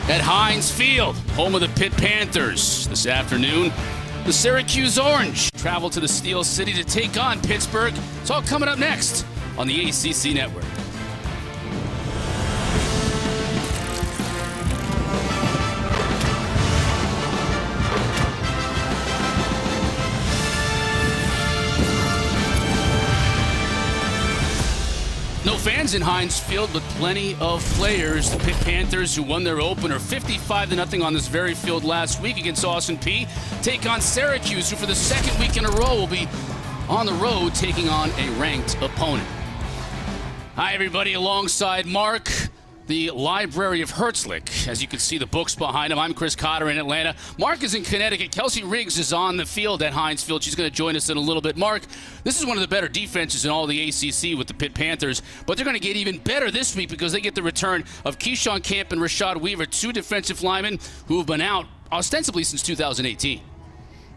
at Heinz Field, home of the Pitt Panthers. This afternoon, the Syracuse Orange travel to the Steel City to take on Pittsburgh. It's all coming up next on the ACC Network. No fans in Heinz Field, but plenty of players. The Pitt Panthers, who won their opener 55-0 on this very field last week against Austin Peay, take on Syracuse, who for the second week in a row will be on the road taking on a ranked opponent. Hi, everybody. Alongside Mark, the Library of Herzlick. As you can see the books behind him, I'm Chris Cotter in Atlanta. Mark is in Connecticut. Kelsey Riggs is on the field at Heinz Field. She's going to join us in a little bit. Mark, this is one of the better defenses in all the ACC with the Pitt Panthers, but they're going to get even better this week because they get the return of Keyshawn Camp and Rashad Weaver, two defensive linemen who have been out ostensibly since 2018.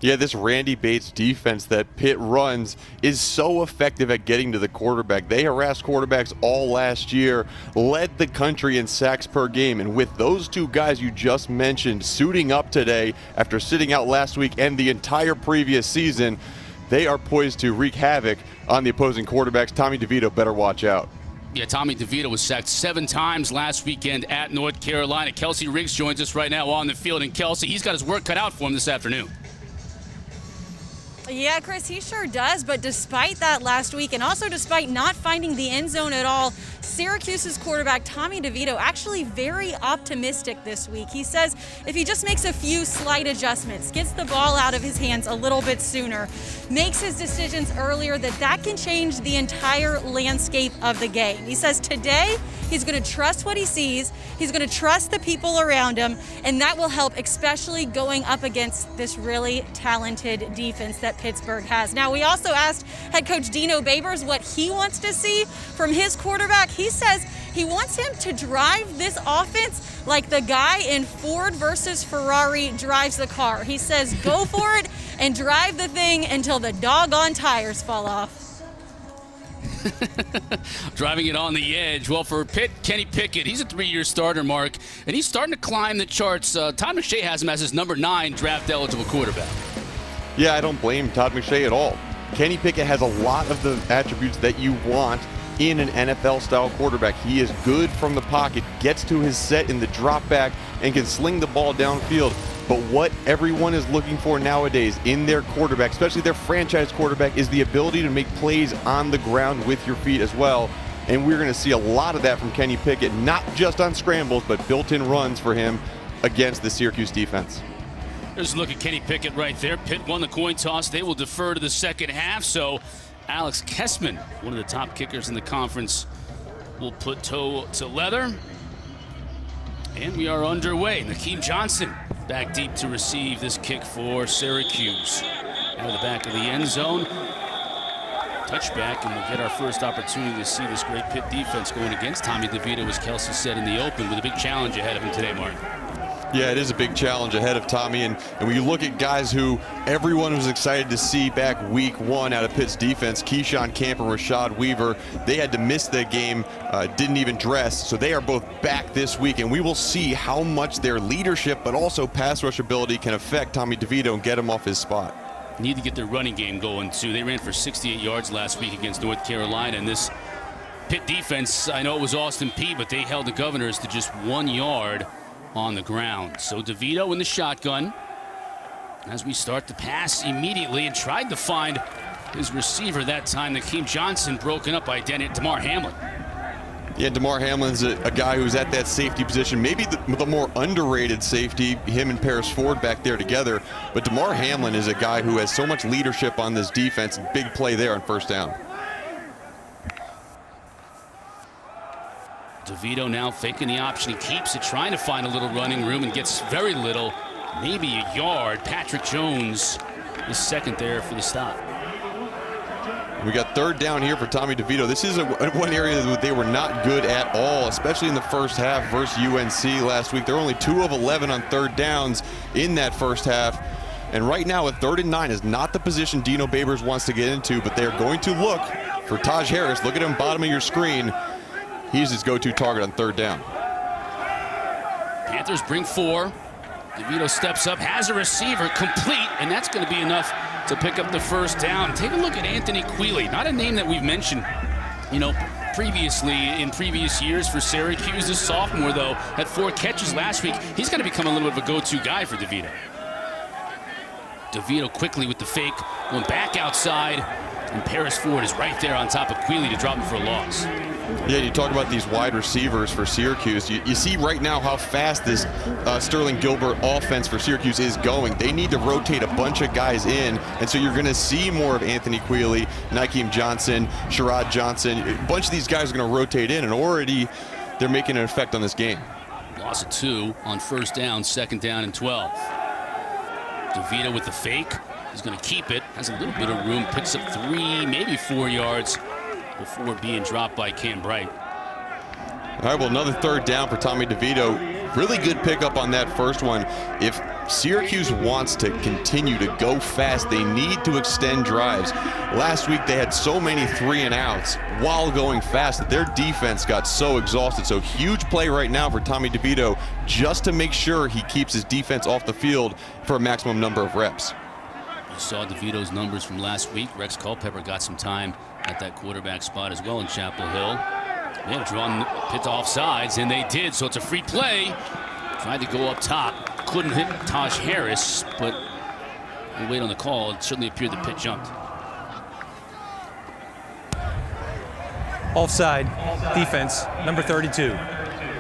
Yeah, this Randy Bates defense that Pitt runs is so effective at getting to the quarterback. They harassed quarterbacks all last year, led the country in sacks per game, and with those two guys you just mentioned suiting up today after sitting out last week and the entire previous season, they are poised to wreak havoc on the opposing quarterbacks. Tommy DeVito better watch out. Yeah, Tommy DeVito was sacked 7 times last weekend at North Carolina. Kelsey Riggs joins us right now on the field, and Kelsey, he's got his work cut out for him this afternoon. Yeah, Chris, he sure does, but despite that last week and also despite not finding the end zone at all, Syracuse's quarterback Tommy DeVito actually very optimistic this week. He says if he just makes a few slight adjustments, gets the ball out of his hands a little bit sooner, makes his decisions earlier, that can change the entire landscape of the game. He says today he's going to trust what he sees, he's going to trust the people around him, and that will help, especially going up against this really talented defense that Pittsburgh has. Now, we also asked head coach Dino Babers what he wants to see from his quarterback. He says he wants him to drive this offense like the guy in Ford versus Ferrari drives the car. He says go for it and drive the thing until the doggone tires fall off. Driving it on the edge. Well, for Pitt, Kenny Pickett, he's a 3-year starter, Mark, and he's starting to climb the charts. Todd McShay has him as his number 9 draft-eligible quarterback. Yeah, I don't blame Todd McShay at all. Kenny Pickett has a lot of the attributes that you want in an NFL-style quarterback. He is good from the pocket, gets to his set in the drop back, and can sling the ball downfield. But what everyone is looking for nowadays in their quarterback, especially their franchise quarterback, is the ability to make plays on the ground with your feet as well. And we're going to see a lot of that from Kenny Pickett, not just on scrambles, but built-in runs for him against the Syracuse defense. There's a look at Kenny Pickett right there. Pitt won the coin toss. They will defer to the second half. So Alex Kessman, one of the top kickers in the conference, will put toe to leather. And we are underway. Nakeem Johnson back deep to receive this kick for Syracuse. Out of the back of the end zone. Touchback, and we'll get our first opportunity to see this great Pitt defense going against Tommy DeVito, as Kelsey said in the open, with a big challenge ahead of him today, Mark. Yeah, it is a big challenge ahead of Tommy, and when you look at guys who everyone was excited to see back week 1 out of Pitt's defense, Keyshawn Camp and Rashad Weaver, they had to miss the game, didn't even dress, so they are both back this week, and we will see how much their leadership but also pass rush ability can affect Tommy DeVito and get him off his spot. Need to get their running game going, too. They ran for 68 yards last week against North Carolina, and this Pitt defense, I know it was Austin Peay, but they held the Governors to just 1 yard on the ground. So DeVito in the shotgun as we start to pass immediately, and tried to find his receiver that time. Nakeem Johnson broken up by Damar Hamlin. Yeah, Damar Hamlin's a guy who's at that safety position, maybe the more underrated safety, him and Paris Ford back there together. But Damar Hamlin is a guy who has so much leadership on this defense. Big play there on first down. DeVito now faking the option. He keeps it, trying to find a little running room, and gets very little, maybe a yard. Patrick Jones is second there for the stop. We got third down here for Tommy DeVito. This is one area that they were not good at all, especially in the first half versus UNC last week. They're only 2 of 11 on third downs in that first half. And right now, a 3rd and 9 is not the position Dino Babers wants to get into, but they're going to look for Taj Harris. Look at him, bottom of your screen. He's his go-to target on third down. Panthers bring 4. DeVito steps up, has a receiver, complete, and that's going to be enough to pick up the first down. Take a look at Anthony Quealy, not a name that we've mentioned, previously in previous years for Syracuse. This sophomore, though, had 4 catches last week. He's going to become a little bit of a go-to guy for DeVito. DeVito quickly with the fake, going back outside, and Paris Ford is right there on top of Quealy to drop him for a loss. Yeah, you talk about these wide receivers for Syracuse. You see right now how fast this Sterling Gilbert offense for Syracuse is going. They need to rotate a bunch of guys in, and so you're going to see more of Anthony Quealy, Nykeem Johnson, Sherrod Johnson. A bunch of these guys are going to rotate in, and already they're making an effect on this game. Loss of 2 on first down, 2nd down and 12. DeVito with the fake. He's going to keep it. Has a little bit of room. Picks up 3, maybe 4 yards before being dropped by Cam Bright. All right, well, another 3rd down for Tommy DeVito. Really good pickup on that first one. If Syracuse wants to continue to go fast, they need to extend drives. Last week, they had so many 3-and-outs while going fast that their defense got so exhausted. So huge play right now for Tommy DeVito just to make sure he keeps his defense off the field for a maximum number of reps. You saw DeVito's numbers from last week. Rex Culpepper got some time at that quarterback spot as well in Chapel Hill. They have drawn Pitt off sides, and they did, so it's a free play. Tried to go up top. Couldn't hit Taj Harris, but we'll wait on the call. It certainly appeared that Pitt jumped. Offside, defense, number 32.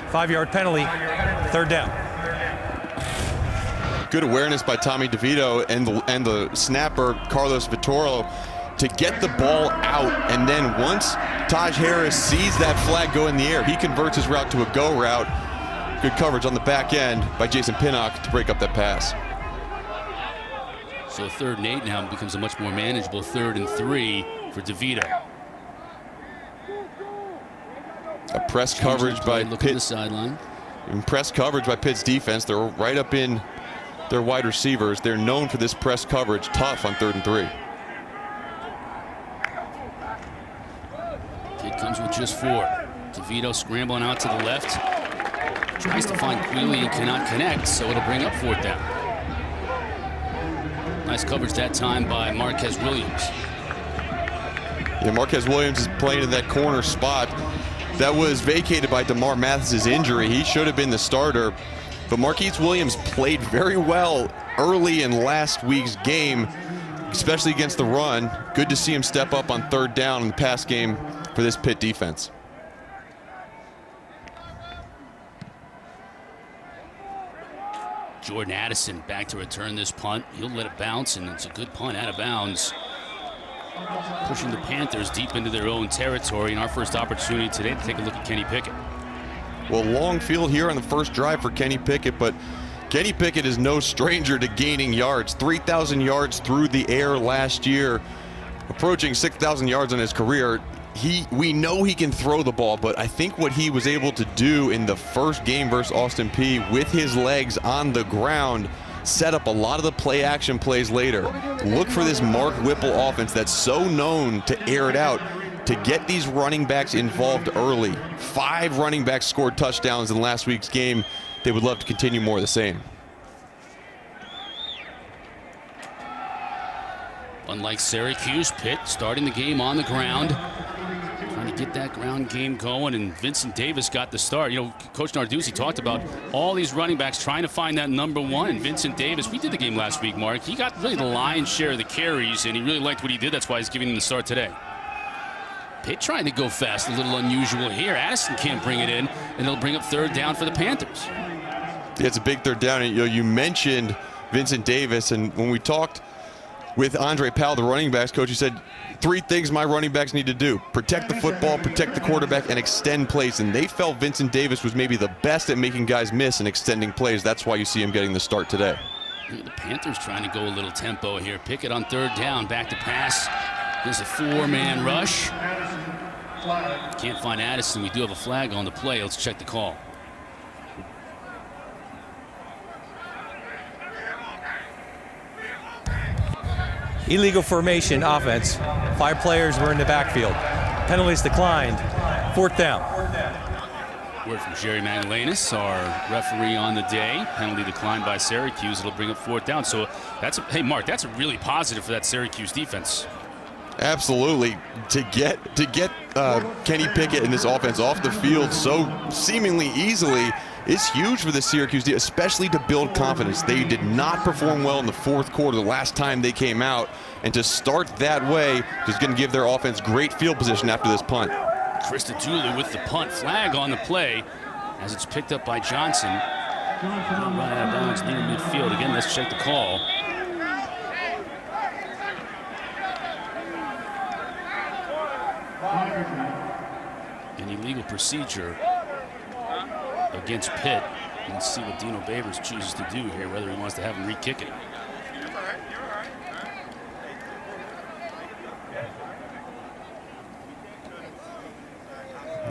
5-yard penalty, 3rd down. Good awareness by Tommy DeVito and the snapper, Carlos Vitorlo, to get the ball out, and then once Taj Harris sees that flag go in the air, he converts his route to a go route. Good coverage on the back end by Jason Pinnock to break up that pass. So 3rd and 8 now becomes a much more manageable 3rd and 3 for DeVito. A press coverage by Look at the Pitt. sideline. Press coverage by Pitt's defense. They're right up in their wide receivers. They're known for this press coverage. Tough on 3rd and 3. Pitt comes with just 4. DeVito scrambling out to the left. Tries to find Quealy and cannot connect, so it'll bring up 4th down. Nice coverage that time by Marquez Williams. Yeah, Marquez Williams is playing in that corner spot that was vacated by DeMar Mathis's injury. He should have been the starter, but Marquez Williams played very well early in last week's game, especially against the run. Good to see him step up on 3rd down in the pass game for this Pitt defense. Jordan Addison back to return this punt. He'll let it bounce, and it's a good punt out of bounds. Pushing the Panthers deep into their own territory, and our first opportunity today to take a look at Kenny Pickett. Well, long field here on the first drive for Kenny Pickett, but Kenny Pickett is no stranger to gaining yards. 3,000 yards through the air last year, approaching 6,000 yards in his career. We know he can throw the ball, but I think what he was able to do in the first game versus Austin Peay with his legs on the ground set up a lot of the play action plays later. Look for this Mark Whipple offense that's so known to air it out, to get these running backs involved early. 5 running backs scored touchdowns in last week's game. They would love to continue more of the same. Unlike Syracuse, Pitt starting the game on the ground, trying to get that ground game going, and Vincent Davis got the start. You know, Coach Narduzzi talked about all these running backs trying to find that number 1, and Vincent Davis, we did the game last week, Mark. He got really the lion's share of the carries, and he really liked what he did. That's why he's giving him the start today. Pitt trying to go fast, a little unusual here. Addison can't bring it in, and they'll bring up 3rd down for the Panthers. Yeah, it's a big 3rd down. You mentioned Vincent Davis, and when we talked with Andre Powell, the running backs coach, he said 3 things my running backs need to do: protect the football, protect the quarterback, and extend plays. And they felt Vincent Davis was maybe the best at making guys miss and extending plays. That's why you see him getting the start today. The Panthers trying to go a little tempo here. Pickett on 3rd down, back to pass. There's a 4-man rush. Can't find Addison. We do have a flag on the play. Let's check the call. Illegal formation offense. 5 players were in the backfield. Penalties declined. 4th down. Word from Jerry Magdalenas, our referee on the day. Penalty declined by Syracuse. It'll bring up 4th down. So that's hey, Mark, that's a really positive for that Syracuse defense. Absolutely. To get Kenny Pickett and this offense off the field so seemingly easily is huge for the Syracuse defense, especially to build confidence. They did not perform well in the 4th quarter the last time they came out, and to start that way is going to give their offense great field position after this punt. Christodoulou with the punt. Flag on the play as it's picked up by Johnson. Run out of bounds near midfield. Again, let's check the call. An illegal procedure against Pitt. Let's see what Dino Babers chooses to do here, whether he wants to have him re-kick it.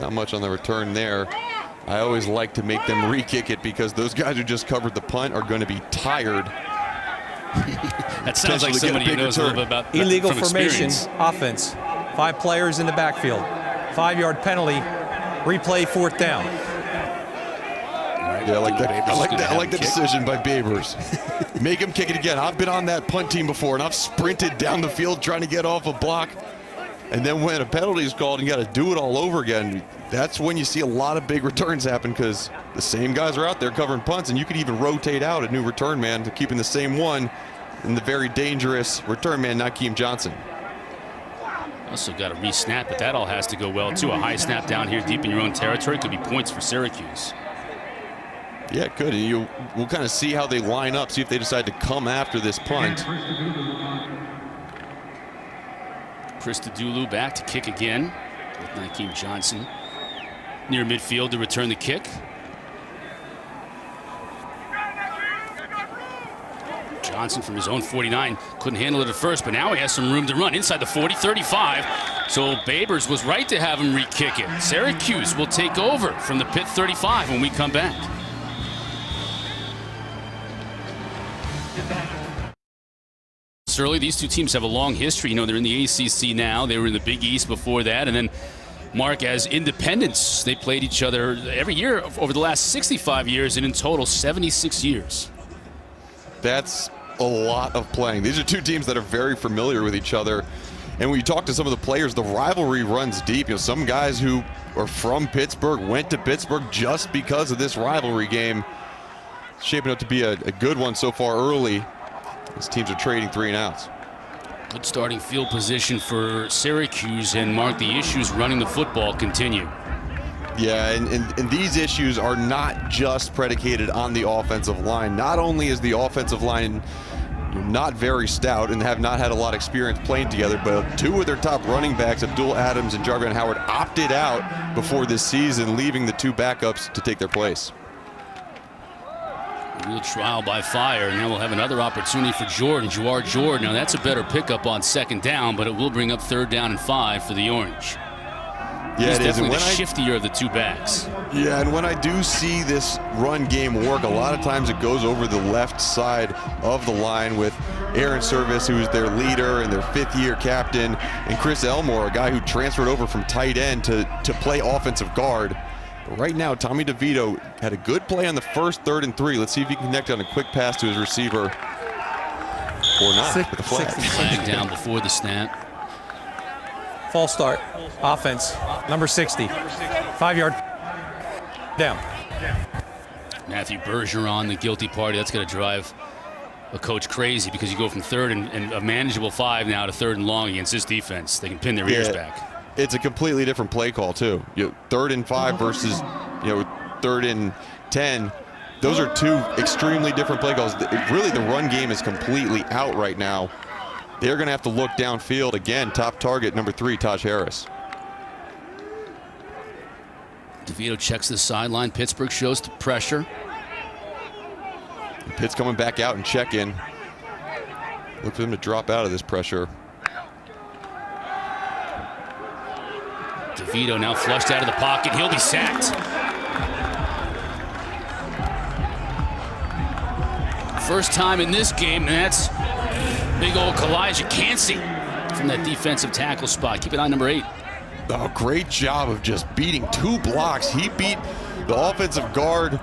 Not much on the return there. I always like to make them re-kick it because those guys who just covered the punt are going to be tired. That sounds like somebody who knows a little bit about illegal from formation, experience. offense. 5 players in the backfield. 5-yard penalty, replay 4th down. Yeah, I like that. I like the decision by Babers. Make him kick it again. I've been on that punt team before, and I've sprinted down the field trying to get off a block. And then when a penalty is called and you got to do it all over again, that's when you see a lot of big returns happen because the same guys are out there covering punts, and you could even rotate out a new return man to keeping the same one and the very dangerous return man, Nakeem Johnson. Also got to re-snap, but that all has to go well, too. A high snap down here deep in your own territory could be points for Syracuse. Yeah, it could. And we'll kind of see how they line up, see if they decide to come after this punt. Christodoulou back to kick again with Nakeem Johnson near midfield to return the kick. Johnson from his own 49 couldn't handle it at first, but now he has some room to run inside the 40, 35. So Babers was right to have him re-kick it. Syracuse will take over from the Pitt 35 when we come back. Early, these two teams have a long history. You know, they're in the ACC now. They were in the Big East before that. And then, Mark, as independents, they played each other every year over the last 65 years, and in total, 76 years. That's a lot of playing. These are two teams that are very familiar with each other. And when you talk to some of the players, the rivalry runs deep. You know, some guys who are from Pittsburgh went to Pittsburgh just because of this rivalry game. It's shaping up to be a good one so far early. These teams are trading 3 and outs. Good starting field position for Syracuse, and Mark, the issues running the football continue. Yeah, and these issues are not just predicated on the offensive line. Not only is the offensive line not very stout and have not had a lot of experience playing together, but 2 of their top running backs, Abdul Adams and Jarvion Howard, opted out before this season, leaving the 2 backups to take their place. Real trial by fire, and now we'll have another opportunity for Jawar Jordan. Now that's a better pickup on 2nd down, but it will bring up 3rd down and 5 for the Orange. Yeah, He's it is. definitely the shiftier of the 2 backs. Yeah, and when I do see this run game work, a lot of times it goes over the left side of the line with Aaron Service, who's their leader and their 5th-year captain, and Chris Elmore, a guy who transferred over from tight end to play offensive guard. Right now, Tommy DeVito had a good play on the first 3rd and 3. Let's see if he can connect on a quick pass to his receiver or not with the flag. Flag down before the snap. False start. Offense. Number 60. 5-yard down. Matthew Bergeron, the guilty party. That's going to drive a coach crazy because you go from 3rd and a manageable 5 now to 3rd and long against this defense. They can pin their ears back. It's a completely different play call too. 3rd and 5 versus 3rd and 10. Those are 2 extremely different play calls. Really, the run game is completely out right now. They're going to have to look downfield again. Top target, number 3, Taj Harris. DeVito checks the sideline. Pittsburgh shows the pressure. Pitt's coming back out and check in. Look for them to drop out of this pressure. DeVito now flushed out of the pocket. He'll be sacked. First time in this game, and that's big old Kalijah Cansey from that defensive tackle spot. Keep an eye on number 8. Oh, great job of just beating 2 blocks. He beat The offensive guard,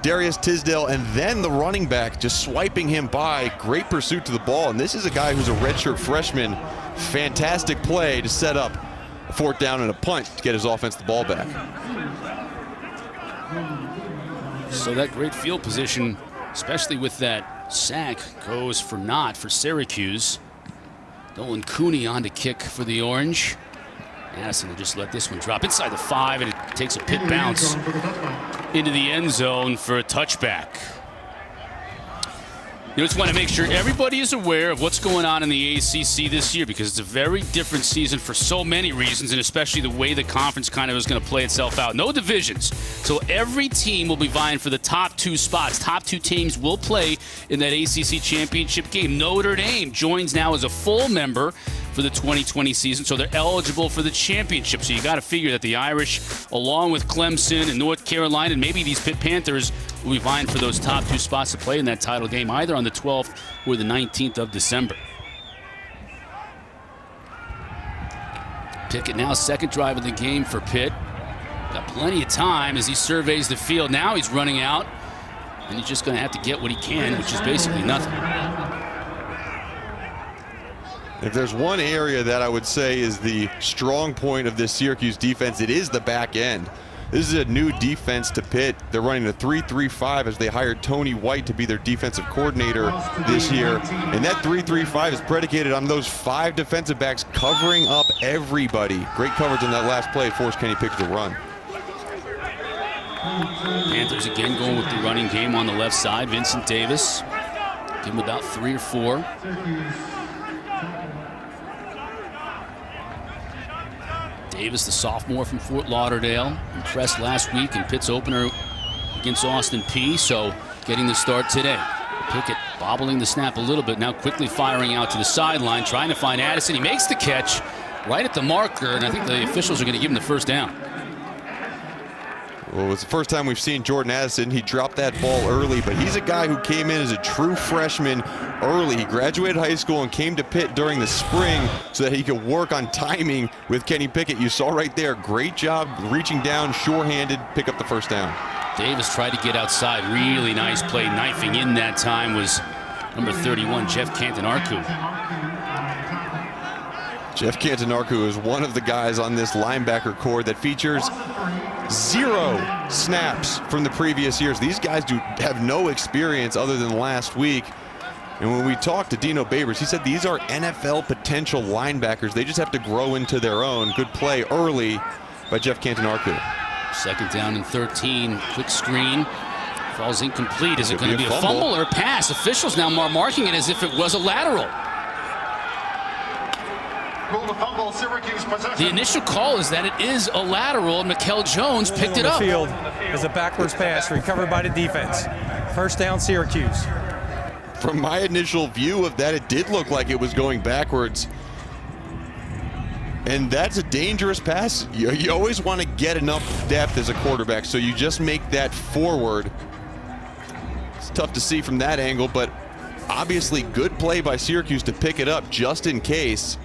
Darius Tisdale, and then the running back just swiping him by. Great pursuit to the ball, and this is a guy who's a redshirt freshman. Fantastic play to set up a 4th down and a punt to get his offense the ball back. So that great field position, especially with that sack, goes for naught for Syracuse. Nolan Cooney on to kick for the Orange. Addison will just let this one drop inside the 5, and it takes a pit bounce into the end zone for a touchback. You just want to make sure everybody is aware of what's going on in the ACC this year, because it's a very different season for so many reasons, and especially the way the conference kind of is going to play itself out. No divisions. So every team will be vying for the top 2 spots. Top 2 teams will play in that ACC championship game. Notre Dame joins now as a full member for the 2020 season, so they're eligible for the championship. So you got to figure that the Irish, along with Clemson and North Carolina, and maybe these Pitt Panthers, will be vying for those top 2 spots to play in that title game, either on the 12th or the 19th of December. Pickett now 2nd drive of the game for Pitt. Got plenty of time as he surveys the field. Now he's running out, and he's just going to have to get what he can, which is basically nothing. If there's one area that I would say is the strong point of this Syracuse defense, it is the back end. This is a new defense to Pitt. They're running a 3-3-5 as they hired Tony White to be their defensive coordinator this year. And that 3-3-5 is predicated on those 5 defensive backs covering up everybody. Great coverage on that last play, forced Kenny Pickett to run. Panthers again going with the running game on the left side. Vincent Davis, give him about 3 or 4. Davis, the sophomore from Fort Lauderdale, impressed last week in Pitt's opener against Austin Peay, so getting the start today. Pickett bobbling the snap a little bit, now quickly firing out to the sideline, trying to find Addison. He makes the catch right at the marker, and I think the officials are going to give him the 1st down. Well, it's the first time we've seen Jordan Addison. He dropped that ball early, but he's a guy who came in as a true freshman early. He graduated high school and came to Pitt during the spring so that he could work on timing with Kenny Pickett. You saw right there, great job reaching down, sure-handed, pick up the 1st down. Davis tried to get outside. Really nice play. Knifing in that time was number 31, Jeff Cantonarcu. Jeff Cantonarcu is one of the guys on this linebacker core that features 0 snaps from the previous years. These guys have no experience other than last week. And when we talked to Dino Babers, he said these are NFL potential linebackers. They just have to grow into their own. Good play early by Jeff Cantonarcu. 2nd down and 13. Quick screen. Falls incomplete. Is it going to be a fumble or a pass? Officials now marking it as if it was a lateral. The initial call is that it is a lateral, and Mikel Jones picked it up. The field is a backwards pass recovered by the defense. 1st down, Syracuse. From my initial view of that, it did look like it was going backwards. And that's a dangerous pass. You always want to get enough depth as a quarterback, so you just make that forward. It's tough to see from that angle, but obviously good play by Syracuse to pick it up just in case.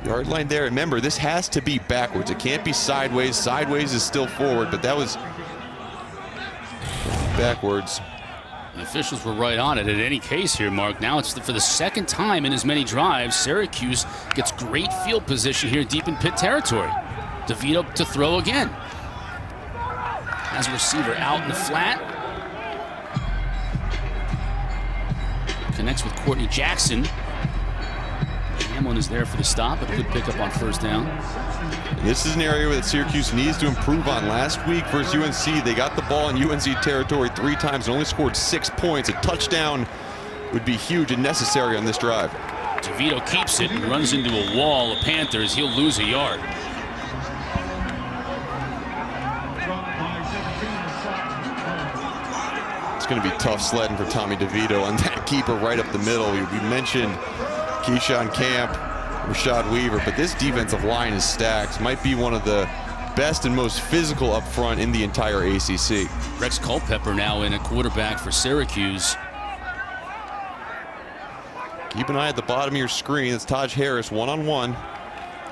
Yard line there. Remember, this has to be backwards. It can't be sideways. Sideways is still forward, but that was backwards. The officials were right on it in any case here, Mark. Now it's for the 2nd time in as many drives. Syracuse gets great field position here deep in Pitt territory. DeVito to throw again. Has a receiver out in the flat. Connects with Courtney Jackson. Hamlin is there for the stop, but a good pickup on 1st down. This is an area that Syracuse needs to improve on. Last week versus UNC, they got the ball in UNC territory 3 times and only scored 6 points. A touchdown would be huge and necessary on this drive. DeVito keeps it and runs into a wall of Panthers. He'll lose a yard. It's going to be tough sledding for Tommy DeVito on that keeper right up the middle. We mentioned Keyshawn Camp, Rashad Weaver, but this defensive line is stacked. Might be one of the best and most physical up front in the entire ACC. Rex Culpepper now in a quarterback for Syracuse. Keep an eye at the bottom of your screen. It's Taj Harris one-on-one.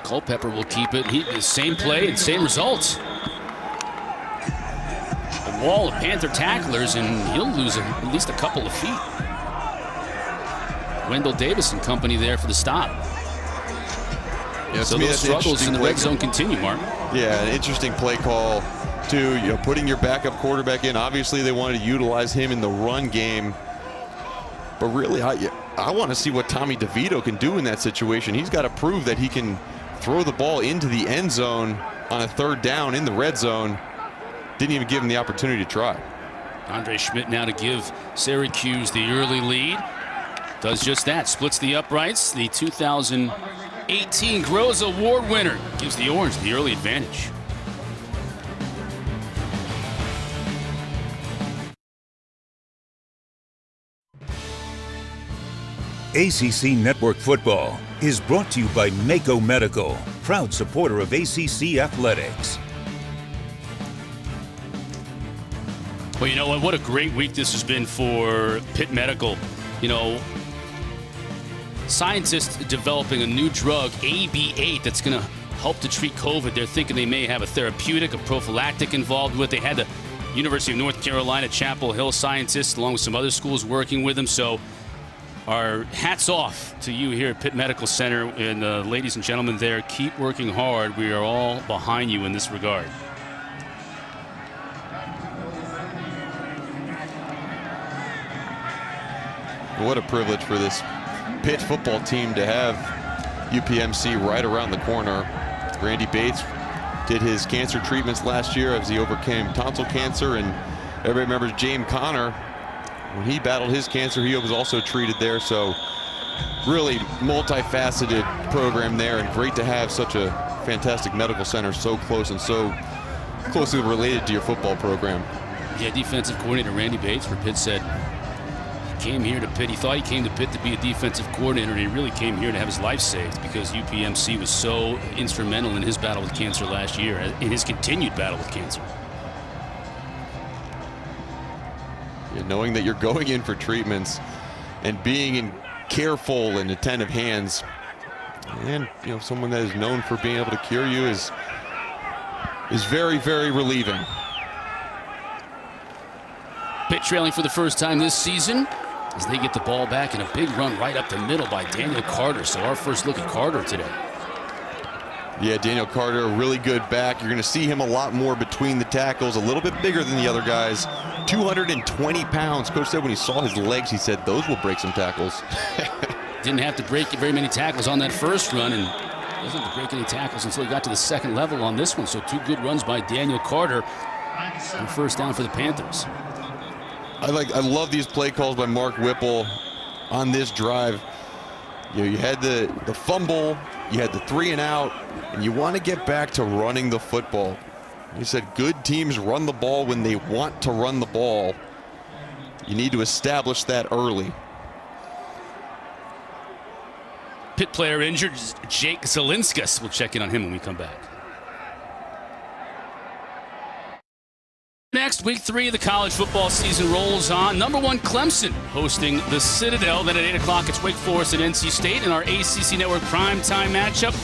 Culpepper will keep it. Same play and same results. wall of Panther tacklers, and he'll lose at least a couple of feet. Wendell Davis and company there for the stop. Yeah, so those struggles in the red zone continue, Mark. Yeah, an interesting play call too. You know, putting your backup quarterback in. Obviously, they wanted to utilize him in the run game, but really, I want to see what Tommy DeVito can do in that situation. He's got to prove that he can throw the ball into the end zone on a third down in the red zone. Didn't even give him the opportunity to try. Andre Schmidt now to give Syracuse the early lead. Does just that, splits the uprights. The 2018 Groves Award winner gives the Orange the early advantage. ACC Network Football is brought to you by Mako Medical, proud supporter of ACC Athletics. Well, you know what? What a great week this has been for Pitt Medical. You know, scientists developing a new drug, AB8, that's going to help to treat COVID. They're thinking they may have a therapeutic, a prophylactic involved with. They had the University of North Carolina, Chapel Hill scientists, along with some other schools working with them. So our hats off to you here at Pitt Medical Center. And ladies and gentlemen there, keep working hard. We are all behind you in this regard. What a privilege for this Pitt football team to have UPMC right around the corner. Randy Bates did his cancer treatments last year as he overcame tonsil cancer, and everybody remembers James Conner. When he battled his cancer, he was also treated there. So really multifaceted program there, and great to have such a fantastic medical center so close and so closely related to your football program. Yeah, defensive coordinator Randy Bates for Pitt said he came here to Pitt. He thought he came to Pitt to be a defensive coordinator, and he really came here to have his life saved because UPMC was so instrumental in his battle with cancer last year, in his continued battle with cancer. Yeah, knowing that you're going in for treatments and being in careful and attentive hands, and you know, someone that is known for being able to cure you is very, very relieving. Pitt trailing for the first time this season as they get the ball back, in a big run right up the middle by Daniel Carter. So our first look at Carter today. Yeah, Daniel Carter, a really good back. You're going to see him a lot more between the tackles, a little bit bigger than the other guys. 220 pounds. Coach said when he saw his legs, he said those will break some tackles. Didn't have to break very many tackles on that first run, and doesn't have to break any tackles until he got to the second level on this one. So two good runs by Daniel Carter, and first down for the Panthers. I love these play calls by Mark Whipple on this drive. You know, you had the fumble, you had the 3 and out, and you want to get back to running the football. He said good teams run the ball when they want to run the ball. You need to establish that early. Pitt player injured, Jake Zelinskas. We'll check in on him when we come back. Next, week 3 of the college football season rolls on. Number 1, Clemson hosting the Citadel. Then at 8 o'clock, it's Wake Forest and NC State in our ACC Network primetime matchup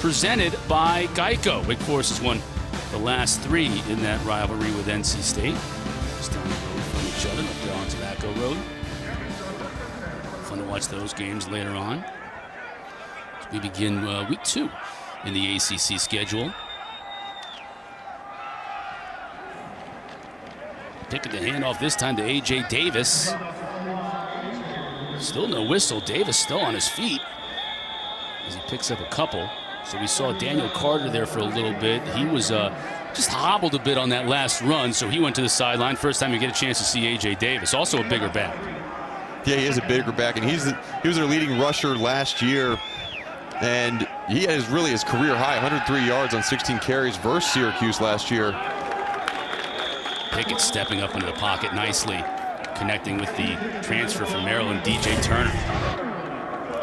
presented by Geico. Wake Forest has won the last 3 in that rivalry with NC State. Just down the road from each other, up there on Tobacco Road. Fun to watch those games later on. As we begin week 2 in the ACC schedule. Picking the handoff this time to A.J. Davis. Still no whistle. Davis still on his feet as he picks up a couple. So we saw Daniel Carter there for a little bit. He was just hobbled a bit on that last run, so he went to the sideline. First time you get a chance to see A.J. Davis, also a bigger back. Yeah, he is a bigger back, and he was their leading rusher last year, and he has really his career high, 103 yards on 16 carries versus Syracuse last year. Pickett stepping up into the pocket nicely, connecting with the transfer from Maryland, DJ Turner.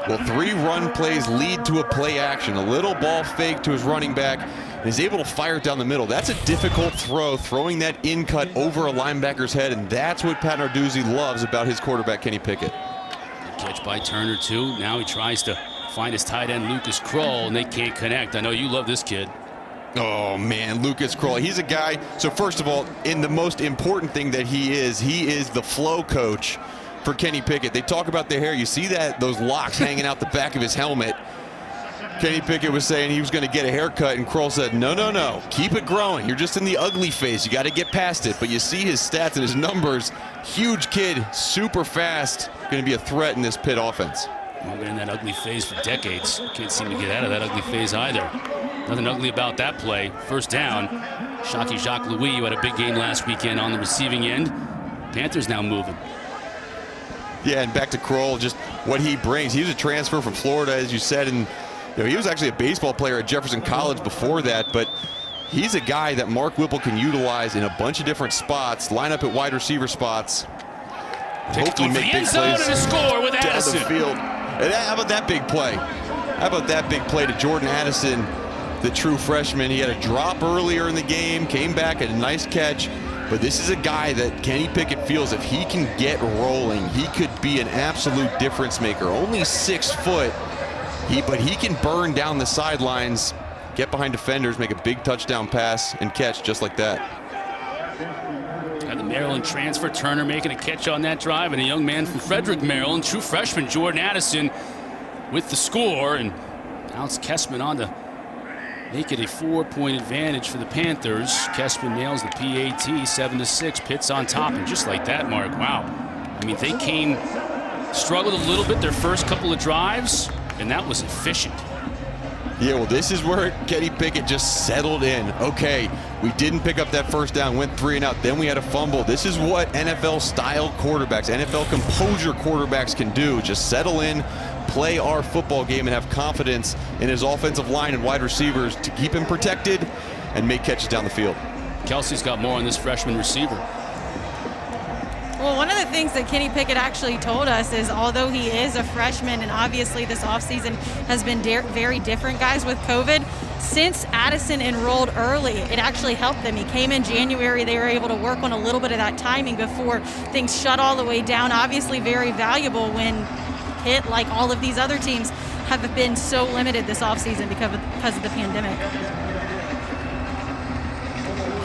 Well, 3 run plays lead to a play action. A little ball fake to his running back, and he's able to fire it down the middle. That's a difficult throw, throwing that in cut over a linebacker's head, and that's what Pat Narduzzi loves about his quarterback, Kenny Pickett. Good catch by Turner, too. Now he tries to find his tight end, Lucas Kroll, and they can't connect. I know you love this kid. Oh, man, Lucas Kroll. He's a guy. So, first of all, in the most important thing that he is the flow coach for Kenny Pickett. They talk about the hair. You see that, those locks hanging out the back of his helmet. Kenny Pickett was saying he was going to get a haircut, and Kroll said, no, no, no. Keep it growing. You're just in the ugly phase. You got to get past it. But you see his stats and his numbers. Huge kid, super fast. Going to be a threat in this Pitt offense. Well, been in that ugly phase for decades. Can't seem to get out of that ugly phase either. Nothing ugly about that play. First down. Shockey Jacques Louis, who had a big game last weekend on the receiving end. Panthers now moving. Yeah, and back to Kroll, just what he brings. He was a transfer from Florida, as you said, and he was actually a baseball player at Jefferson College before that, but he's a guy that Mark Whipple can utilize in a bunch of different spots, line up at wide receiver spots, hopefully make big plays and a score with Addison. Down the field. And how about that big play? How about that big play to Jordan Addison, the true freshman? He had a drop earlier in the game, came back, had a nice catch. But this is a guy that Kenny Pickett feels if he can get rolling, he could be an absolute difference maker. Only 6 foot, but he can burn down the sidelines, get behind defenders, make a big touchdown pass, and catch just like that. And the Maryland transfer, Turner making a catch on that drive, and a young man from Frederick, Maryland, true freshman Jordan Addison with the score, and now it's Kessman on to make it a 4-point advantage for the Panthers. Kessman nails the PAT, 7-6. Pitt's on top, and just like that, Mark, wow. I mean, they struggled a little bit their first couple of drives, and that was efficient. Yeah, well, this is where Kenny Pickett just settled in. Okay, we didn't pick up that first down, went 3 and out, then we had a fumble. This is what NFL-style quarterbacks, NFL composure quarterbacks can do. Just settle in, play our football game, and have confidence in his offensive line and wide receivers to keep him protected and make catches down the field. Kelsey's got more on this freshman receiver. Well, one of the things that Kenny Pickett actually told us is although he is a freshman, and obviously this offseason has been very different, guys, with COVID, since Addison enrolled early, it actually helped them. He came in January. They were able to work on a little bit of that timing before things shut all the way down. Obviously very valuable when Pitt, like all of these other teams, have been so limited this offseason because of the pandemic.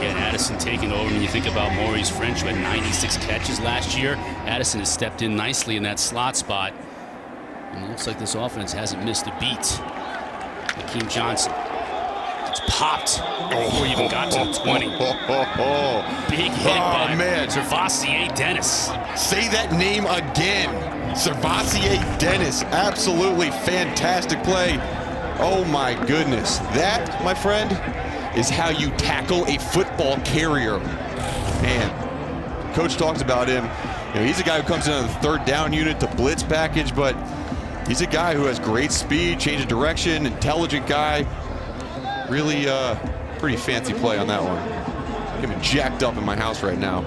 Yeah, Addison taking over. When you think about Maurice French, who had 96 catches last year, Addison has stepped in nicely in that slot spot. And it looks like this offense hasn't missed a beat. Hakeem Johnson. It's popped before he even got to the 20. Big hit by Servassier Dennis. Say that name again. Servassier Dennis. Absolutely fantastic play. Oh my goodness. That, my friend, is how you tackle a football carrier. Man, coach talks about him. He's a guy who comes in on the third down unit to blitz package, but he's a guy who has great speed, change of direction, intelligent guy. Really pretty fancy play on that one. Getting jacked up in my house right now.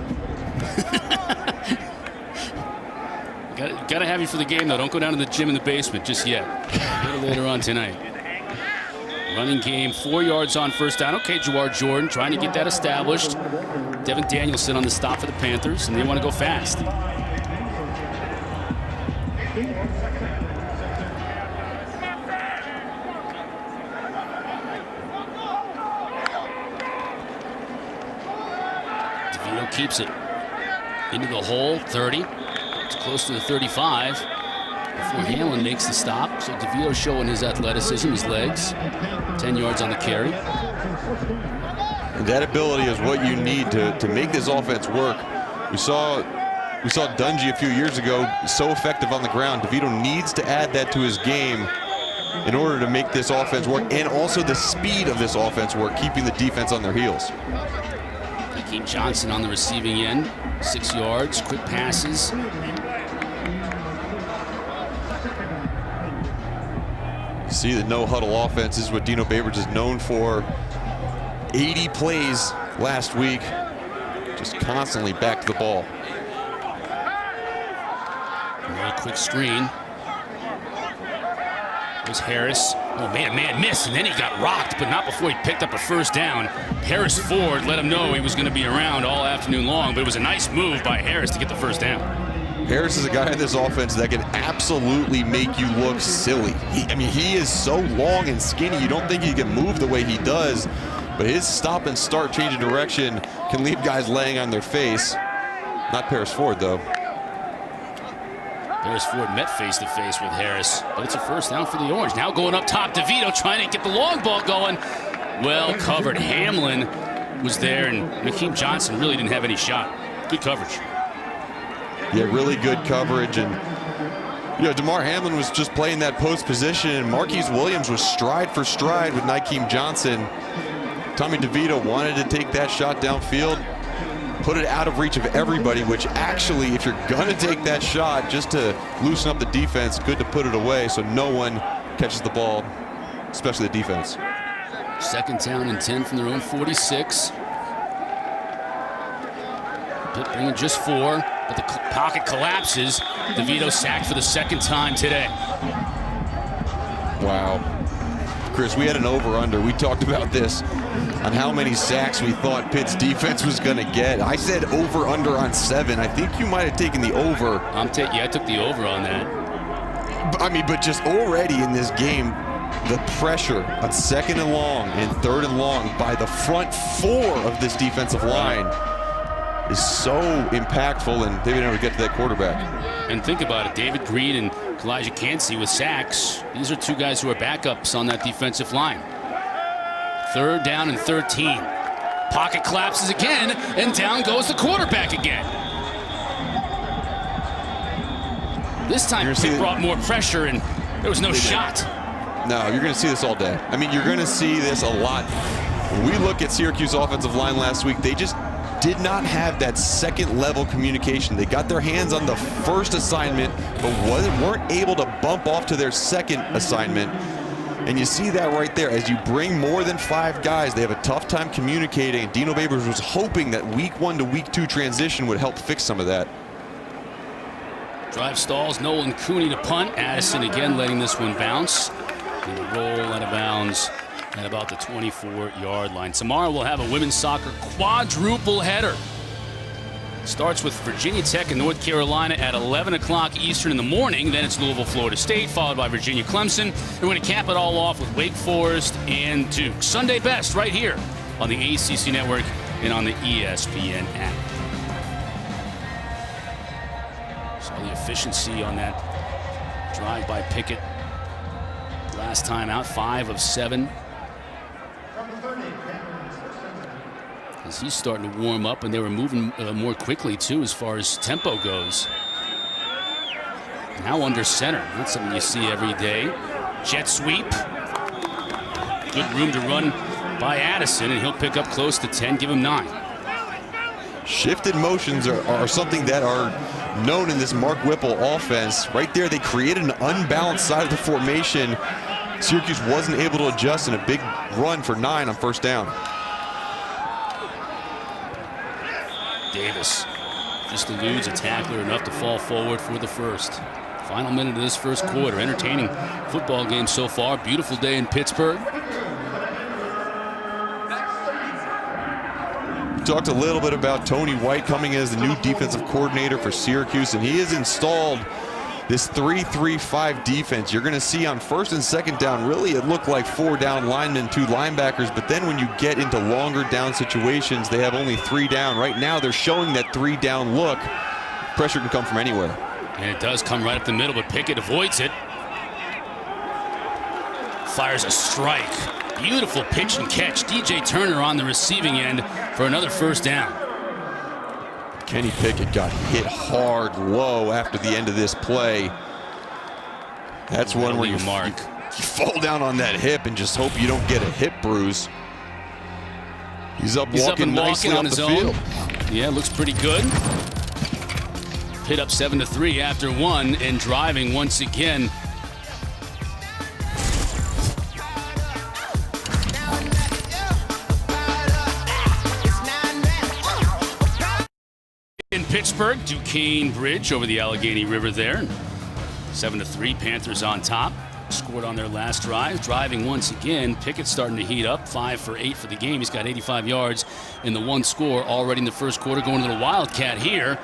Got to have you for the game, though. Don't go down to the gym in the basement just yet. A little later on tonight. Running game, 4 yards on first down. Okay, Jawar Jordan trying to get that established. Devin Danielson on the stop for the Panthers, and they want to go fast. DeVito keeps it into the hole, 30. It's close to the 35. Before Hamlin makes the stop. So DeVito showing his athleticism, his legs. 10 yards on the carry. And that ability is what you need to make this offense work. We saw Dungy a few years ago, so effective on the ground. DeVito needs to add that to his game in order to make this offense work, and also the speed of this offense work, keeping the defense on their heels. Hakeem Johnson on the receiving end. 6 yards, quick passes. See, the no-huddle offense is what Dino Babers is known for. 80 plays last week, just constantly back to the ball. Another quick screen. There's Harris. Oh, man miss, and then he got rocked, but not before he picked up a first down. Harris Ford let him know he was going to be around all afternoon long, but it was a nice move by Harris to get the first down. Harris is a guy in this offense that can absolutely make you look silly. He is so long and skinny, you don't think he can move the way he does, but his stop and start change of direction can leave guys laying on their face. Not Paris Ford, though. Paris Ford met face-to-face with Harris, but it's a first down for the Orange. Now going up top, DeVito trying to get the long ball going. Well covered. Hamlin was there, and Nakeem Johnson really didn't have any shot. Good coverage. Yeah, really good coverage. And, you know, DeMar Hamlin was just playing that post position, and Marquise Williams was stride for stride with Nakeem Johnson. Tommy DeVito wanted to take that shot downfield, put it out of reach of everybody, which actually, if you're going to take that shot just to loosen up the defense, good to put it away so no one catches the ball, especially the defense. Second down and 10 from their own 46. Pitt bringing just 4, but the pocket collapses. DeVito sacked for the second time today. Wow. Chris, we had an over-under. We talked about this on how many sacks we thought Pitt's defense was going to get. I said over-under on 7. I think you might have taken the over. Yeah, I took the over on that. I mean, but just already in this game, the pressure on 2nd and long and 3rd and long by the front 4 of this defensive line is so impactful, and they've been able to get to that quarterback. And think about it, David Greed and Elijah Cansey with sacks. These are 2 guys who are backups on that defensive line. 3rd down and 13. Pocket collapses again, and down goes the quarterback again. This time Pitt brought more pressure, and there was no shot. No, you're going to see this all day. I mean, you're going to see this a lot. When we look at Syracuse offensive line last week, they just did not have that second level communication. They got their hands on the first assignment, but weren't able to bump off to their second assignment. And you see that right there. As you bring more than 5 guys, they have a tough time communicating. Dino Babers was hoping that week 1 to week 2 transition would help fix some of that. Drive stalls, Nolan Cooney to punt. Addison again letting this one bounce. And a roll out of bounds at about the 24-yard line. Tomorrow we'll have a women's soccer quadruple header. Starts with Virginia Tech and North Carolina at 11 o'clock Eastern in the morning. Then it's Louisville, Florida State, followed by Virginia, Clemson. And we're going to cap it all off with Wake Forest and Duke. Sunday best right here on the ACC Network and on the ESPN app. Saw the efficiency on that drive by Pickett. Last time out, 5 of 7. As he's starting to warm up, and they were moving more quickly too as far as tempo goes. Now under center, not something you see every day. Jet sweep. Good room to run by Addison, and he'll pick up close to 10, give him 9. Shifted motions are something that are known in this Mark Whipple offense. Right there, they created an unbalanced side of the formation. Syracuse wasn't able to adjust in a big run for 9 on 1st down. Davis just eludes a tackler enough to fall forward for the first. Final minute of this first quarter. Entertaining football game so far. Beautiful day in Pittsburgh. We talked a little bit about Tony White coming as the new defensive coordinator for Syracuse, and he has installed this 3-3-5 defense. You're going to see on 1st and 2nd down, really it looked like 4 down linemen, 2 linebackers, but then when you get into longer down situations, they have only 3 down. Right now they're showing that 3 down look. Pressure can come from anywhere. And it does come right up the middle, but Pickett avoids it. Fires a strike. Beautiful pitch and catch. DJ Turner on the receiving end for another 1st down. Kenny Pickett got hit hard low after the end of this play. That's one where you fall down on that hip and just hope you don't get a hip bruise. He's up walking nicely on his own. Yeah, looks pretty good. Pitt up 7-3 after 1 and driving once again. In Pittsburgh, Duquesne Bridge over the Allegheny River there. 7-3, Panthers on top. Scored on their last drive. Driving once again. Pickett starting to heat up. 5 for 8 for the game. He's got 85 yards in the 1 score already in the first quarter. Going to the Wildcat here.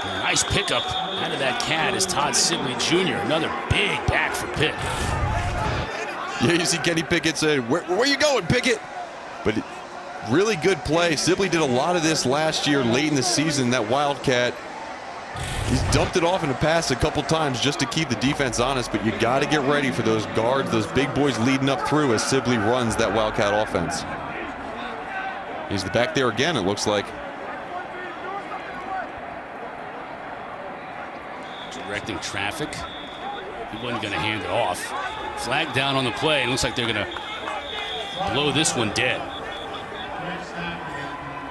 A nice pickup out of that cat is Todd Sibley Jr. Another big back for Pitt. Yeah, you see Kenny Pickett say, where you going, Pickett? But really good play. Sibley did a lot of this last year late in the season, that Wildcat. He's dumped it off in the past a couple times just to keep the defense honest, but you got to get ready for those guards, those big boys leading up through as Sibley runs that Wildcat offense. He's back there again, it looks like. Directing traffic. He wasn't going to hand it off. Flag down on the play. It looks like they're going to blow this one dead.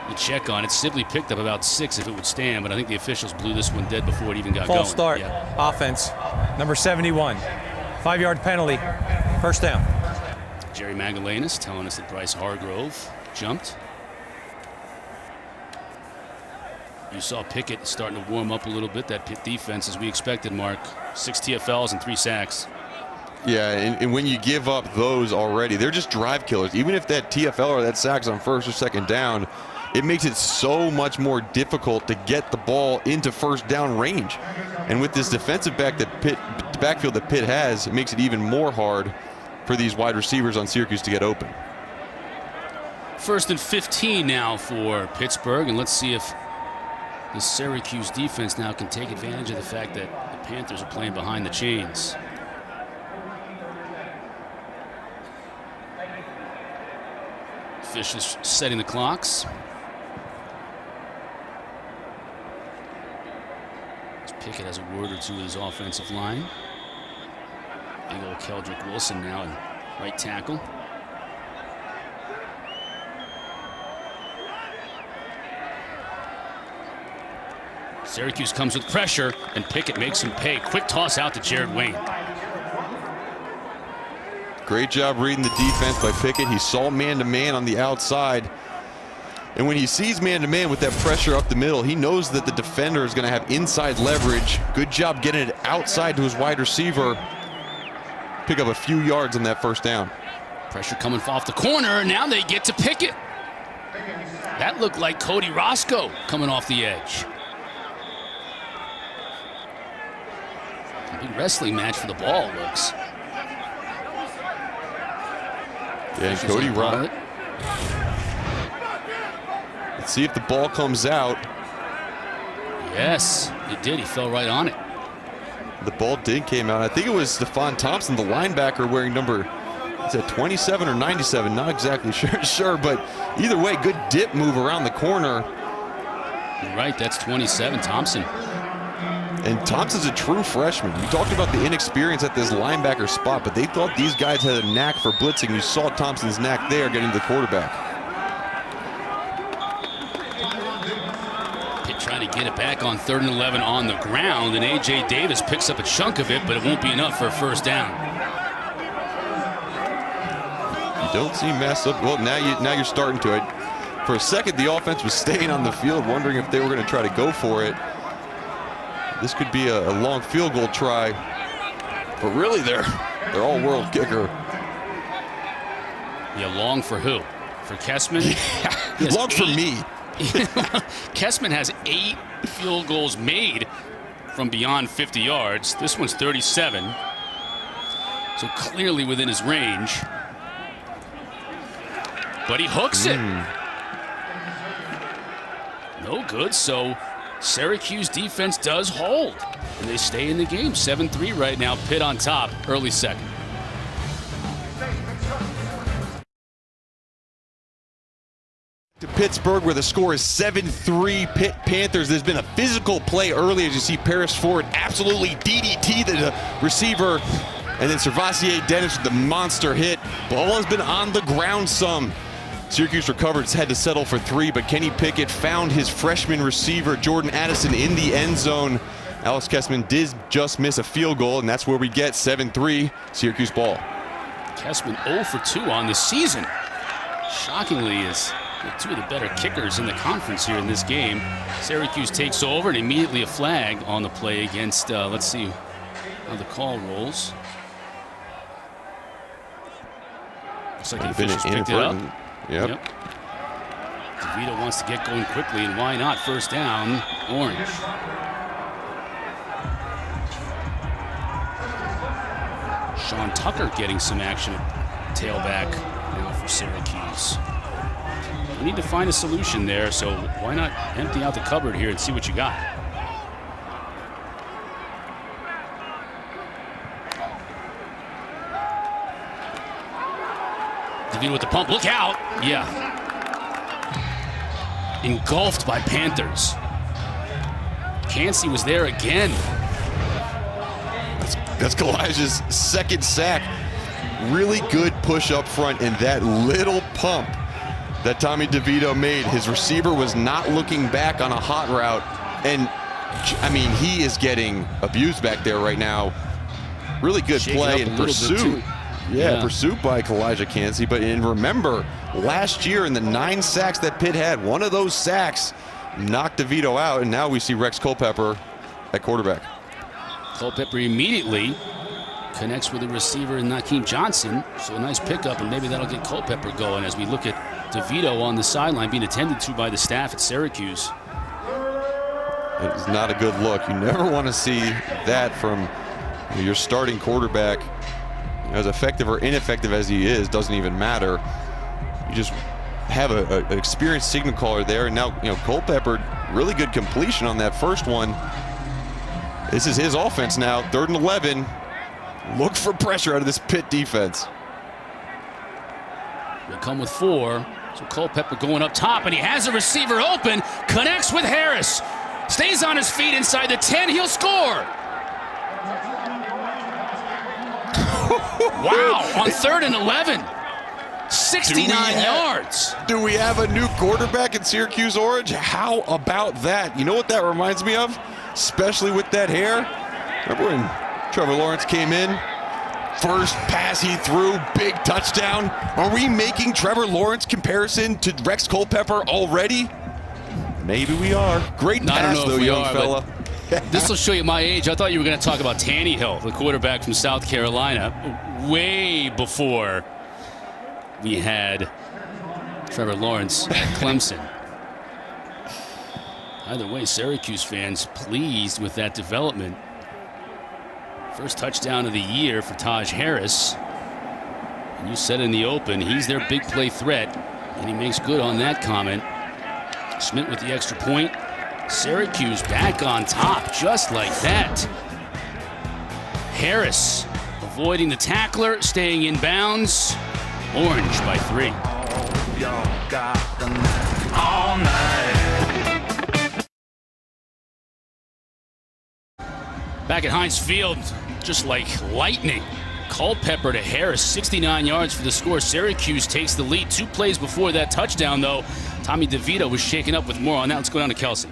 The check on it. Sibley picked up about 6 if it would stand, but I think the officials blew this one dead before it even got going. False start. Yeah. Offense. Number 71. 5-yard penalty. First down. Jerry Magdalenas telling us that Bryce Hargrove jumped. You saw Pickett starting to warm up a little bit. That Pitt defense, as we expected, Mark. 6 TFLs and 3 sacks. Yeah, and when you give up those already, they're just drive killers. Even if that TFL or that sack's on first or second down, it makes it so much more difficult to get the ball into first down range. And with this defensive backfield that Pitt has, it makes it even more hard for these wide receivers on Syracuse to get open. 1st and 15 now for Pittsburgh, and let's see if the Syracuse defense now can take advantage of the fact that the Panthers are playing behind the chains. Officials setting the clocks. Pickett has a word or two with his offensive line. Big old Keldrick Wilson now in right tackle. Syracuse comes with pressure, and Pickett makes him pay. Quick toss out to Jared Wayne. Great job reading the defense by Pickett. He saw man-to-man on the outside. And when he sees man-to-man with that pressure up the middle, he knows that the defender is going to have inside leverage. Good job getting it outside to his wide receiver. Pick up a few yards on that first down. Pressure coming off the corner. Now they get to Pickett. That looked like Cody Roscoe coming off the edge. A big wrestling match for the ball, it looks. Yeah, and Cody Roscoe. Let's see if the ball comes out. Yes, it did. He fell right on it. The ball did came out. I think it was Stephon Thompson, the linebacker, wearing number, is that 27 or 97? Not exactly sure, but either way, good dip move around the corner. You're right, that's 27, Thompson. And Thompson's a true freshman. We talked about the inexperience at this linebacker spot, but they thought these guys had a knack for blitzing. You saw Thompson's knack there getting to the quarterback. Trying to get it back on 3rd and 11 on the ground, and A.J. Davis picks up a chunk of it, but it won't be enough for a first down. You don't see mess up. Well, now you're starting to it. For a second, the offense was staying on the field, wondering if they were going to try to go for it. This could be a long field goal try, but really they're all-world kicker. Yeah, long for who? For Kessman? Yeah, long for me. Kessman has 8 field goals made from beyond 50 yards. This one's 37. So clearly within his range. But he hooks it. No good. So Syracuse defense does hold. And they stay in the game. 7-3 right now. Pitt on top. Early second. To Pittsburgh, where the score is 7-3 Pitt Panthers. There's been a physical play early, as you see Paris Ford absolutely DDT the receiver, and then Servassier Dennis with the monster hit. Ball has been on the ground some. Syracuse recovered, had to settle for 3, but Kenny Pickett found his freshman receiver Jordan Addison in the end zone. Alex Kessman did just miss a field goal, and that's where we get 7-3 Syracuse ball. Kessman 0 for 2 on the season. Shockingly, is 2 of the better kickers in the conference here in this game. Syracuse takes over, and immediately a flag on the play against, let's see how the call rolls. Looks like the officials picked it up. Yep. DeVito wants to get going quickly, and why not? First down, Orange. Sean Tucker getting some action at tailback now for Syracuse. You need to find a solution there, so why not empty out the cupboard here and see what you got? DeVito with the pump. Look out! Yeah. Engulfed by Panthers. Cansey was there again. That's Kalijah's second sack. Really good push up front, and that little pump that Tommy DeVito made. His receiver was not looking back on a hot route, and I mean, he is getting abused back there right now. Really good play and pursuit. Yeah, pursuit by Kalijah Cansey. But and remember, last year in the 9 sacks that Pitt had, one of those sacks knocked DeVito out, and now we see Rex Culpepper at quarterback. Culpepper immediately connects with the receiver in Nakeem Johnson. So a nice pickup, and maybe that'll get Culpepper going as we look at DeVito on the sideline being attended to by the staff at Syracuse. It is not a good look. You never want to see that from your starting quarterback. As effective or ineffective as he is, doesn't even matter. You just have an experienced signal caller there, and now Culpepper, really good completion on that first one. This is his offense now, 3rd and 11. Look for pressure out of this Pitt defense. They come with 4. So Culpepper going up top, and he has a receiver open. Connects with Harris. Stays on his feet inside the 10. He'll score. Wow, on 3rd and 11. 69 yards. Do we have a new quarterback in Syracuse Orange? How about that? You know what that reminds me of? Especially with that hair. Remember when Trevor Lawrence came in? First pass he threw, big touchdown. Are we making Trevor Lawrence comparison to Rex Culpepper already? Maybe we are. Great pass though, young fella. This will show you my age. I thought you were going to talk about Tannehill, the quarterback from South Carolina, way before we had Trevor Lawrence at Clemson. Either way, Syracuse fans pleased with that development. First touchdown of the year for Taj Harris. And you said in the open, he's their big play threat, and he makes good on that comment. Schmidt with the extra point. Syracuse back on top, just like that. Harris avoiding the tackler, staying in bounds. Orange by 3. All night. Back at Heinz Field, just like lightning. Culpepper to Harris, 69 yards for the score. Syracuse takes the lead. 2 plays before that touchdown, though. Tommy DeVito was shaken up with more on that. Let's go down to Kelsey.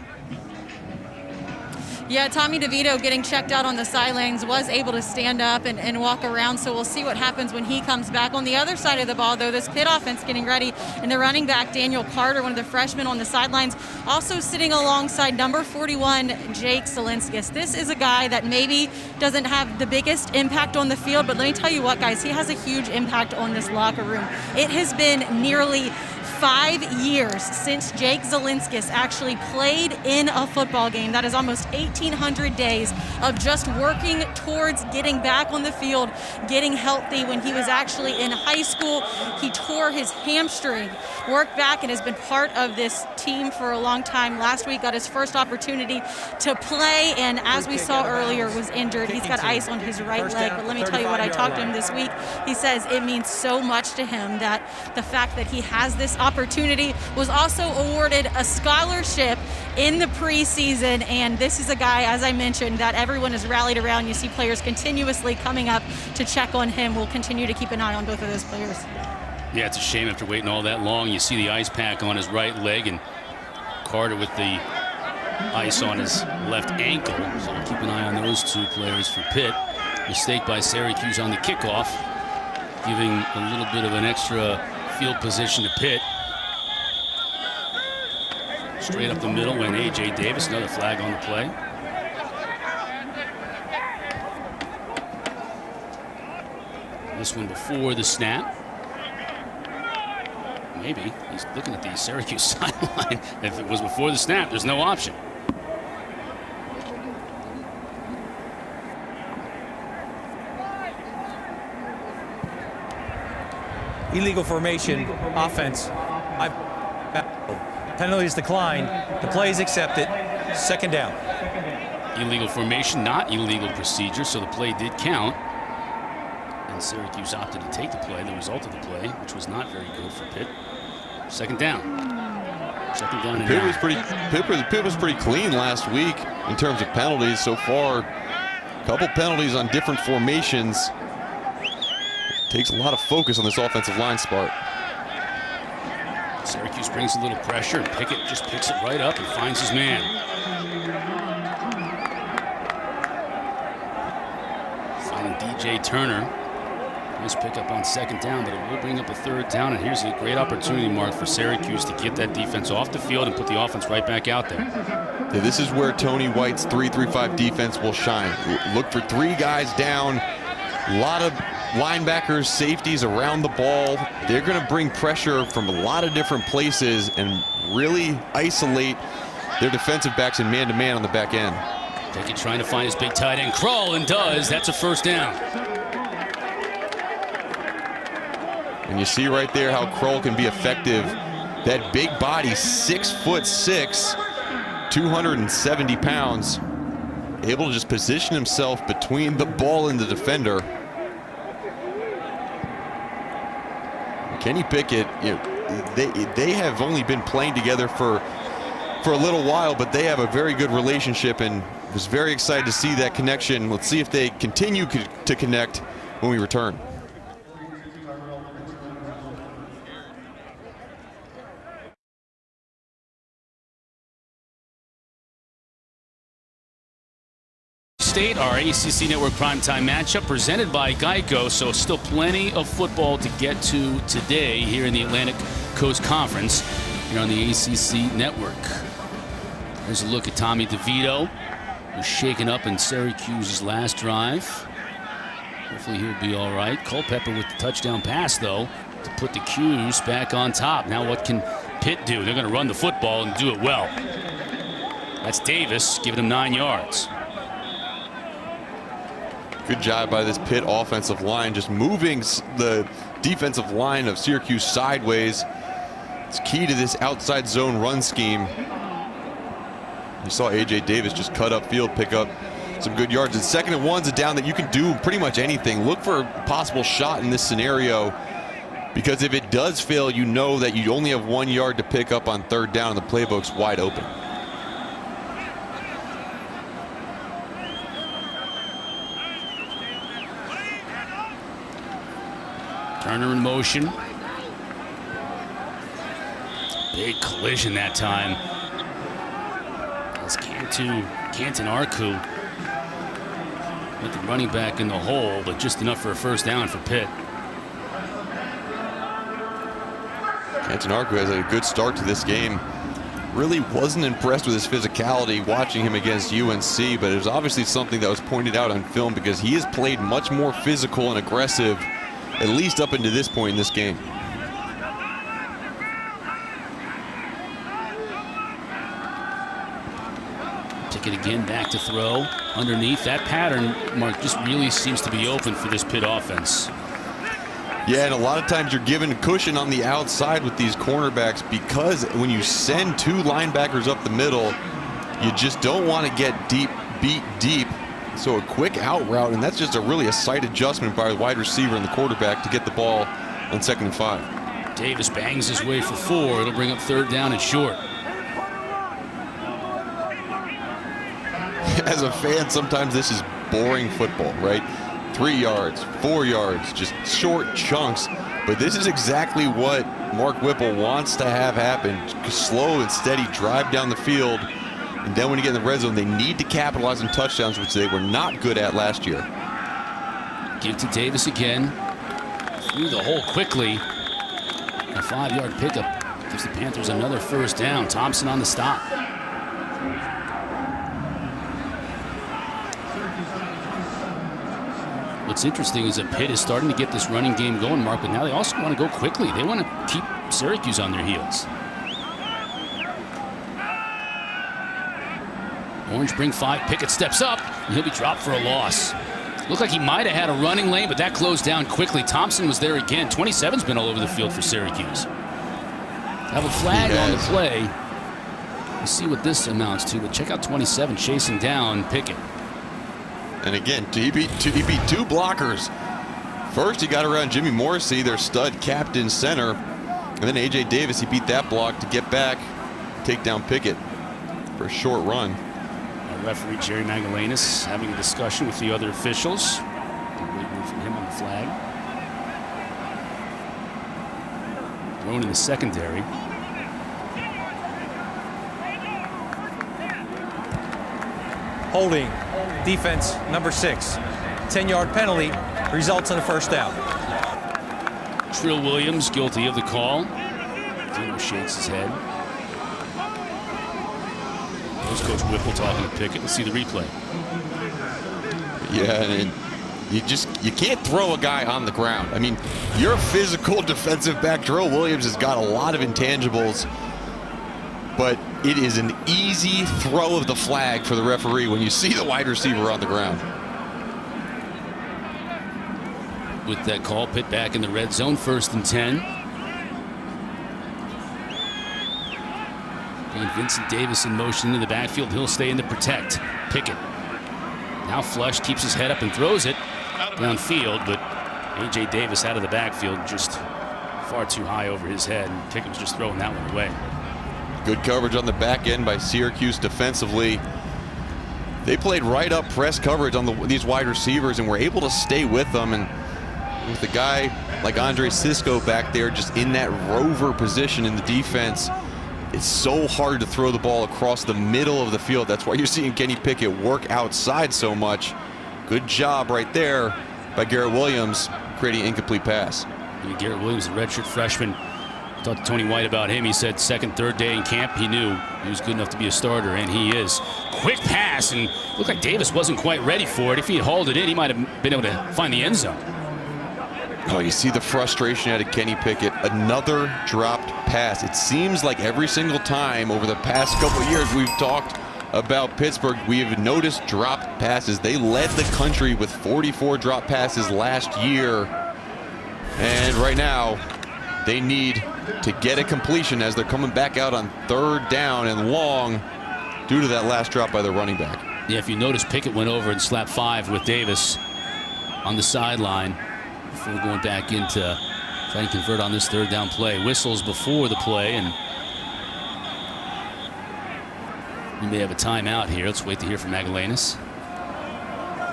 Yeah, Tommy DeVito getting checked out on the sidelines, was able to stand up and walk around, so we'll see what happens when he comes back. On the other side of the ball, though, this Pitt offense getting ready, and the running back, Daniel Carter, one of the freshmen on the sidelines, also sitting alongside number 41, Jake Zielinskis. This is a guy that maybe doesn't have the biggest impact on the field, but let me tell you what, guys, he has a huge impact on this locker room. It has been nearly 5 years since Jake Zielinskis actually played in a football game. That is almost 1,800 days of just working towards getting back on the field, getting healthy. When he was actually in high school, he tore his hamstring, worked back, and has been part of this team for a long time. Last week got his first opportunity to play, and as we saw earlier, was injured. He's got ice on his right leg, but let me tell you what, I talked to him this week. He says it means so much to him that the fact that he has this opportunity, was also awarded a scholarship in the preseason, and this is a guy, as I mentioned, that everyone has rallied around. You see players continuously coming up to check on him. We'll continue to keep an eye on both of those players. Yeah, it's a shame after waiting all that long. You see the ice pack on his right leg, and Carter with the ice on his left ankle. So we'll keep an eye on those 2 players for Pitt. Mistake by Syracuse on the kickoff, giving a little bit of an extra field position to Pitt. Straight up the middle went A.J. Davis, another flag on the play. This one before the snap. Maybe he's looking at the Syracuse sideline. If it was before the snap, there's no option. illegal formation offense. Penalties declined. The play is accepted. Second down. Illegal formation, not illegal procedure, so the play did count. And Syracuse opted to take the play, the result of the play, which was not very good for Pitt. Second down. Second down and Pitt was pretty clean last week in terms of penalties so far. A couple penalties on different formations. Takes a lot of focus on this offensive line spot. Syracuse brings a little pressure, and Pickett just picks it right up and finds his man. Finding DJ Turner. Nice pickup on second down, but it will bring up a third down, and here's a great opportunity, Mark, for Syracuse to get that defense off the field and put the offense right back out there. Yeah, this is where Tony White's 3-3-5 defense will shine. Look for three guys down, a lot of linebackers, safeties around the ball. They're going to bring pressure from a lot of different places and really isolate their defensive backs in man-to-man on the back end. Pickett trying to find his big tight end, Krull, and does. That's a first down. And you see right there how Krull can be effective. That big body, 6'6", 270 pounds, able to just position himself between the ball and the defender. Kenny Pickett, you know, they have only been playing together for a little while, but they have a very good relationship, and was very excited to see that connection. Let's see if they continue to connect when we return. State, our ACC Network primetime matchup presented by Geico, so still plenty of football to get to today here in the Atlantic Coast Conference here on the ACC Network. There's a look at Tommy DeVito, who's shaken up in Syracuse's last drive. Hopefully he'll be all right. Culpepper with the touchdown pass, though, to put the Qs back on top. Now what can Pitt do? They're going to run the football and do it well. That's Davis giving him 9 yards. Good job by this Pitt offensive line, just moving the defensive line of Syracuse sideways. It's key to this outside zone run scheme. You saw A.J. Davis just cut up field, pick up some good yards. And 2nd and 1's a down that you can do pretty much anything. Look for a possible shot in this scenario, because if it does fail, you know that you only have 1 yard to pick up on 3rd down, and the playbook's wide open. Turner in motion. Big collision that time. As Canton Arku with the running back in the hole, but just enough for a first down for Pitt. Canton Arku has a good start to this game. Really wasn't impressed with his physicality watching him against UNC, but it was obviously something that was pointed out on film, because he has played much more physical and aggressive, at least up into this point in this game. Pickett again back to throw underneath. That pattern, Mark, just really seems to be open for this Pitt offense. Yeah, and a lot of times you're given cushion on the outside with these cornerbacks, because when you send 2 linebackers up the middle, you just don't want to get beat deep. So a quick out route, and that's just a sight adjustment by the wide receiver and the quarterback to get the ball on 2nd and 5. Davis bangs his way for 4. It'll bring up 3rd down and short. As a fan, sometimes this is boring football, right? 3 yards, 4 yards, just short chunks. But this is exactly what Mark Whipple wants to have happen. Slow and steady drive down the field. And then when you get in the red zone, they need to capitalize on touchdowns, which they were not good at last year. Give to Davis again. Through the hole quickly. A 5-yard pickup gives the Panthers another first down. Thompson on the stop. What's interesting is that Pitt is starting to get this running game going, Mark, but now they also want to go quickly. They want to keep Syracuse on their heels. Orange bring 5. Pickett steps up, and he'll be dropped for a loss. Looked like he might have had a running lane, but that closed down quickly. Thompson was there again. 27's been all over the field for Syracuse. Have a flag on the play. We'll see what this amounts to, but check out 27 chasing down Pickett. And again, he beat two blockers. First, he got around Jimmy Morrissey, their stud captain center. And then A.J. Davis, he beat that block to get back, take down Pickett for a short run. Our referee, Jerry Magalanis, having a discussion with the other officials. Waiting for him on the flag. Thrown in the secondary. Holding, defense number 6. 10-yard penalty results in a first down. Trill Williams guilty of the call. Dino shakes his head. There's Coach Whipple talking to Pickett. Let's see the replay. Yeah, and you can't throw a guy on the ground. I mean, you're a physical defensive back. Trill Williams has got a lot of intangibles, but it is an easy throw of the flag for the referee when you see the wide receiver on the ground. With that call, Pitt back in the red zone, 1st and 10. And Vincent Davis in motion in the backfield. He'll stay in to protect Pickett. Now Flush keeps his head up and throws it downfield, but A.J. Davis out of the backfield, just far too high over his head, and Pickett was just throwing that one away. Good coverage on the back end by Syracuse defensively. They played right up press coverage on these wide receivers and were able to stay with them. And with a guy like Andre Sisco back there just in that rover position in the defense, it's so hard to throw the ball across the middle of the field. That's why you're seeing Kenny Pickett work outside so much. Good job right there by Garrett Williams, creating an incomplete pass. And Garrett Williams, the redshirt freshman, talked to Tony White about him. He said second, third day in camp, he knew he was good enough to be a starter, and he is. Quick pass, and looked like Davis wasn't quite ready for it. If he had hauled it in, he might have been able to find the end zone. Oh, you see the frustration out of Kenny Pickett. Another dropped pass. It seems like every single time over the past couple of years we've talked about Pittsburgh, we have noticed dropped passes. They led the country with 44 drop passes last year. And right now, they need to get a completion as they're coming back out on 3rd down and long due to that last drop by the running back. Yeah, if you notice, Pickett went over and slapped 5 with Davis on the sideline before going back into trying to convert on this 3rd down play. Whistles before the play, and we may have a timeout here. Let's wait to hear from Magalanis.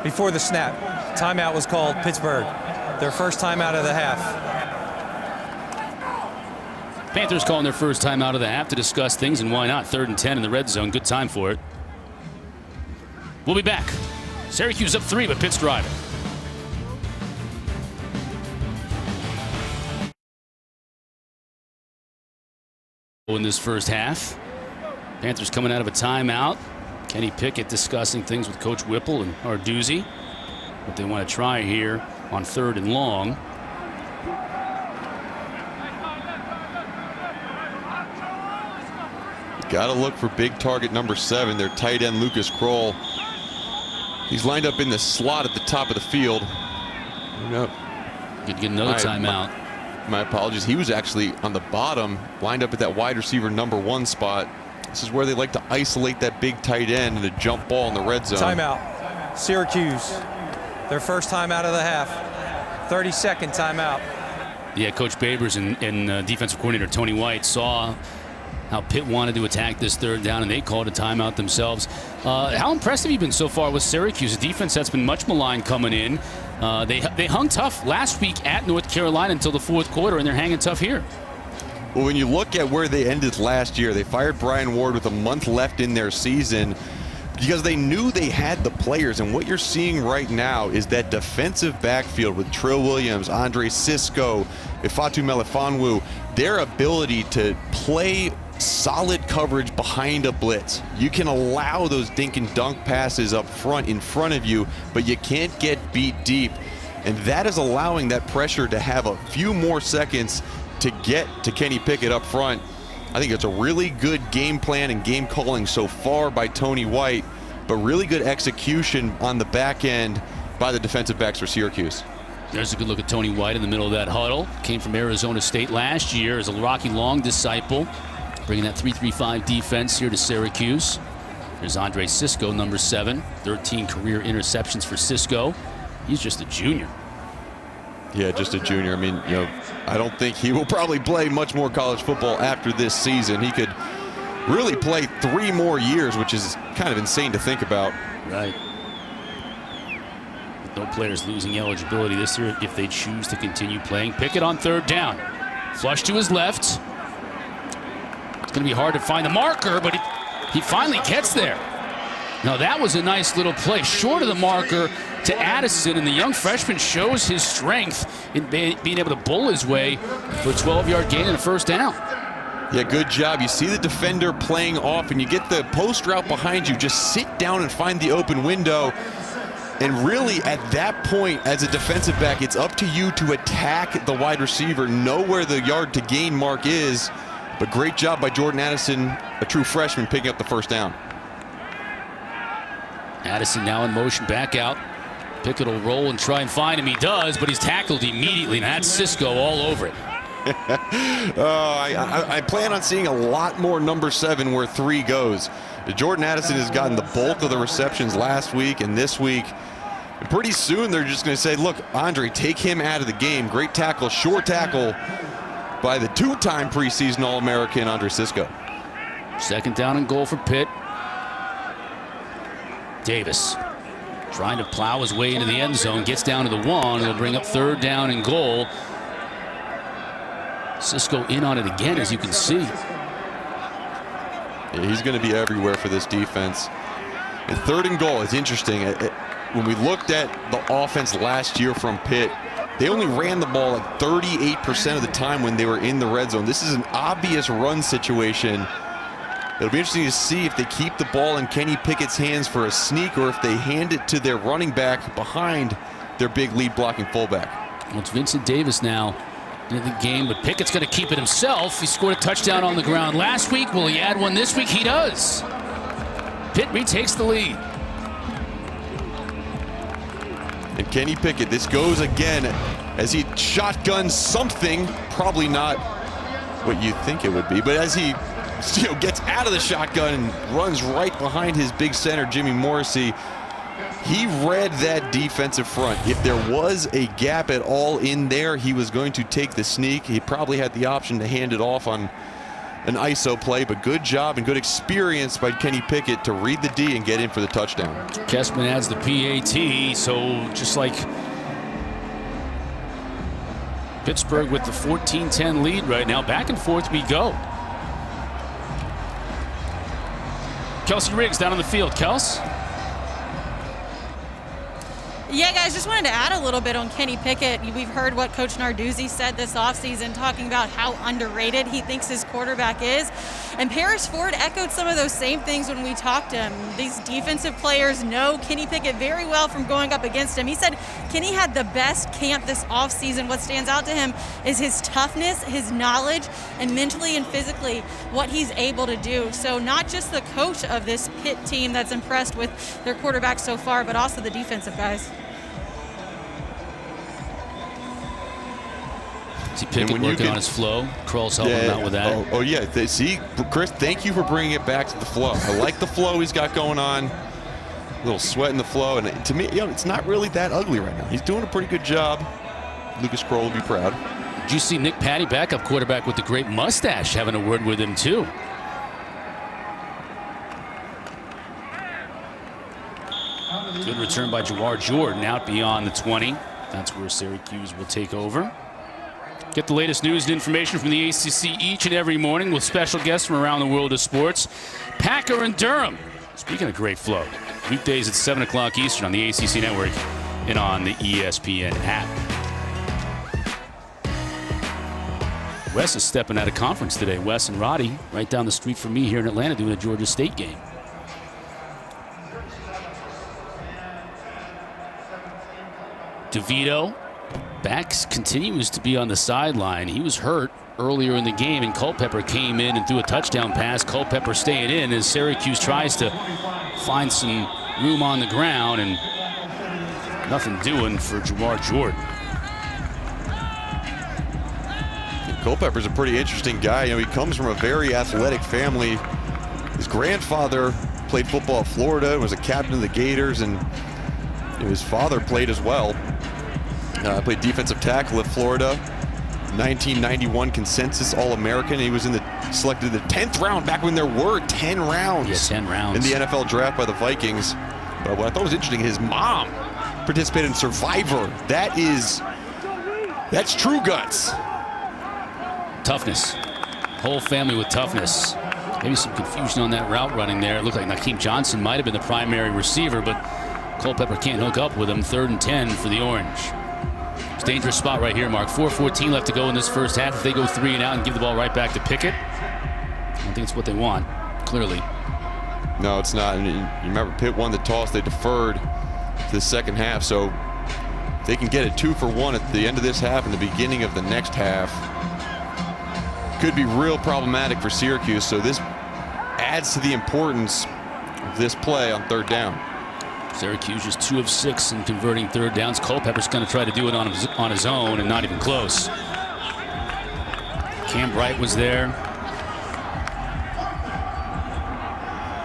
Before the snap, timeout was called Pittsburgh. Their first timeout of the half. Panthers calling their first timeout of the half to discuss things, and why not? 3rd and 10 in the red zone. Good time for it. We'll be back. Syracuse up 3, but Pitt's driving. In this first half, Panthers coming out of a timeout. Kenny Pickett discussing things with Coach Whipple and Arduzzi. What they want to try here on 3rd and long. Got to look for big target number 7, their tight end Lucas Kroll. He's lined up in the slot at the top of the field. Nope. Could get another timeout. My apologies. He was actually on the bottom, lined up at that wide receiver number 1 spot. This is where they like to isolate that big tight end and a jump ball in the red zone. Timeout. Syracuse, their first timeout of the half. 32nd timeout. Yeah, Coach Babers and defensive coordinator Tony White saw how Pitt wanted to attack this 3rd down, and they called a timeout themselves. How impressed have you been so far with Syracuse, a defense that's been much maligned coming in? They hung tough last week at North Carolina until the 4th quarter, and they're hanging tough here. Well, when you look at where they ended last year, they fired Brian Ward with a month left in their season because they knew they had the players. And what you're seeing right now is that defensive backfield with Trill Williams, Andre Sisco, Ifeatu Melifonwu, their ability to play solid coverage behind a blitz. You can allow those dink and dunk passes up front in front of you, but you can't get beat deep. And that is allowing that pressure to have a few more seconds to get to Kenny Pickett up front. I think it's a really good game plan and game calling so far by Tony White, but really good execution on the back end by the defensive backs for Syracuse. There's a good look at Tony White in the middle of that huddle. Came from Arizona State last year as a Rocky Long disciple, bringing that 3-3-5 defense here to Syracuse. There's Andre Sisco, number 7, 13 career interceptions for Sisco. He's just a junior. Yeah, just a junior. I mean, I don't think he will probably play much more college football after this season. He could really play 3 more years, which is kind of insane to think about. Right. With no players losing eligibility this year if they choose to continue playing. Pickett on 3rd down. Flush to his left. It's going to be hard to find the marker, but he finally gets there. Now that was a nice little play, short of the marker to Addison, and the young freshman shows his strength in being able to bull his way for a 12-yard gain and a 1st down. Yeah, good job. You see the defender playing off, and you get the post route behind you. Just sit down and find the open window. And really, at that point, as a defensive back, it's up to you to attack the wide receiver, know where the yard to gain mark is. But great job by Jordan Addison, a true freshman, picking up the 1st down. Addison now in motion, back out. Pickett will roll and try and find him. He does, but he's tackled immediately. Now that's Sisco all over it. I plan on seeing a lot more number 7 where 3 goes. Jordan Addison has gotten the bulk of the receptions last week and this week. And pretty soon they're just going to say, look, Andre, take him out of the game. Great tackle, short tackle by the 2-time preseason All-American Andre Sisco. 2nd down and goal for Pitt. Davis trying to plow his way into the end zone, gets down to the 1. It'll bring up 3rd down and goal. Sisco in on it again, as you can see. Yeah, he's going to be everywhere for this defense. And 3rd and goal is interesting. When we looked at the offense last year from Pitt, they only ran the ball like 38% of the time when they were in the red zone. This is an obvious run situation. It'll be interesting to see if they keep the ball in Kenny Pickett's hands for a sneak or if they hand it to their running back behind their big lead blocking fullback. Well, it's Vincent Davis now in the game, but Pickett's going to keep it himself. He scored a touchdown on the ground last week. Will he add one this week? He does. Pitt retakes the lead. And Kenny Pickett, this goes again as he shotguns something, probably not what you think it would be, but as he gets out of the shotgun and runs right behind his big center, Jimmy Morrissey. He read that defensive front. If there was a gap at all in there, he was going to take the sneak. He probably had the option to hand it off on an ISO play, but good job and good experience by Kenny Pickett to read the D and get in for the touchdown. Kessman adds the PAT, so just like Pittsburgh with the 14-10 lead right now, back and forth we go. Kelsey Riggs down on the field. Kels? Yeah, guys, just wanted to add a little bit on Kenny Pickett. We've heard what Coach Narduzzi said this offseason, talking about how underrated he thinks his quarterback is. And Paris Ford echoed some of those same things when we talked to him. These defensive players know Kenny Pickett very well from going up against him. He said Kenny had the best camp this offseason. What stands out to him is his toughness, his knowledge, and mentally and physically what he's able to do. So not just the coach of this Pitt team that's impressed with their quarterback so far, but also the defensive guys. See Pickett working on his flow. Kroll's helping him out with that. Oh yeah. See, Chris, thank you for bringing it back to the flow. I like the flow he's got going on. A little sweat in the flow. And to me, it's not really that ugly right now. He's doing a pretty good job. Lucas Kroll will be proud. Did you see Nick Patty, backup quarterback with the great mustache, having a word with him too? Good return by Jawar Jordan out beyond the 20. That's where Syracuse will take over. Get the latest news and information from the ACC each and every morning with special guests from around the world of sports. Packer and Durham. Speaking of great flow, weekdays at 7 o'clock Eastern on the ACC Network and on the ESPN app. Wes is stepping out of conference today. Wes and Roddy right down the street from me here in Atlanta doing a Georgia State game. DeVito continues to be on the sideline. He was hurt earlier in the game, and Culpepper came in and threw a touchdown pass. Culpepper staying in as Syracuse tries to find some room on the ground, and Nothing doing for Jamar Jordan. Culpepper's a pretty interesting guy. You know, he comes from a very athletic family. His grandfather played football at Florida and was a captain of the Gators, and his father played as well. Played defensive tackle at Florida. 1991 consensus All-American. He was selected in the 10th round back when there were 10 rounds. Yes, 10 rounds. In the NFL draft by the Vikings. But what I thought was interesting, his mom participated in Survivor. That's true guts. Toughness. Whole family with toughness. Maybe some confusion on that route running there. It looked like Nakeem Johnson might have been the primary receiver, but Culpepper can't hook up with him. 3rd and 10 for the Orange. It's a dangerous spot right here, Mark. 4:14 left to go in this first half. If they go 3 and out and give the ball right back to Pickett, I don't think it's what they want, clearly. No, it's not. And you remember, Pitt won the toss. They deferred to the second half, so they can get it 2 for 1 at the end of this half and the beginning of the next half. Could be real problematic for Syracuse, so this adds to the importance of this play on 3rd down. Syracuse is 2 of 6 in converting 3rd downs. Culpepper's going to try to do it on his own, and not even close. Cam Bright was there.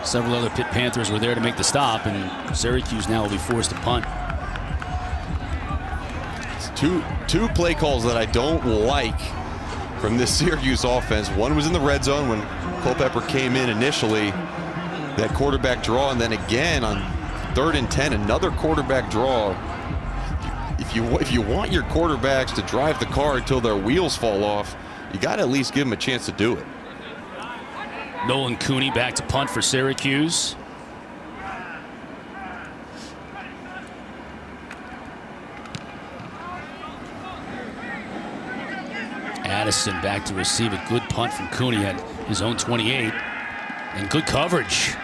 Several other Pitt Panthers were there to make the stop, and Syracuse now will be forced to punt. It's two play calls that I don't like from this Syracuse offense. One was in the red zone when Culpepper came in initially, that quarterback draw, and then again on 3rd and 10, another quarterback draw. If you want your quarterbacks to drive the car until their wheels fall off, you got to at least give them a chance to do it. Nolan Cooney back to punt for Syracuse. Addison back to receive a good punt from Cooney at his own 28. And good coverage.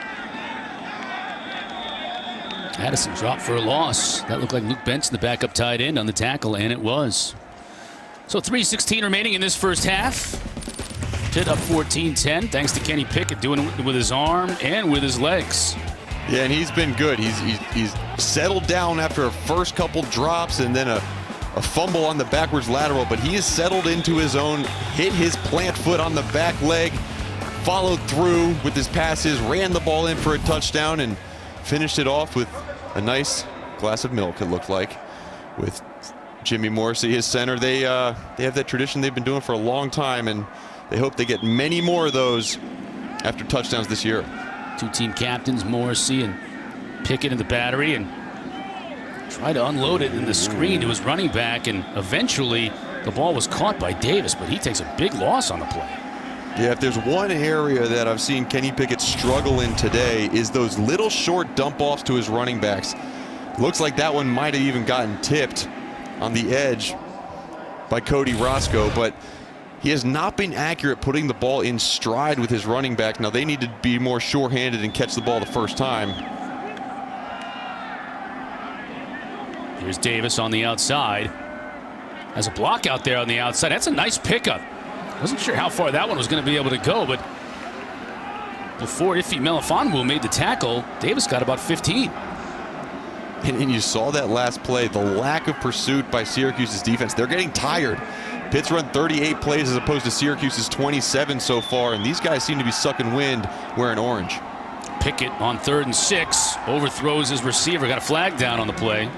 Addison dropped for a loss. That looked like Luke Benson, the backup tight end, on the tackle, and it was. So 3:16 remaining in this first half. Pitt up 14-10 thanks to Kenny Pickett doing it with his arm and with his legs. Yeah, and he's been good. He's settled down after a first couple drops and then a fumble on the backwards lateral, but he has settled into his own, hit his plant foot on the back leg, followed through with his passes, ran the ball in for a touchdown, and finished it off with a nice glass of milk, it looked like, with Jimmy Morrissey, his center. They have that tradition they've been doing for a long time, and they hope they get many more of those after touchdowns this year. 2 team captains, Morrissey and Pickett in the battery, and try to unload it in the screen to his running back, and eventually the ball was caught by Davis, but he takes a big loss on the play. Yeah, if there's one area that I've seen Kenny Pickett struggle in today is those little short dump offs to his running backs. Looks like that one might have even gotten tipped on the edge by Cody Roscoe, but he has not been accurate putting the ball in stride with his running back. Now they need to be more sure-handed and catch the ball the first time. Here's Davis on the outside. Has a block out there on the outside. That's a nice pickup. Wasn't sure how far that one was going to be able to go, but before Ife Melifonwu made the tackle, Davis got about 15. And you saw that last play, the lack of pursuit by Syracuse's defense. They're getting tired. Pitt's run 38 plays as opposed to Syracuse's 27 so far, and these guys seem to be sucking wind wearing orange. Pickett on 3rd and 6, overthrows his receiver, got a flag down on the play.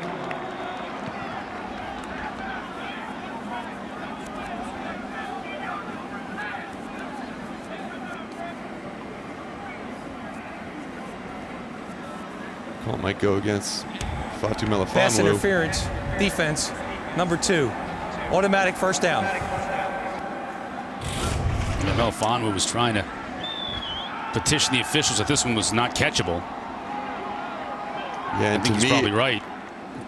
Call might go against Fatu Melifonwu. Pass interference, defense, number 2. Automatic first down. Yeah, Melifonwu was trying to petition the officials that this one was not catchable. Yeah, and I think he's probably right.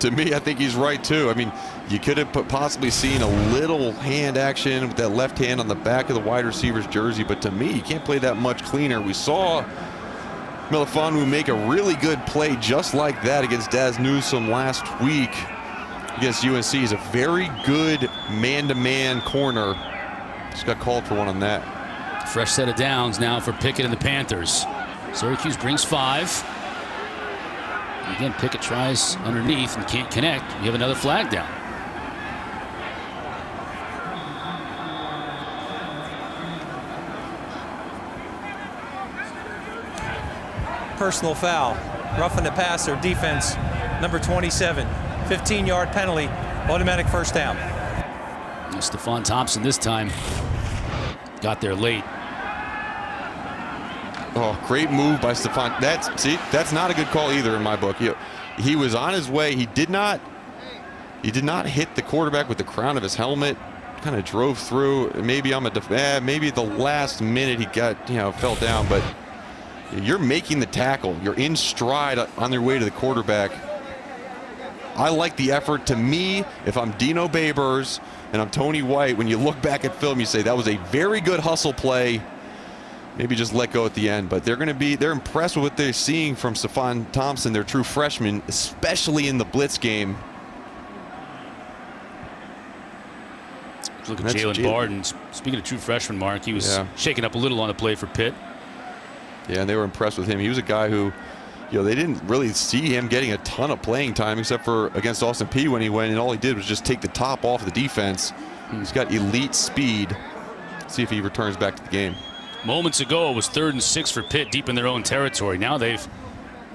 To me, I think he's right too. I mean, you could have possibly seen a little hand action with that left hand on the back of the wide receiver's jersey, but to me, you can't play that much cleaner. We saw Melifonwu make a really good play just like that against Daz Newsome last week against UNC. He's a very good man-to-man corner. Just got called for one on that. Fresh set of downs now for Pickett and the Panthers. Syracuse brings 5. Again, Pickett tries underneath and can't connect. You have another flag down. Personal foul. Roughing the passer, defense, number 27. 15-yard penalty, automatic first down. And Stephon Thompson this time got there late. Oh, great move by Stephon. That's not a good call either in my book. He was on his way. He did not hit the quarterback with the crown of his helmet. Kind of drove through. Maybe maybe at the last minute he got, fell down, but you're making the tackle. You're in stride on their way to the quarterback. I like the effort. To me, if I'm Dino Babers and I'm Tony White, when you look back at film, you say that was a very good hustle play. Maybe just let go at the end, but they're impressed with what they're seeing from Stephon Thompson, their true freshman, especially in the blitz game. Look at Jalen Barden. Speaking of true freshman, Mark, he was shaking up a little on the play for Pitt. Yeah, and they were impressed with him. He was a guy who, they didn't really see him getting a ton of playing time except for against Austin Peay when he went, and all he did was just take the top off the defense. He's got elite speed. See if he returns back to the game. Moments ago, it was 3rd and 6 for Pitt deep in their own territory. Now they've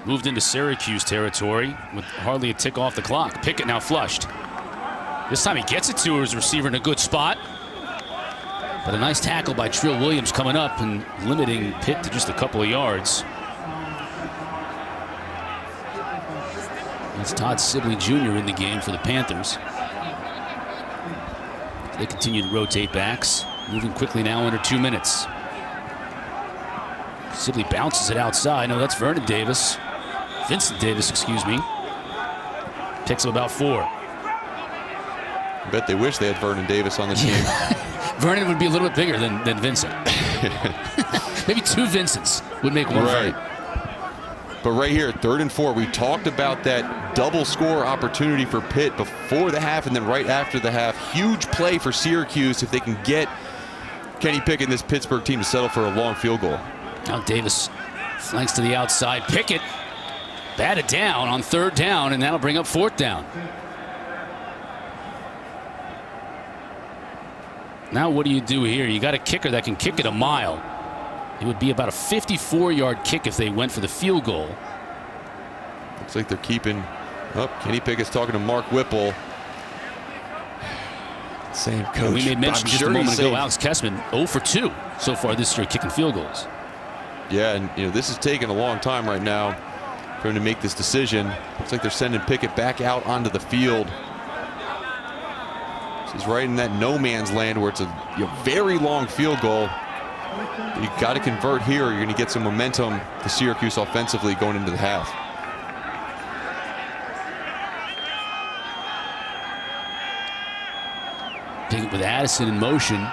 moved into Syracuse territory with hardly a tick off the clock. Pickett now flushed. This time he gets it to his receiver in a good spot. But a nice tackle by Trill Williams coming up and limiting Pitt to just a couple of yards. That's Todd Sibley Jr. in the game for the Panthers. They continue to rotate backs, moving quickly now under 2 minutes. Sibley bounces it outside. No, that's Vernon Davis. Vincent Davis, excuse me. Picks up about 4. I bet they wish they had Vernon Davis on the team. Vernon would be a little bit bigger than Vincent. Maybe 2 Vincents would make one right. fight. But right here, 3rd and 4, we talked about that double score opportunity for Pitt before the half and then right after the half. Huge play for Syracuse if they can get Kenny Pickett and this Pittsburgh team to settle for a long field goal. Now Davis flanks to the outside. Pickett batted down on 3rd down, and that'll bring up 4th down. Now what do you do here? You got a kicker that can kick it a mile. It would be about a 54-yard kick if they went for the field goal. Looks like they're keeping up. Kenny Pickett's talking to Mark Whipple. Same coach. And we made mention just a moment ago, Alex Kessman 0 for 2 so far this year kicking field goals. Yeah, and this is taking a long time right now for him to make this decision. Looks like they're sending Pickett back out onto the field. He's right in that no man's land where it's a very long field goal. But you got to convert here. You're going to get some momentum to Syracuse offensively going into the half. Pickett with Addison in motion.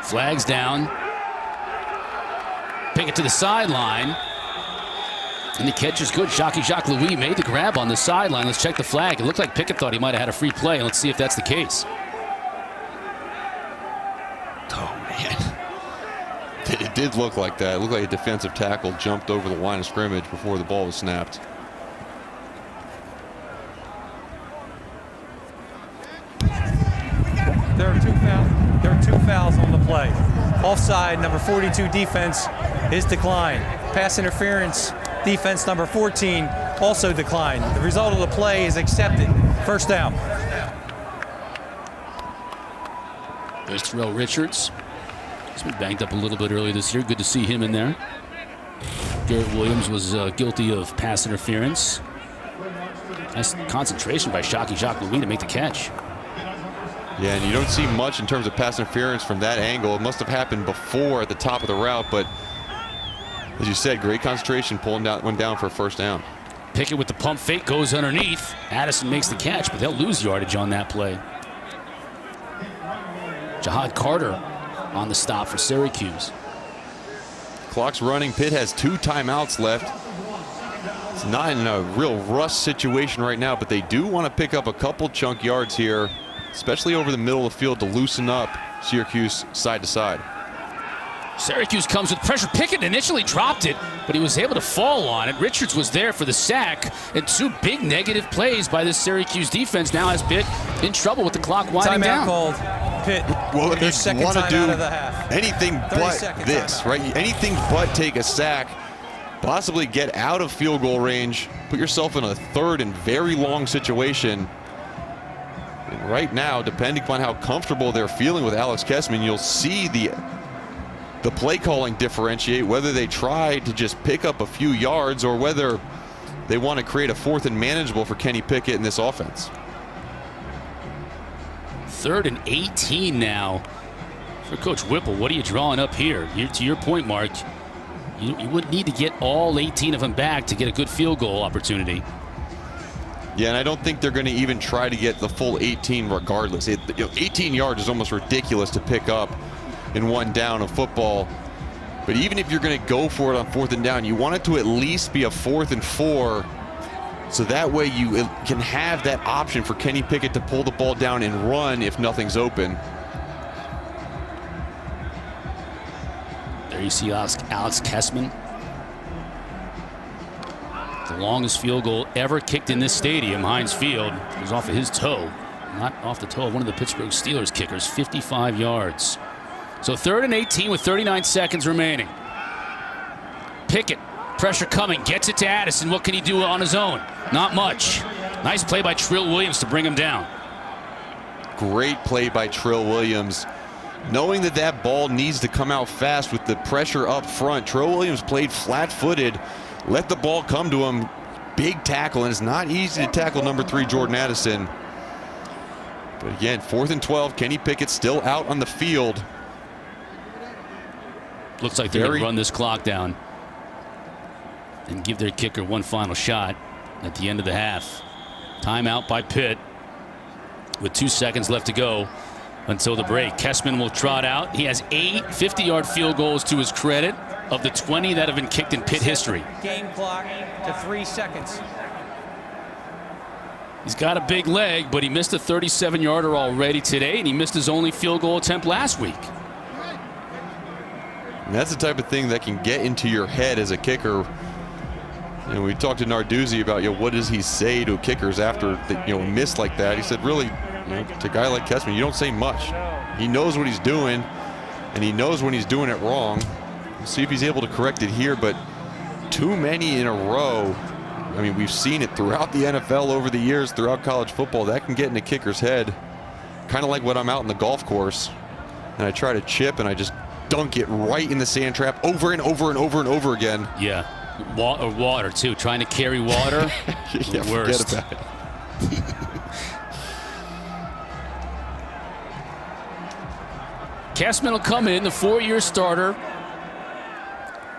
Flags down. Pickett to the sideline. And the catch is good. Jacques Louis made the grab on the sideline. Let's check the flag. It looked like Pickett thought he might have had a free play. Let's see if that's the case. Oh, man. It did look like that. It looked like a defensive tackle jumped over the line of scrimmage before the ball was snapped. There are two fouls on the play. Offside, number 42 defense is declined. Pass interference, defense number 14 also declined. The result of the play is accepted. First down. There's Terrell Richards. He's been banged up a little bit earlier this year. Good to see him in there. Garrett Williams was guilty of pass interference. Nice concentration by Jacques Louis to make the catch. Yeah, and you don't see much in terms of pass interference from that angle. It must have happened before at the top of the route, but as you said, great concentration, pulling down, went down for a first down. Pickett with the pump fake goes underneath. Addison makes the catch, but they'll lose yardage on that play. Jahad Carter on the stop for Syracuse. Clock's running. Pitt has 2 timeouts left. It's not in a real rush situation right now, but they do want to pick up a couple chunk yards here, especially over the middle of the field to loosen up Syracuse side to side. Syracuse comes with pressure. Pickett initially dropped it, but he was able to fall on it. Richards was there for the sack, and 2 big negative plays by this Syracuse defense now has Pitt in trouble with the clock winding down. Timeout called. Pitt. Well, if you want to do out of the half. anything but this, timeout. right? Anything but take a sack, possibly get out of field goal range, put yourself in a third and very long situation. And right now, depending upon how comfortable they're feeling with Alex Kessman, you'll see the play calling differentiate, whether they try to just pick up a few yards or whether they want to create a 4th and manageable for Kenny Pickett in this offense. 3rd and 18 now for Coach Whipple. What are you drawing up here? To your point, Mark, you wouldn't need to get all 18 of them back to get a good field goal opportunity. Yeah, and I don't think they're going to even try to get the full 18 regardless. 18 yards is almost ridiculous to pick up in 1 down of football. But even if you're going to go for it on 4th and down, you want it to at least be a 4th and 4, so that way you can have that option for Kenny Pickett to pull the ball down and run if nothing's open. There you see Alex Kessman. The longest field goal ever kicked in this stadium, Heinz Field, was off of his toe. Not off the toe of one of the Pittsburgh Steelers kickers, 55 yards. So 3rd and 18 with 39 seconds remaining. Pickett, pressure coming, gets it to Addison. What can he do on his own? Not much. Nice play by Trill Williams to bring him down. Great play by Trill Williams. Knowing that that ball needs to come out fast with the pressure up front, Trill Williams played flat-footed, let the ball come to him. Big tackle, and it's not easy to tackle number 3 Jordan Addison. But again, 4th and 12, Kenny Pickett still out on the field. Looks like they're going to run this clock down and give their kicker one final shot at the end of the half. Timeout by Pitt with 2 seconds left to go until the break. Kessman will trot out. He has 8 50-yard field goals to his credit of the 20 that have been kicked in Pitt history. Game clock to 3 seconds. He's got a big leg, but he missed a 37-yarder already today, and he missed his only field goal attempt last week. And that's the type of thing that can get into your head as a kicker. And we talked to Narduzzi about, what does he say to kickers after they, miss like that. He said, really, to a guy like Kessman, you don't say much. He knows what he's doing, and he knows when he's doing it wrong. We'll see if he's able to correct it here, but too many in a row. I mean, we've seen it throughout the NFL over the years, throughout college football. That can get in a kicker's head. Kind of like when I'm out in the golf course and I try to chip and I just dunk it right in the sand trap over and over and over and over again. Yeah, water too. Trying to carry water, yeah, the worst. Forget about it. Kessman will come in, the 4-year starter,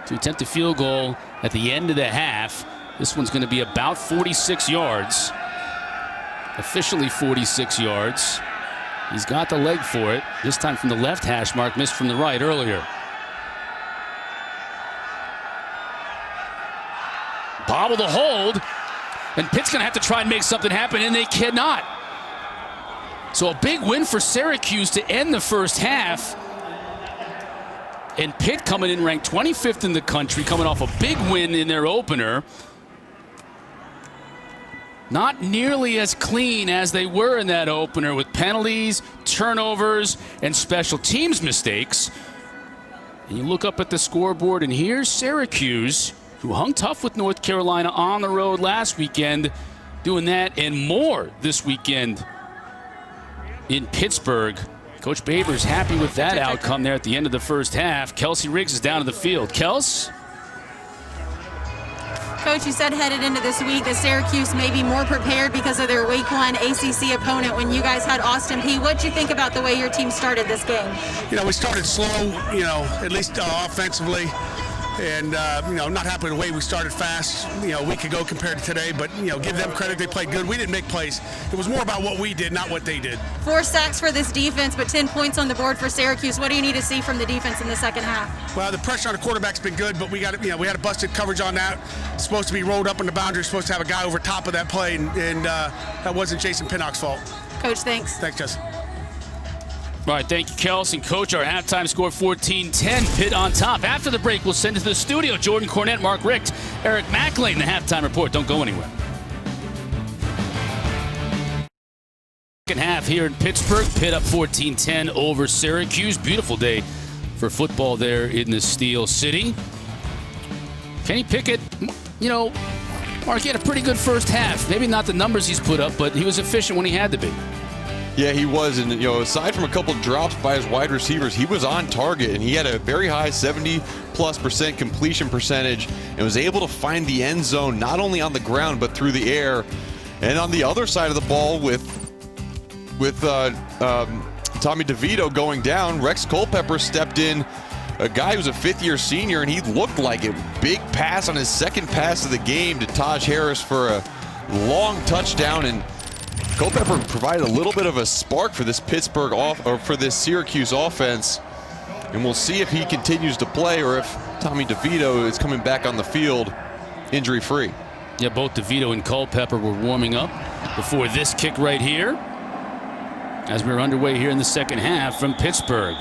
to attempt a field goal at the end of the half. This one's going to be about 46 yards. Officially 46 yards. He's got the leg for it. This time from the left hash mark, missed from the right earlier. Bobble the hold, and Pitt's going to have to try and make something happen, and they cannot. So a big win for Syracuse to end the first half. And Pitt coming in ranked 25th in the country, coming off a big win in their opener. Not nearly as clean as they were in that opener, with penalties, turnovers, and special teams mistakes. And you look up at the scoreboard, and here's Syracuse, who hung tough with North Carolina on the road last weekend, doing that and more this weekend in Pittsburgh. Coach Baber's happy with that outcome there at the end of the first half. Kelsey Riggs is down to the field. Kels? Coach, you said headed into this week that Syracuse may be more prepared because of their Week 1 ACC opponent when you guys had Austin Peay. What'd you think about the way your team started this game? We started slow, at least offensively. And, not happy with the way we started fast, a week ago compared to today. But, give them credit. They played good. We didn't make plays. It was more about what we did, not what they did. 4 sacks for this defense, but 10 points on the board for Syracuse. What do you need to see from the defense in the second half? Well, the pressure on the quarterback's been good, but we got, we had a busted coverage on that. It's supposed to be rolled up on the boundary. Supposed to have a guy over top of that play, and that wasn't Jason Pinnock's fault. Coach, thanks. Thanks, Jess. All right, thank you, Kels. And Coach, our halftime score 14-10, Pitt on top. After the break, we'll send it to the studio. Jordan Cornette, Mark Richt, Eric McLean, the halftime report. Don't go anywhere. Second half here in Pittsburgh. Pitt up 14-10 over Syracuse. Beautiful day for football there in the Steel City. Kenny Pickett, you know, Mark, he had a pretty good first half. Maybe not the numbers he's put up, but he was efficient when he had to be. Yeah, he was, and aside from a couple drops by his wide receivers, he was on target, and he had a very high 70+% completion percentage, and was able to find the end zone not only on the ground but through the air. And on the other side of the ball, with Tommy DeVito going down, Rex Culpepper stepped in, a guy who's a fifth-year senior, and he looked like it. Big pass on his second pass of the game to Taj Harris for a long touchdown, and Culpepper provided a little bit of a spark for this for this Syracuse offense, and we'll see if he continues to play or if Tommy DeVito is coming back on the field injury-free. Yeah, both DeVito and Culpepper were warming up before this kick right here, as we're underway here in the second half from Pittsburgh.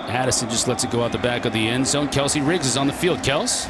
Addison just lets it go out the back of the end zone. Kelsey Riggs is on the field. Kels?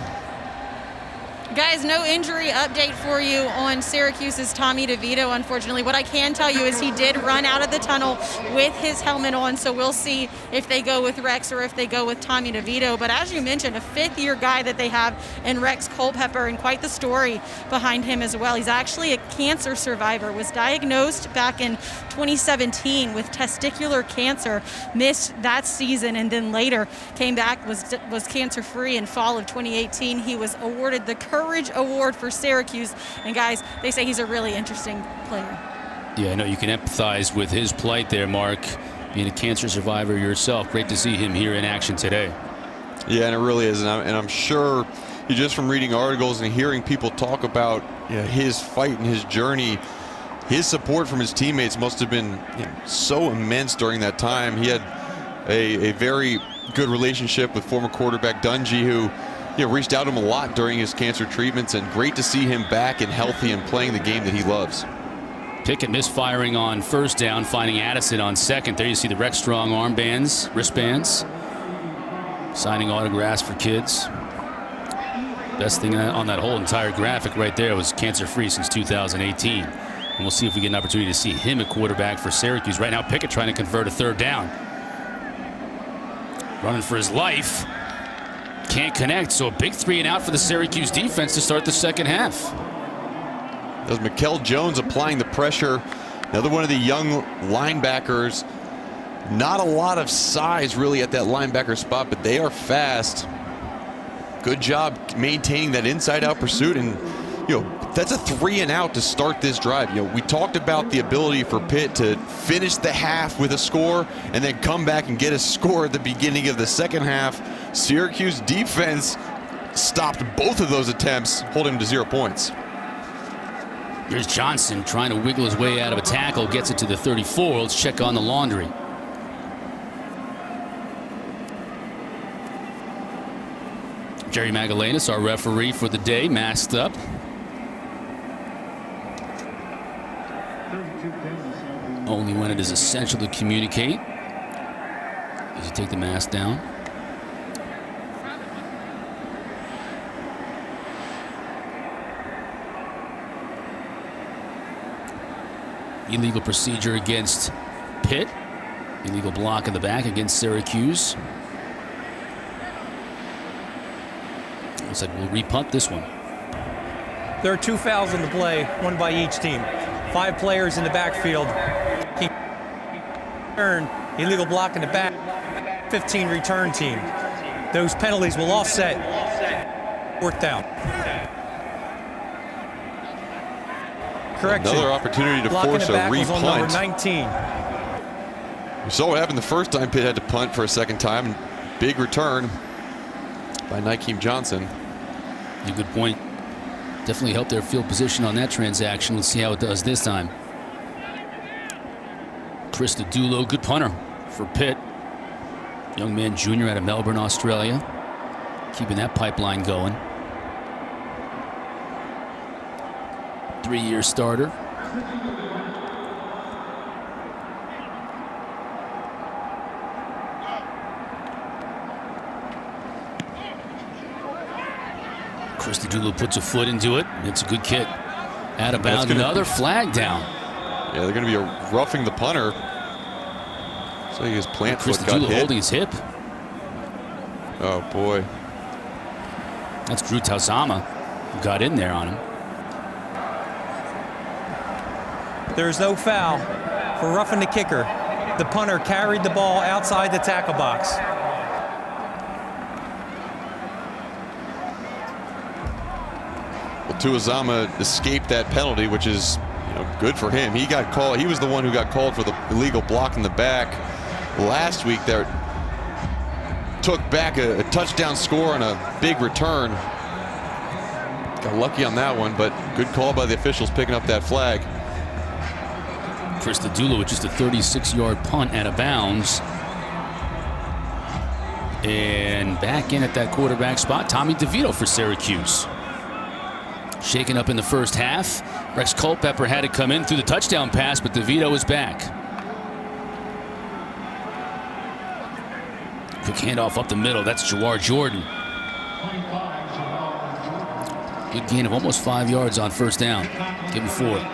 Guys, no injury update for you on Syracuse's Tommy DeVito, unfortunately. What I can tell you is he did run out of the tunnel with his helmet on, so we'll see if they go with Rex or if they go with Tommy DeVito. But as you mentioned, a fifth-year guy that they have in Rex Culpepper, and quite the story behind him as well. He's actually a cancer survivor, was diagnosed back in 2017 with testicular cancer, missed that season, and then later came back, was cancer-free in fall of 2018. He was awarded the Courage Award for Syracuse, and guys, they say he's a really interesting player. Yeah, I know you can empathize with his plight there, Mark, being a cancer survivor yourself. Great to see him here in action today. Yeah, and it really is, and I'm sure just from reading articles and hearing people talk about his fight and his journey, his support from his teammates must have been so immense during that time. He had a very good relationship with former quarterback Dungy, who reached out to him a lot during his cancer treatments, and great to see him back and healthy and playing the game that he loves. Pickett misfiring on first down, finding Addison on second. There you see the Rex Strong wristbands, signing autographs for kids. Best thing on that whole entire graphic right there was cancer-free since 2018. And we'll see if we get an opportunity to see him at quarterback for Syracuse. Right now, Pickett trying to convert a third down. Running for his life. Can't connect, so a big 3-and-out for the Syracuse defense to start the second half. There's Mikel Jones applying the pressure. Another one of the young linebackers. Not a lot of size really at that linebacker spot, but they are fast. Good job maintaining that inside-out pursuit, and that's a 3-and-out to start this drive. We talked about the ability for Pitt to finish the half with a score and then come back and get a score at the beginning of the second half. Syracuse defense stopped both of those attempts, holding him to 0 points. Here's Johnson trying to wiggle his way out of a tackle, gets it to the 34. Let's check on the laundry. Jerry Magallanes, our referee for the day, masked up. Only when it is essential to communicate does he take the mask down. Illegal procedure against Pitt. Illegal block in the back against Syracuse. Looks like we'll repunt this one. There are 2 fouls in the play, one by each team. 5 players in the backfield. Illegal block in the back. 15 return team. Those penalties will offset 4th down. Correction. Another opportunity to block force a repunt. Number 19. We saw what happened the first time Pitt had to punt for a second time. Big return by Nykeem Johnson. A good point. Definitely helped their field position on that transaction. Let's see how it does this time. Chris Didulo, good punter for Pitt. Young man junior out of Melbourne, Australia. Keeping that pipeline going. 3-year starter. Chris DeDulo puts a foot into it. It's a good kick. Out of bounds. Another flag down. Yeah, they're going to be roughing the punter. So his plant Chris foot got DeDulo hit. holding his hip. Oh, boy. That's Drew Tauzama who got in there on him. There's no foul for roughing the kicker. The punter carried the ball outside the tackle box. Well, Tuazama escaped that penalty, which is good for him. He got called. He was the one who got called for the illegal block in the back last week. That took back a touchdown score and a big return. Got lucky on that one, but good call by the officials picking up that flag. Chris DeDulo with just a 36-yard punt out of bounds. And back in at that quarterback spot, Tommy DeVito for Syracuse. Shaken up in the first half. Rex Culpepper had to come in through the touchdown pass, but DeVito is back. Quick handoff up the middle. That's Jawar Jordan. Good gain of almost 5 yards on first down. Give him 4.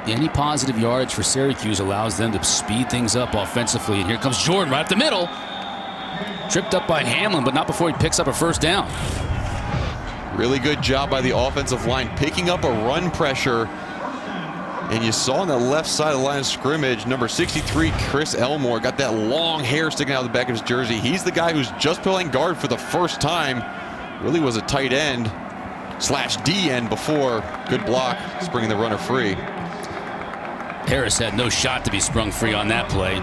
Any positive yardage for Syracuse allows them to speed things up offensively. And here comes Jordan right up the middle. Tripped up by Hamlin, but not before he picks up a first down. Really good job by the offensive line picking up a run pressure. And you saw on the left side of the line of scrimmage, number 63, Chris Elmore, got that long hair sticking out of the back of his jersey. He's the guy who's just playing guard for the first time. Really was a tight end / D end before. Good block, springing the runner free. Harris had no shot to be sprung free on that play.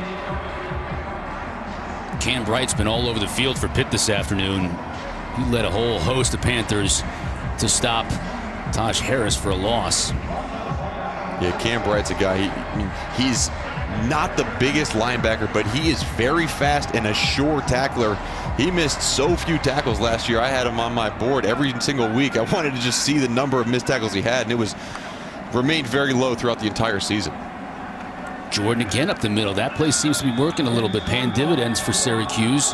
Cam Bright's been all over the field for Pitt this afternoon. He led a whole host of Panthers to stop Taj Harris for a loss. Yeah, Cam Bright's a guy, he's not the biggest linebacker, but he is very fast and a sure tackler. He missed so few tackles last year. I had him on my board every single week. I wanted to just see the number of missed tackles he had, and it remained very low throughout the entire season. Jordan again up the middle. That play seems to be working a little bit, paying dividends for Syracuse.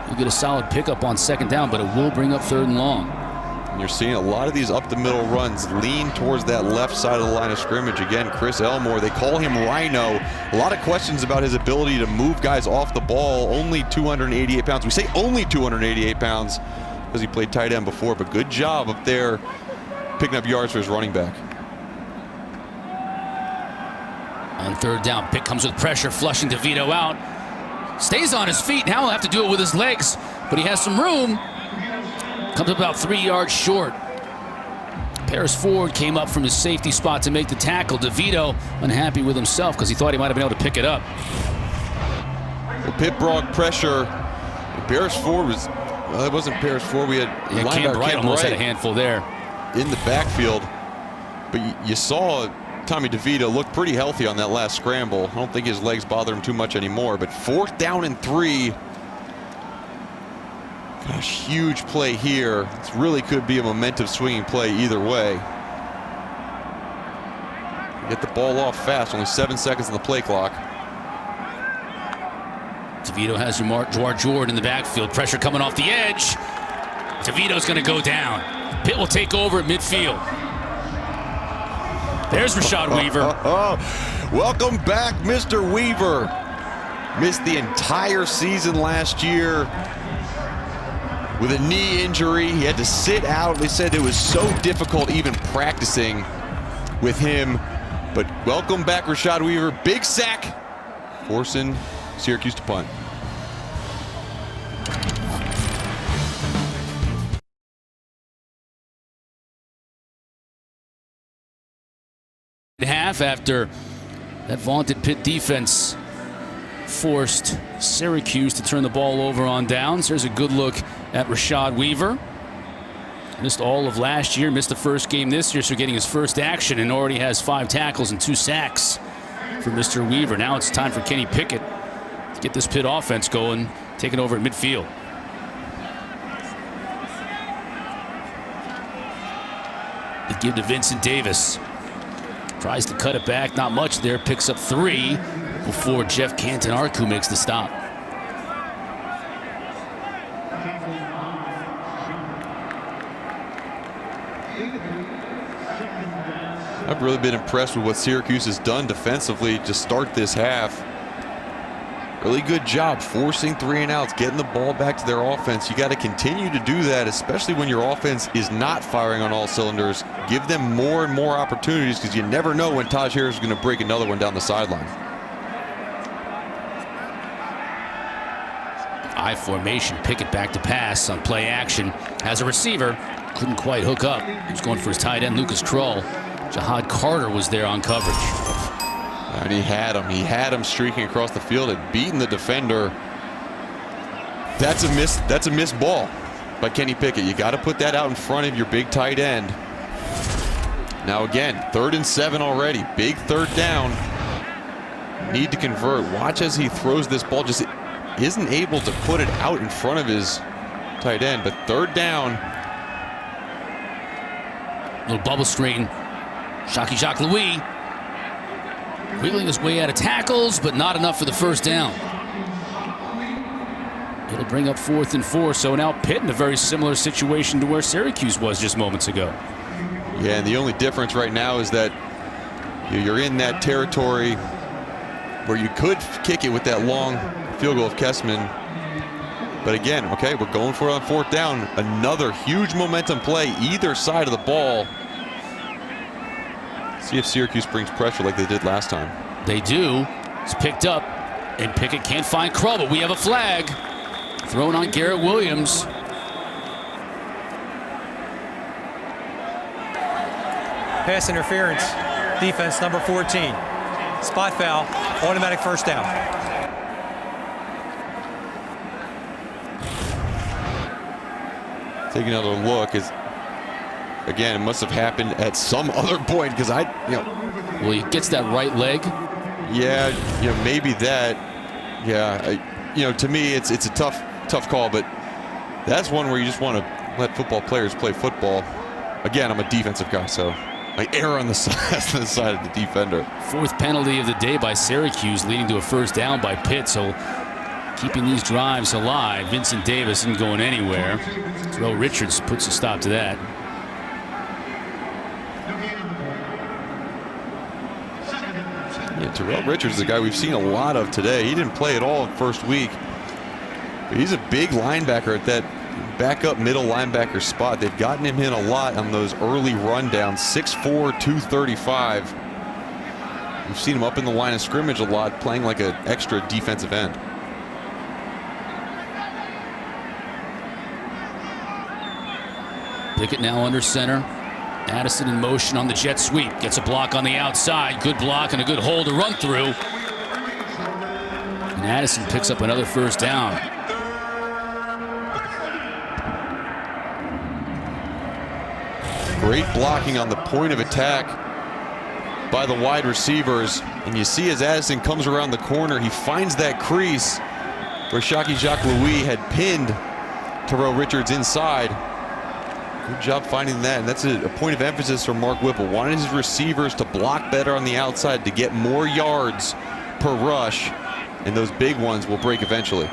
You'll get a solid pickup on second down, but it will bring up 3rd and long. And you're seeing a lot of these up the middle runs lean towards that left side of the line of scrimmage. Again, Chris Elmore, they call him Rhino. A lot of questions about his ability to move guys off the ball. Only 288 pounds. We say only 288 pounds because he played tight end before, but good job up there picking up yards for his running back. On 3rd down, Pitt comes with pressure, flushing DeVito out. Stays on his feet. Now he'll have to do it with his legs, but he has some room. Comes up about 3 yards short. Paris Ford came up from his safety spot to make the tackle. DeVito unhappy with himself because he thought he might have been able to pick it up. Well, Pitt brought pressure. Paris Ford was, well, it wasn't Paris Ford. We had Cam Bright almost had a handful there in the backfield. But you saw Tommy DeVito look pretty healthy on that last scramble. I don't think his legs bother him too much anymore. But 4th down and 3. Gosh, huge play here. This really could be a momentum swinging play either way. Get the ball off fast. Only 7 seconds on the play clock. DeVito has Jawar Jordan in the backfield. Pressure coming off the edge. DeVito's going to go down. Pitt will take over at midfield. There's Rashad Weaver. Welcome back, Mr. Weaver. Missed the entire season last year with a knee injury. He had to sit out. They said it was so difficult even practicing with him. But welcome back, Rashad Weaver. Big sack, forcing Syracuse to punt. Half after that vaunted Pitt defense forced Syracuse to turn the ball over on downs. There's a good look at Rashad Weaver. Missed all of last year, missed the first game this year, so getting his first action and already has 5 tackles and 2 sacks for Mr. Weaver. Now it's time for Kenny Pickett to get this Pitt offense going, taking over at midfield. They give to Vincent Davis. Tries to cut it back, not much there, picks up 3. before Jeff Canton-Arku makes the stop. I've really been impressed with what Syracuse has done defensively to start this half. Really good job forcing 3-and-outs, getting the ball back to their offense. You got to continue to do that, especially when your offense is not firing on all cylinders. Give them more and more opportunities, because you never know when Taj Harris is going to break another one down the sideline. I formation, Pickett back to pass on play action. Has a receiver, couldn't quite hook up. He was going for his tight end, Lucas Kroll. Jahad Carter was there on coverage. And he had him. He had him streaking across the field and beating the defender. That's a missed ball by Kenny Pickett. You got to put that out in front of your big tight end. Now again, 3rd and 7 already. Big 3rd down. Need to convert. Watch as he throws this ball. Just isn't able to put it out in front of his tight end. But 3rd down. Little bubble screen. Jacques Louis wiggling his way out of tackles, but not enough for the first down. It'll bring up 4th and 4. So now Pitt in a very similar situation to where Syracuse was just moments ago. Yeah, and the only difference right now is that you're in that territory where you could kick it with that long field goal of Kessman. But again, okay, we're going for it on 4th down. Another huge momentum play either side of the ball. See if Syracuse brings pressure like they did last time. They do. It's picked up, and Pickett can't find Kroll, but we have a flag thrown on Garrett Williams. Pass interference, defense number 14. Spot foul, automatic first down. Take another look. Again, it must have happened at some other point, because Well, he gets that right leg. Yeah, maybe that. Yeah, to me, it's a tough call, but that's one where you just want to let football players play football. Again, I'm a defensive guy, so I err on the side of the defender. 4th penalty of the day by Syracuse, leading to a first down by Pitt. So keeping these drives alive. Vincent Davis isn't going anywhere. Terrell Richards puts a stop to that. Yeah, Terrell Richards is a guy we've seen a lot of today. He didn't play at all in first week, but he's a big linebacker at that backup middle linebacker spot. They've gotten him in a lot on those early rundowns. 6'4", 235. We've seen him up in the line of scrimmage a lot, playing like an extra defensive end. Pickett now under center. Addison in motion on the jet sweep. Gets a block on the outside. Good block and a good hole to run through. And Addison picks up another first down. Great blocking on the point of attack by the wide receivers. And you see as Addison comes around the corner, he finds that crease where Jacques Louis had pinned Terrell Richards inside. Good job finding that, and that's a point of emphasis for Mark Whipple. Wanted his receivers to block better on the outside to get more yards per rush, and those big ones will break eventually.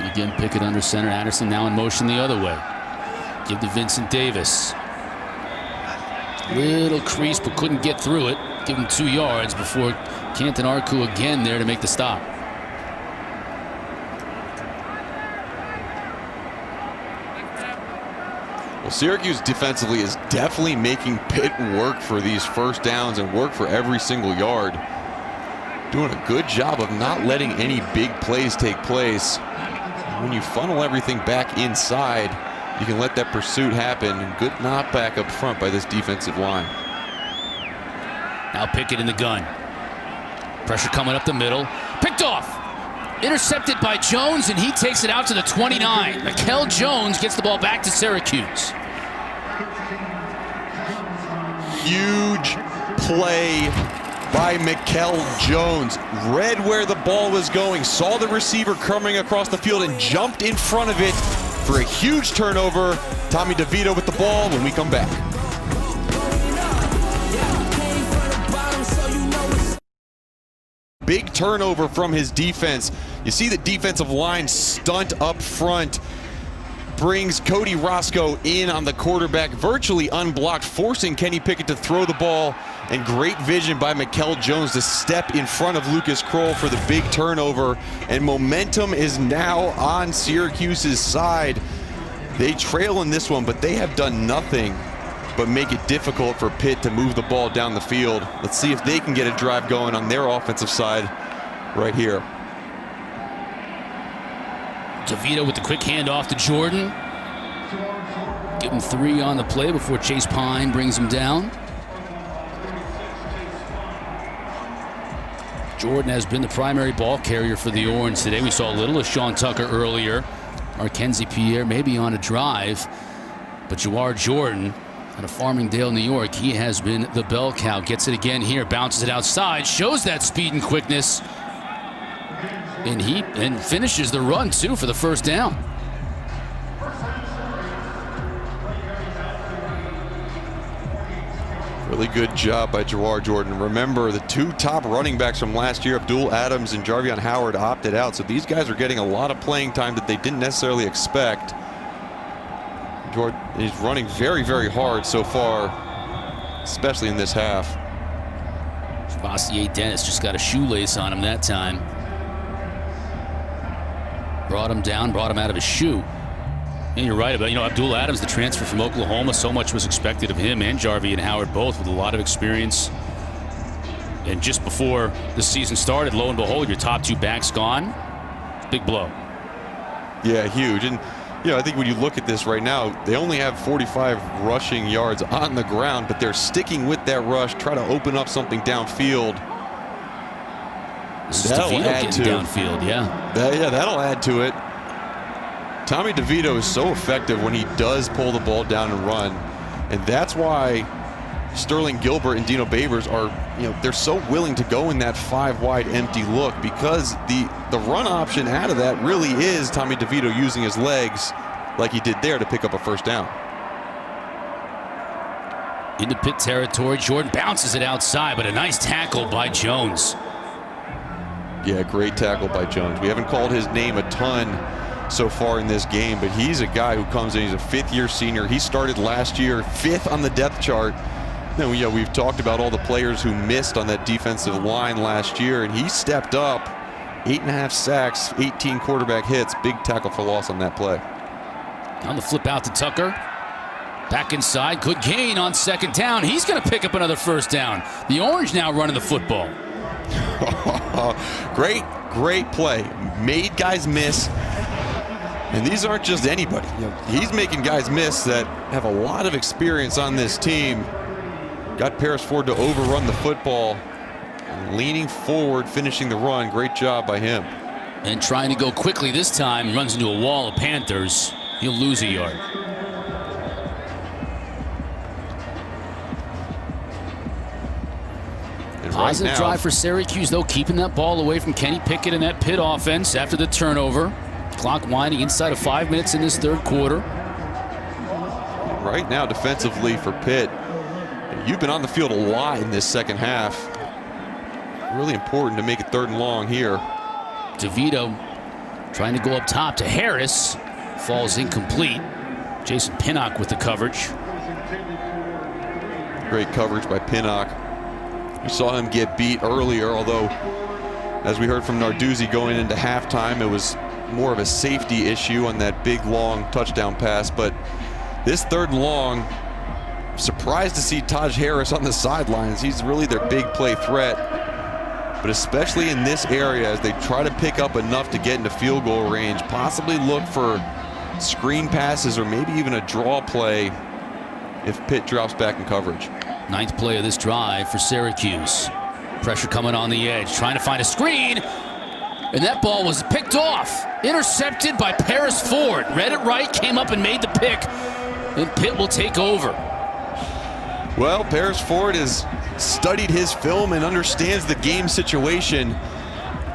Again, Pickett under center. Addison now in motion the other way. Give to Vincent Davis. Little crease, but couldn't get through it. Give him 2 yards before Canton-Arku again there to make the stop. Well, Syracuse defensively is definitely making Pitt work for these first downs and work for every single yard. Doing a good job of not letting any big plays take place. When you funnel everything back inside, you can let that pursuit happen. And good knockback up front by this defensive line. Now Pickett in the gun. Pressure coming up the middle. Picked off. Intercepted by Jones, and he takes it out to the 29. Mikel Jones gets the ball back to Syracuse. Huge play by Mikel Jones. Read where the ball was going, saw the receiver coming across the field, and jumped in front of it for a huge turnover. Tommy DeVito with the ball when we come back. big turnover from his defense. You see the defensive line stunt up front. Brings Cody Roscoe in on the quarterback, virtually unblocked, forcing Kenny Pickett to throw the ball. And great vision by Mikel Jones to step in front of Lucas Kroll for the big turnover. And momentum is now on Syracuse's side. They trail in this one, but they have done nothing but make it difficult for Pitt to move the ball down the field. Let's see if they can get a drive going on their offensive side right here. DeVito with the quick handoff to Jordan. Give him 3 on the play before Chase Pine brings him down. Jordan has been the primary ball carrier for the Orange today. We saw a little of Sean Tucker earlier. Mackenzie Pierre maybe on a drive. But Jawar Jordan out of Farmingdale, New York, he has been the bell cow. Gets it again here, bounces it outside, shows that speed and quickness. And finishes the run, too, for the first down. Really good job by Jawar Jordan. Remember, the 2 top running backs from last year, Abdul Adams and Jarvion Howard, opted out. So these guys are getting a lot of playing time that they didn't necessarily expect. Jordan is running very, very hard so far, especially in this half. Bossier Dennis just got a shoelace on him that time. Brought him down, brought him out of his shoe. And you're right about, Abdul Adams, the transfer from Oklahoma. So much was expected of him and Jarvie and Howard, both with a lot of experience. And just before the season started, lo and behold, your top 2 backs gone. Big blow. Yeah, huge. And, I think when you look at this right now, they only have 45 rushing yards on the ground, but they're sticking with that rush, try to open up something downfield. That'll add to downfield, that'll add to it. Tommy DeVito is so effective when he does pull the ball down and run, and that's why Sterling Gilbert and Dino Babers are, they're so willing to go in that 5-wide empty look, because the run option out of that really is Tommy DeVito using his legs like he did there to pick up a first down. Into Pitt territory, Jordan bounces it outside, but a nice tackle by Jones. Yeah, great tackle by Jones. We haven't called his name a ton so far in this game, but he's a guy who comes in. He's a 5th-year senior. He started last year 5th on the depth chart. We've talked about all the players who missed on that defensive line last year, and he stepped up. 8.5 sacks, 18 quarterback hits. Big tackle for loss on that play. On the flip out to Tucker. Back inside. Good gain on 2nd down. He's going to pick up another first down. The Orange now running the football. Great play. Made guys miss. And these aren't just anybody. He's making guys miss that have a lot of experience on this team. Got Paris Ford to overrun the football. Leaning forward, finishing the run. Great job by him. And trying to go quickly this time. Runs into a wall of Panthers. He'll lose a yard. Positive drive for Syracuse, though, keeping that ball away from Kenny Pickett and that Pitt offense after the turnover. Clock winding inside of 5 minutes in this 3rd quarter. Right now, defensively for Pitt, you've been on the field a lot in this 2nd half. Really important to make it 3rd and long here. DeVito trying to go up top to Harris. Falls incomplete. Jason Pinnock with the coverage. Great coverage by Pinnock. We saw him get beat earlier, although, as we heard from Narduzzi going into halftime, it was more of a safety issue on that big, long touchdown pass. But this 3rd and long, surprised to see Taj Harris on the sidelines. He's really their big play threat. But especially in this area, as they try to pick up enough to get into field goal range, possibly look for screen passes or maybe even a draw play if Pitt drops back in coverage. 9th play of this drive for Syracuse. Pressure coming on the edge, trying to find a screen. And that ball was picked off. Intercepted by Paris Ford. Read it right, came up and made the pick. And Pitt will take over. Well, Paris Ford has studied his film and understands the game situation.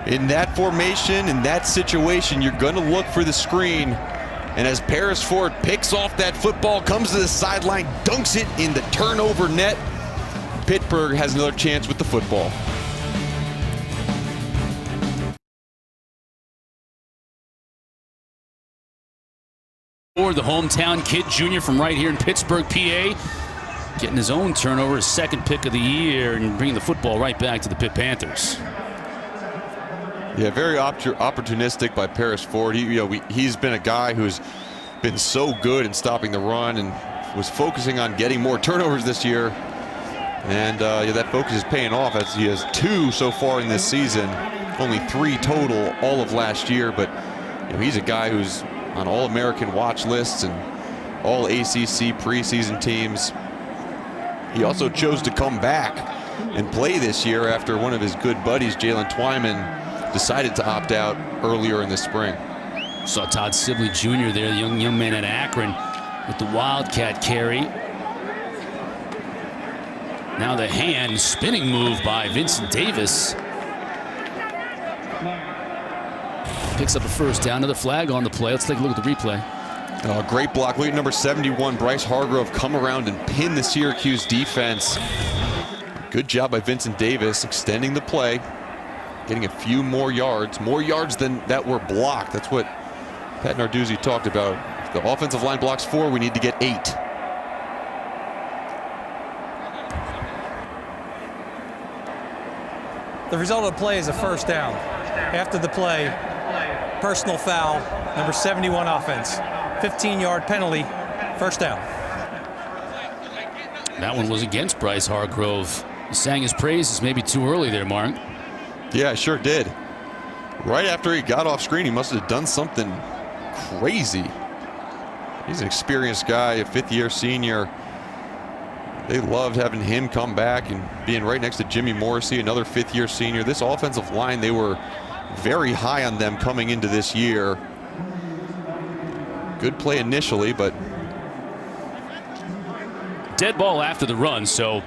In that formation, in that situation, you're going to look for the screen. And as Paris Ford picks off that football, comes to the sideline, dunks it in the turnover net, Pittsburgh has another chance with the football. Or the hometown kid, junior from right here in Pittsburgh, PA, getting his own turnover, his second pick of the year, and bringing the football right back to the Pitt Panthers. Yeah, very opportunistic by Paris Ford. He's been a guy who's been so good in stopping the run and was focusing on getting more turnovers this year. And that focus is paying off as he has 2 so far in this season, only 3 total all of last year. But he's a guy who's on All-American watch lists and all ACC preseason teams. He also chose to come back and play this year after one of his good buddies, Jalen Twyman, decided to opt out earlier in the spring. Saw Todd Sibley Jr. there, the young man at Akron, with the Wildcat carry. Now the hand spinning move by Vincent Davis. Picks up a first down. Another flag on the play. Let's take a look at the replay. Great block. Look at number 71, Bryce Hargrove, come around and pin the Syracuse defense. Good job by Vincent Davis extending the play, getting a few more yards than that were blocked. That's what Pat Narduzzi talked about. If the offensive line blocks 4, we need to get 8. The result of the play is a first down. After the play, personal foul, number 71 offense. 15-yard penalty, first down. That one was against Bryce Hargrove. He sang his praises maybe too early there, Mark. Yeah, I sure did. Right after he got off screen, he must have done something crazy. He's an experienced guy, a 5th-year senior. They loved having him come back and being right next to Jimmy Morrissey, another 5th-year senior. This offensive line, they were very high on them coming into this year. Good play initially, but dead ball after the run, so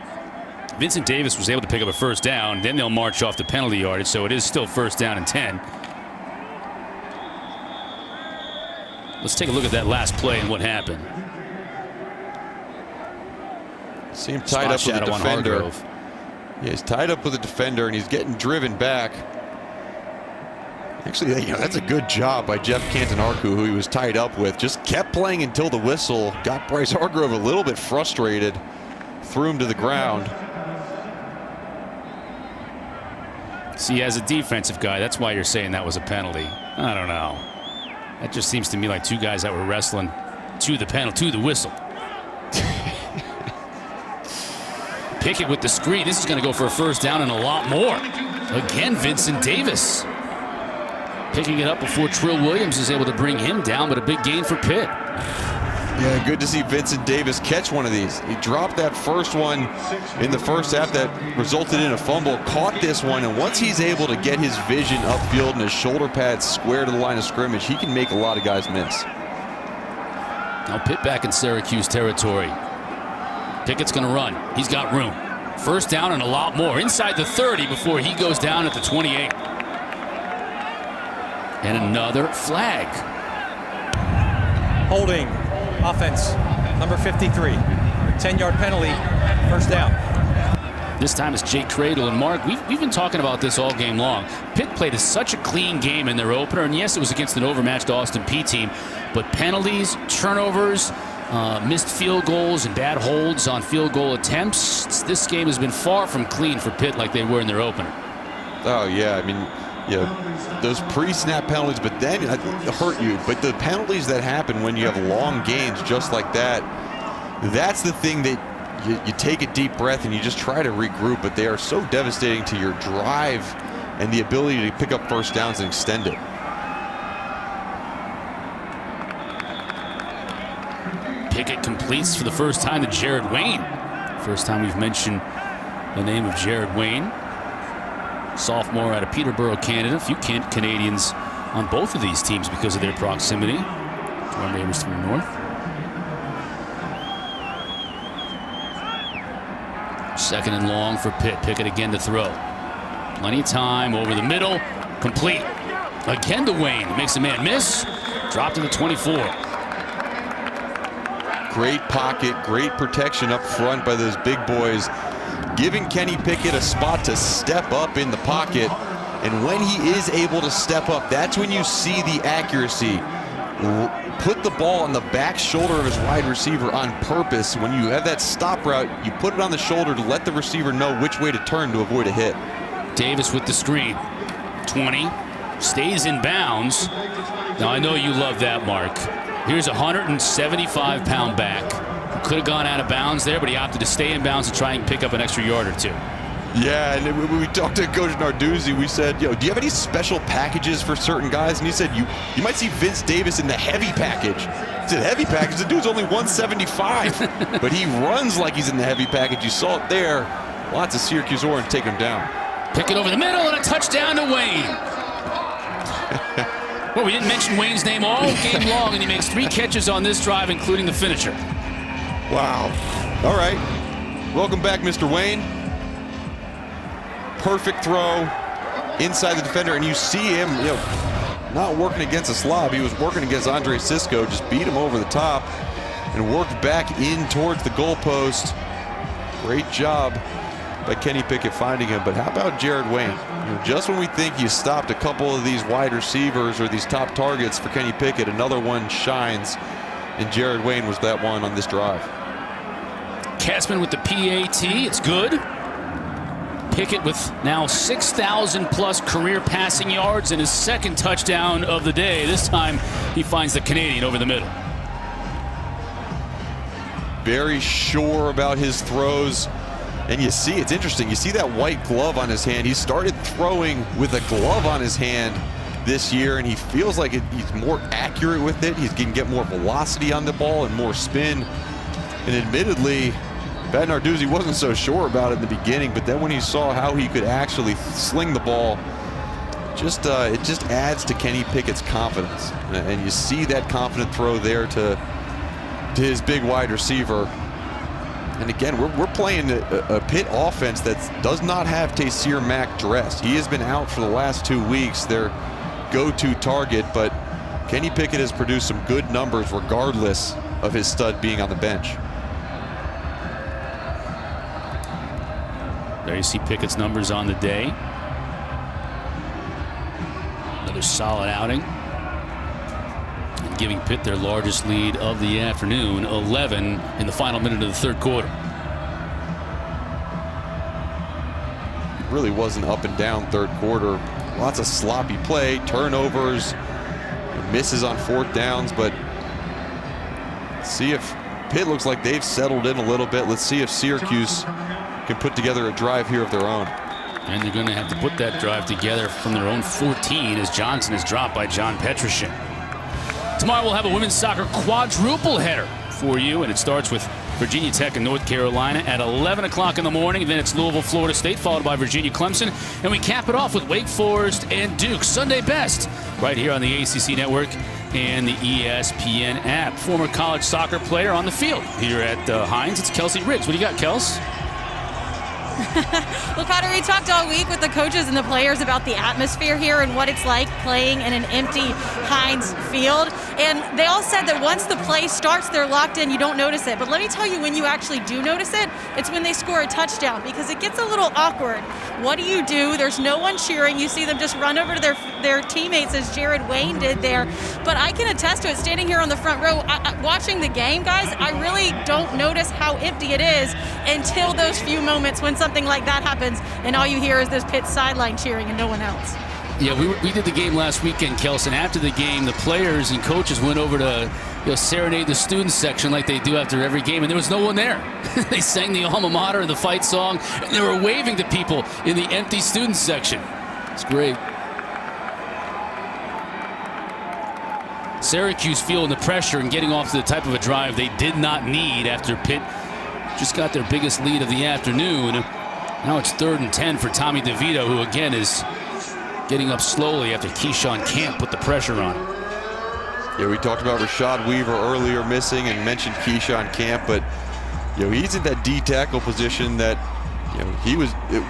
Vincent Davis was able to pick up a first down. Then they'll march off the penalty yardage, so it is still first down and 10. Let's take a look at that last play and what happened. See him tied up with a defender. Yeah, he's tied up with a defender and he's getting driven back. Actually, that's a good job by Jeff Cantonarcu, who he was tied up with. Just kept playing until the whistle. Got Bryce Hargrove a little bit frustrated. Threw him to the ground. See, as a defensive guy, that's why you're saying that was a penalty. I don't know. That just seems to me like 2 guys that were wrestling to the penalty, to the whistle. Pickett with the screen. This is going to go for a first down and a lot more. Again, Vincent Davis picking it up before Trill Williams is able to bring him down, but a big gain for Pitt. Yeah, good to see Vincent Davis catch one of these. He dropped that first one in the first half that resulted in a fumble, caught this one, and once he's able to get his vision upfield and his shoulder pads square to the line of scrimmage, he can make a lot of guys miss. Now Pitt back in Syracuse territory. Pickett's going to run. He's got room. First down and a lot more. Inside the 30 before he goes down at the 28. And another flag. Holding, offense, number 53. 10-yard penalty, first down. This time it's Jake Cradle. And Mark, we've been talking about this all game long. Pitt played such a clean game in their opener. And yes, it was against an overmatched Austin Peay team. But penalties, turnovers, missed field goals, and bad holds on field goal attempts. This game has been far from clean for Pitt like they were in their opener. Oh, yeah. I mean, those pre-snap penalties, but then it hurt you. But the penalties that happen when you have long gains just like that, that's the thing that you take a deep breath and you just try to regroup. But they are so devastating to your drive and the ability to pick up first downs and extend it. Pickett completes for the first time to Jared Wayne. First time we've mentioned the name of Jared Wayne. Sophomore out of Peterborough, Canada. A few Canadians on both of these teams because of their proximity to our neighbors to the north. Second and long for Pitt. Pickett again to throw. Plenty of time over the middle. Complete. Again to Wayne. Makes a man miss. Dropped to the 24. Great pocket, great protection up front by those big boys, giving Kenny Pickett a spot to step up in the pocket. And when he is able to step up, that's when you see the accuracy. put the ball on the back shoulder of his wide receiver on purpose. When you have that stop route, you put it on the shoulder to let the receiver know which way to turn to avoid a hit. Davis with the screen. 20. Stays in bounds. Now, I know you love that, Mark. Here's a 175-pound back. Could have gone out of bounds there, but he opted to stay in bounds and try and pick up an extra yard or two. Yeah, and when we talked to Coach Narduzzi, we said, yo, do you have any special packages for certain guys? And he said, you might see Vince Davis in the heavy package. He said, heavy package? The dude's only 175. But he runs like he's in the heavy package. You saw it there. Lots of Syracuse orange take him down. Pick it over the middle and a touchdown to Wayne. Well, we didn't mention Wayne's name all game long, and he makes 3 catches on this drive, including the finisher. Wow. All right. Welcome back, Mr. Wayne. Perfect throw inside the defender, and you see him, not working against a slob. He was working against Andre Cisco, just beat him over the top and worked back in towards the goalpost. Great job by Kenny Pickett finding him. But how about Jared Wayne? Just when we think you stopped a couple of these wide receivers or these top targets for Kenny Pickett, another one shines, and Jared Wayne was that one on this drive. Kessman with the PAT. It's good. Pickett with now 6,000+ career passing yards and his second touchdown of the day. This time he finds the Canadian over the middle. Very sure about his throws. And you see, it's interesting, you see that white glove on his hand. He started throwing with a glove on his hand this year, and he feels like he's more accurate with it. He can get more velocity on the ball and more spin. And admittedly, Pat Narduzzi wasn't so sure about it in the beginning, but then when he saw how he could actually sling the ball, it just adds to Kenny Pickett's confidence. And you see that confident throw there to his big wide receiver. And again, we're playing a Pitt offense that does not have Taysir Mack dressed. He has been out for the last 2 weeks, their go-to target, but Kenny Pickett has produced some good numbers regardless of his stud being on the bench. There you see Pickett's numbers on the day. Another solid outing. And giving Pitt their largest lead of the afternoon, 11 in the final minute of the third quarter. Really wasn't up and down third quarter. Lots of sloppy play, turnovers, misses on 4th downs, but see if Pitt looks like they've settled in a little bit. Let's see if Syracuse can put together a drive here of their own. And they're going to have to put that drive together from their own 14 as Johnson is dropped by John Petrushin. Tomorrow we'll have a women's soccer quadruple header for you, and it starts with Virginia Tech and North Carolina at 11 o'clock in the morning. And then it's Louisville, Florida State, followed by Virginia, Clemson. And we cap it off with Wake Forest and Duke. Sunday best right here on the ACC Network and the ESPN app. Former college soccer player on the field here at Hines. It's Kelsey Riggs. What do you got, Kels? Well, Connor, we talked all week with the coaches and the players about the atmosphere here and what it's like playing in an empty Heinz Field. And they all said that once the play starts, they're locked in. You don't notice it. But let me tell you, when you actually do notice it, it's when they score a touchdown, because it gets a little awkward. What do? There's no one cheering. You see them just run over to their teammates, as Jared Wayne did there. But I can attest to it, standing here on the front row, watching the game, guys, I really don't notice how empty it is until those few moments when something like that happens and all you hear is this Pitt sideline cheering and no one else. Yeah, we did the game last weekend, Kelson. After the game, the players and coaches went over to serenade the students section like they do after every game, and there was no one there. They sang the alma mater and the fight song, and they were waving to people in the empty students section. It's great. Syracuse feeling the pressure and getting off to the type of a drive they did not need after Pitt just got their biggest lead of the afternoon. Now it's 3rd and 10 for Tommy DeVito, who again is getting up slowly after Keyshawn Camp put the pressure on. Yeah, we talked about Rashad Weaver earlier missing and mentioned Keyshawn Camp, but he's in that D tackle position that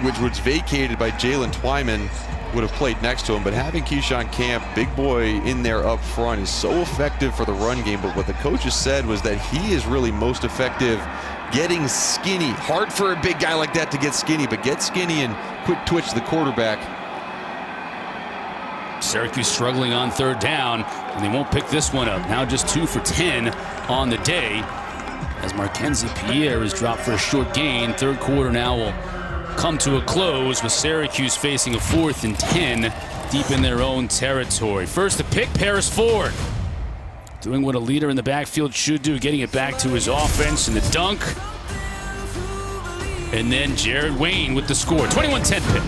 which was vacated by Jalen Twyman, would have played next to him. But having Keyshawn Camp, big boy, in there up front is so effective for the run game. But what the coaches said was that he is really most effective getting skinny. Hard for a big guy like that to get skinny, but get skinny and quick twitch the quarterback. Syracuse struggling on third down, and they won't pick this one up. Now just 2 for 10 on the day, as Markenzie Pierre is dropped for a short gain. Third quarter now will come to a close with Syracuse facing a 4th and 10 deep in their own territory. First to pick, Paris Ford, doing what a leader in the backfield should do, getting it back to his offense in the dunk. And then Jared Wayne with the score. 21-10 Pitt.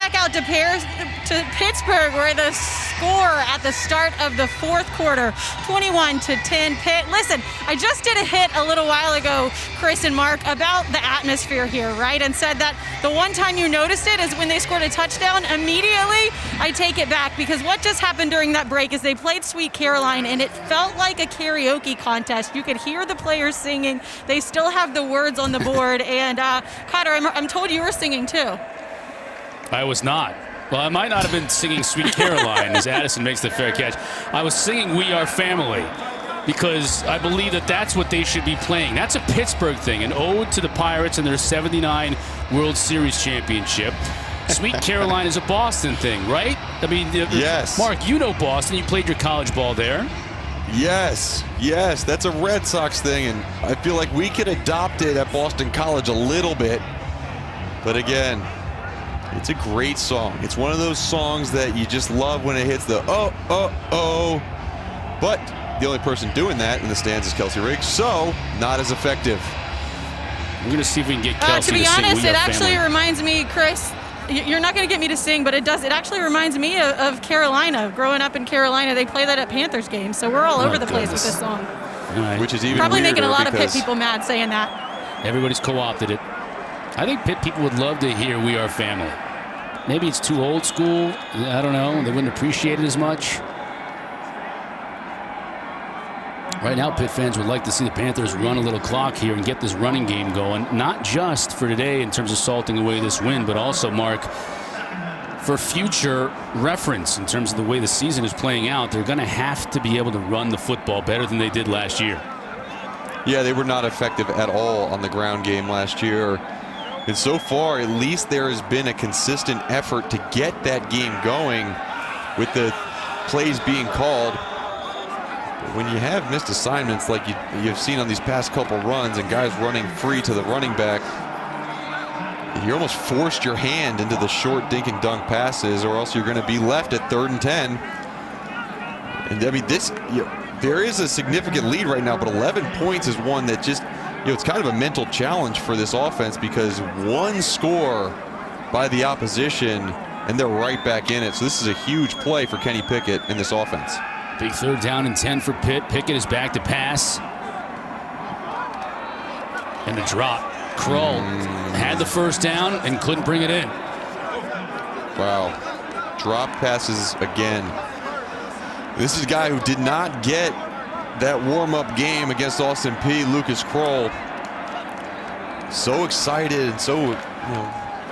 Back out to Pittsburgh, where the score at the start of the fourth quarter, 21-10 Pitt. Listen, I just did a hit a little while ago, Chris and Mark, about the atmosphere here, right? And said that the one time you noticed it is when they scored a touchdown. Immediately, I take it back, because what just happened during that break is they played Sweet Caroline, and it felt like a karaoke contest. You could hear the players singing. They still have the words on the board. And Cotter, I'm told you were singing too. I was not. Well, I might not have been singing Sweet Caroline as Addison makes the fair catch. I was singing We Are Family, because I believe that that's what they should be playing. That's a Pittsburgh thing, an ode to the Pirates and their '79 World Series championship. Sweet Caroline is a Boston thing, right? I mean, yes. Mark, you know Boston. You played your college ball there. Yes, that's a Red Sox thing, and I feel like we could adopt it at Boston College a little bit. But again, it's a great song. It's one of those songs that you just love when it hits the oh. But the only person doing that in the stands is Kelsey Riggs, so not as effective. We're going to see if we can get Kelsey to be honest, sing it actually reminds me, Chris, you're not going to get me to sing, but it does. It actually reminds me of Carolina. Growing up in Carolina, they play that at Panthers games, so we're all over the place with this song. Right. Which is even probably weirder, making a lot of Pitt people mad saying that. Everybody's co-opted it. I think Pitt people would love to hear We Are Family. Maybe it's too old school. I don't know. They wouldn't appreciate it as much. Right now, Pitt fans would like to see the Panthers run a little clock here and get this running game going. Not just for today in terms of salting away this win, but also, Mark, for future reference in terms of the way the season is playing out. They're going to have to be able to run the football better than they did last year. Yeah, they were not effective at all on the ground game last year. And so far, at least there has been a consistent effort to get that game going with the plays being called. But when you have missed assignments like you've seen on these past couple runs and guys running free to the running back, you almost forced your hand into the short dink and dunk passes, or else you're going to be left at 3rd and 10. And I mean, there is a significant lead right now, but 11 points is one that just, it's kind of a mental challenge for this offense, because one score by the opposition and they're right back in it. So this is a huge play for Kenny Pickett in this offense. Big 3rd down and 10 for Pitt. Pickett is back to pass. And the drop. Krull had the 1st down and couldn't bring it in. Wow. Drop passes again. This is a guy who did not get that warm-up game against Austin Peay, Lucas Krull. So excited and so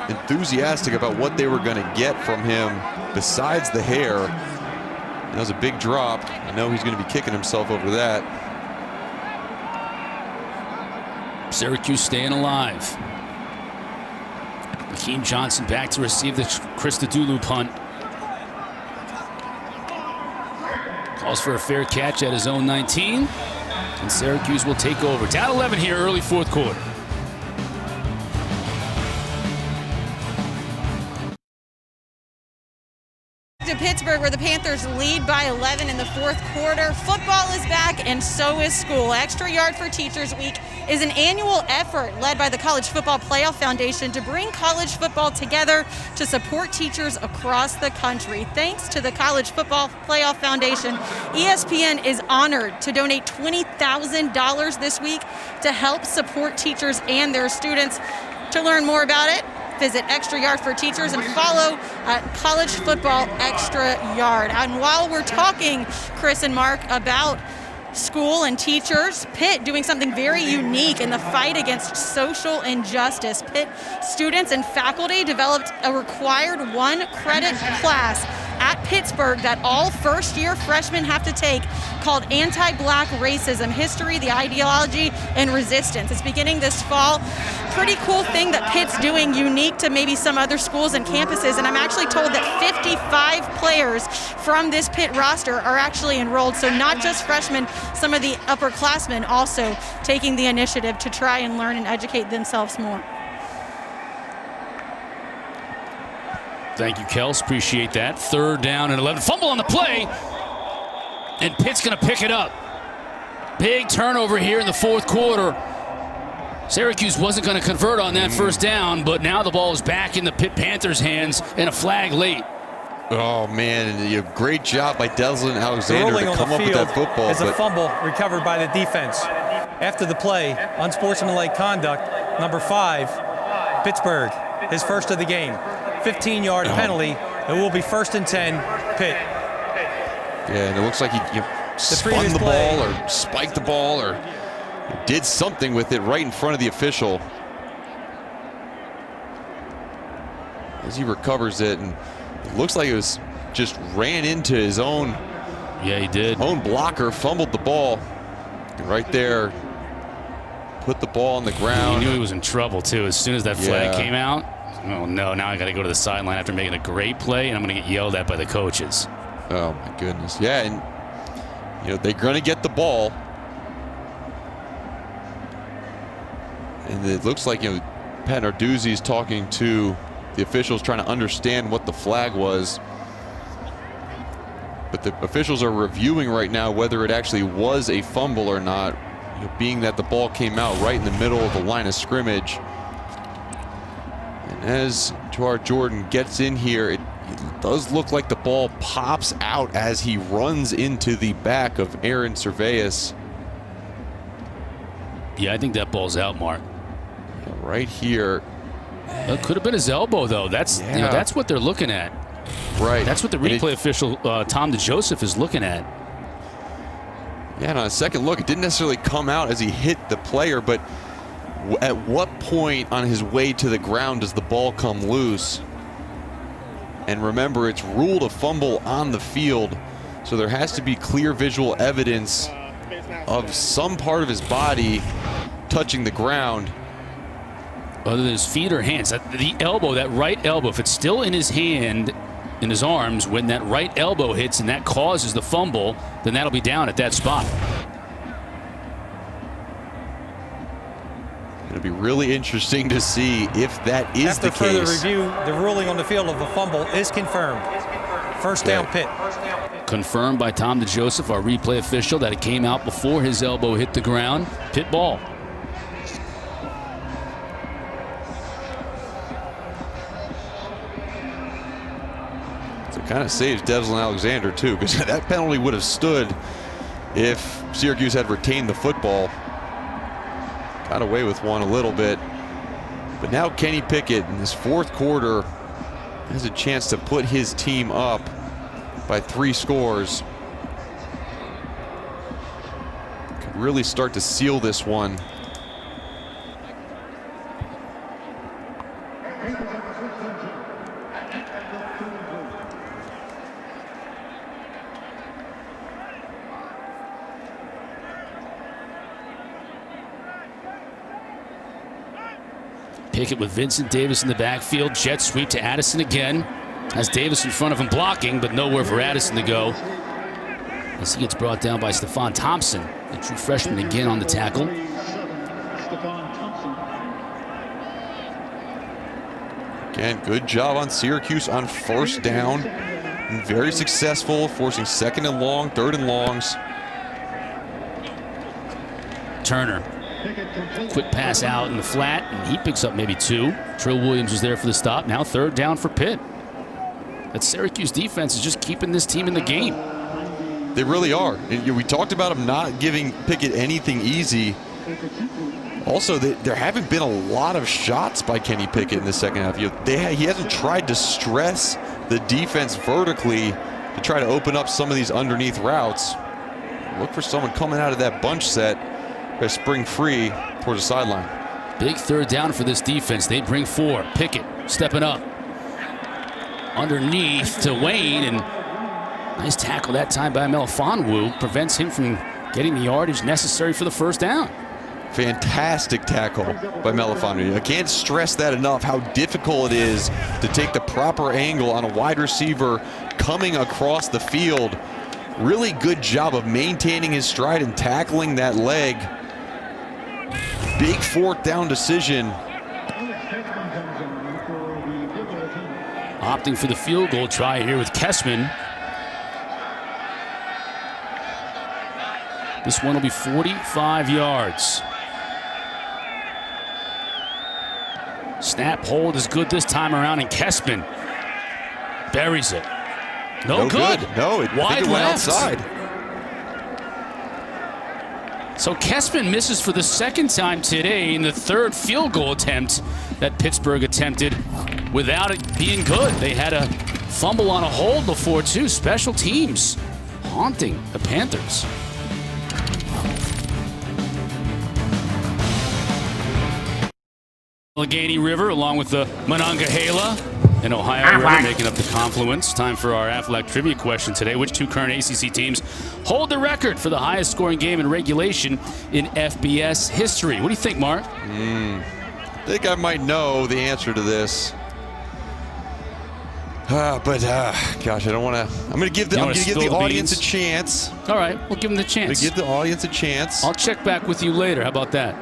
enthusiastic about what they were going to get from him besides the hair. That was a big drop. I know he's going to be kicking himself over that. Syracuse staying alive. Akeem Johnson back to receive the Christodoulou punt. Calls for a fair catch at his own 19. And Syracuse will take over. Down 11 here, early 4th quarter. To Pittsburgh, where the Panthers lead by 11 in the 4th quarter. Football is back, and so is school. Extra Yard for Teachers Week is an annual effort led by the College Football Playoff Foundation to bring college football together to support teachers across the country. Thanks to the College Football Playoff Foundation, ESPN is honored to donate $20,000 this week to help support teachers and their students. To learn more about it, visit Extra Yard for Teachers and follow College Football Extra Yard. And while we're talking, Chris and Mark, about school and teachers, Pitt doing something very unique in the fight against social injustice. Pitt students and faculty developed a required 1-credit class at Pittsburgh that all first-year freshmen have to take called Anti-Black Racism, History, the Ideology, and Resistance. It's beginning this fall. Pretty cool thing that Pitt's doing, unique to maybe some other schools and campuses, and I'm actually told that 55 players from this Pitt roster are actually enrolled, so not just freshmen, some of the upperclassmen also taking the initiative to try and learn and educate themselves more. Thank you, Kels. Appreciate that. 3rd down and 11. Fumble on the play, and Pitt's going to pick it up. Big turnover here in the 4th quarter. Syracuse wasn't going to convert on that 1st down, but now the ball is back in the Pitt Panthers' hands and a flag late. Oh, man, great job by Deslin Alexander to come up with that football. It's a fumble recovered by the defense. After the play, unsportsmanlike conduct, number 5, Pittsburgh, his first of the game. 15-yard penalty. It will be 1st and 10, Pitt. Yeah, and it looks like he spun the ball or spiked the ball or did something with it right in front of the official. As he recovers it, and it looks like it was just ran into his own. Yeah, he did. Own blocker, fumbled the ball. And right there, put the ball on the ground. He knew he was in trouble, too. As soon as that flag came out, oh, no, now I got to go to the sideline after making a great play, and I'm going to get yelled at by the coaches. Oh, my goodness. Yeah, and, they're going to get the ball. And it looks like, Pat Narduzzi is talking to the officials, trying to understand what the flag was. But the officials are reviewing right now whether it actually was a fumble or not, being that the ball came out right in the middle of the line of scrimmage. And as Jawhar Jordan gets in here, it does look like the ball pops out as he runs into the back of Aaron Serveus. Yeah, I think that ball's out, Mark. Yeah, right here. It could have been his elbow, though. That's that's what they're looking at. Right. That's what the replay official, Tom DeJoseph, is looking at. Yeah, and on a second look, it didn't necessarily come out as he hit the player, but at what point on his way to the ground does the ball come loose? And remember, it's ruled a fumble on the field, so there has to be clear visual evidence of some part of his body touching the ground. Whether his feet or hands. The elbow, that right elbow, if it's still in his hand, in his arms, when that right elbow hits and that causes the fumble, then that'll be down at that spot. It'll be really interesting to see if that is the case. After further review, the ruling on the field of a fumble is confirmed. 1st down, Pitt. Confirmed by Tom DeJoseph, our replay official, that it came out before his elbow hit the ground. Pitt ball. So it kind of saves Deslin Alexander, too, because that penalty would have stood if Syracuse had retained the football. Got away with one a little bit. But now Kenny Pickett in this 4th quarter has a chance to put his team up by 3 scores. Could really start to seal this one. Pickett with Vincent Davis in the backfield. Jet sweep to Addison again. Has Davis in front of him blocking, but nowhere for Addison to go. As he gets brought down by Stephon Thompson, the true freshman, again on the tackle. Again, good job on Syracuse on 1st down. And very successful, forcing 2nd and long, 3rd and longs. Turner. Quick pass out in the flat, and he picks up maybe 2. Trill Williams was there for the stop. Now 3rd down for Pitt. That Syracuse defense is just keeping this team in the game. They really are. And we talked about them not giving Pickett anything easy. Also, there haven't been a lot of shots by Kenny Pickett in the second half. He hasn't tried to stress the defense vertically to try to open up some of these underneath routes. Look for someone coming out of that bunch set to spring free towards the sideline. Big 3rd down for this defense. They bring 4. Pickett stepping up. Underneath to Wayne, and Nice tackle that time by Melifonwu. Prevents him from getting the yardage necessary for the first down. Fantastic tackle by Melifonwu. I can't stress that enough, how difficult it is to take the proper angle on a wide receiver coming across the field. Really good job of maintaining his stride and tackling that leg. Big fourth down decision. Opting for the field goal try here with Kessman. This one will be 45 yards. Snap hold is good this time around, and Kessman buries it. No good. No, it went outside. So Kessman misses for the second time today in the third field goal attempt that Pittsburgh attempted without it being good. They had a fumble on a hold before, too. Special teams haunting the Panthers. Allegheny River along with the Monongahela and Ohio River making up the confluence. Time for our Aflac trivia question today. Which two current ACC teams hold the record for the highest scoring game in regulation in FBS history? What do you think, Mark? I think I might know the answer to this. Gosh, I don't want to. I'm going to give the audience a chance. All right, we'll give them the chance. Give the audience a chance. I'll check back with you later. How about that?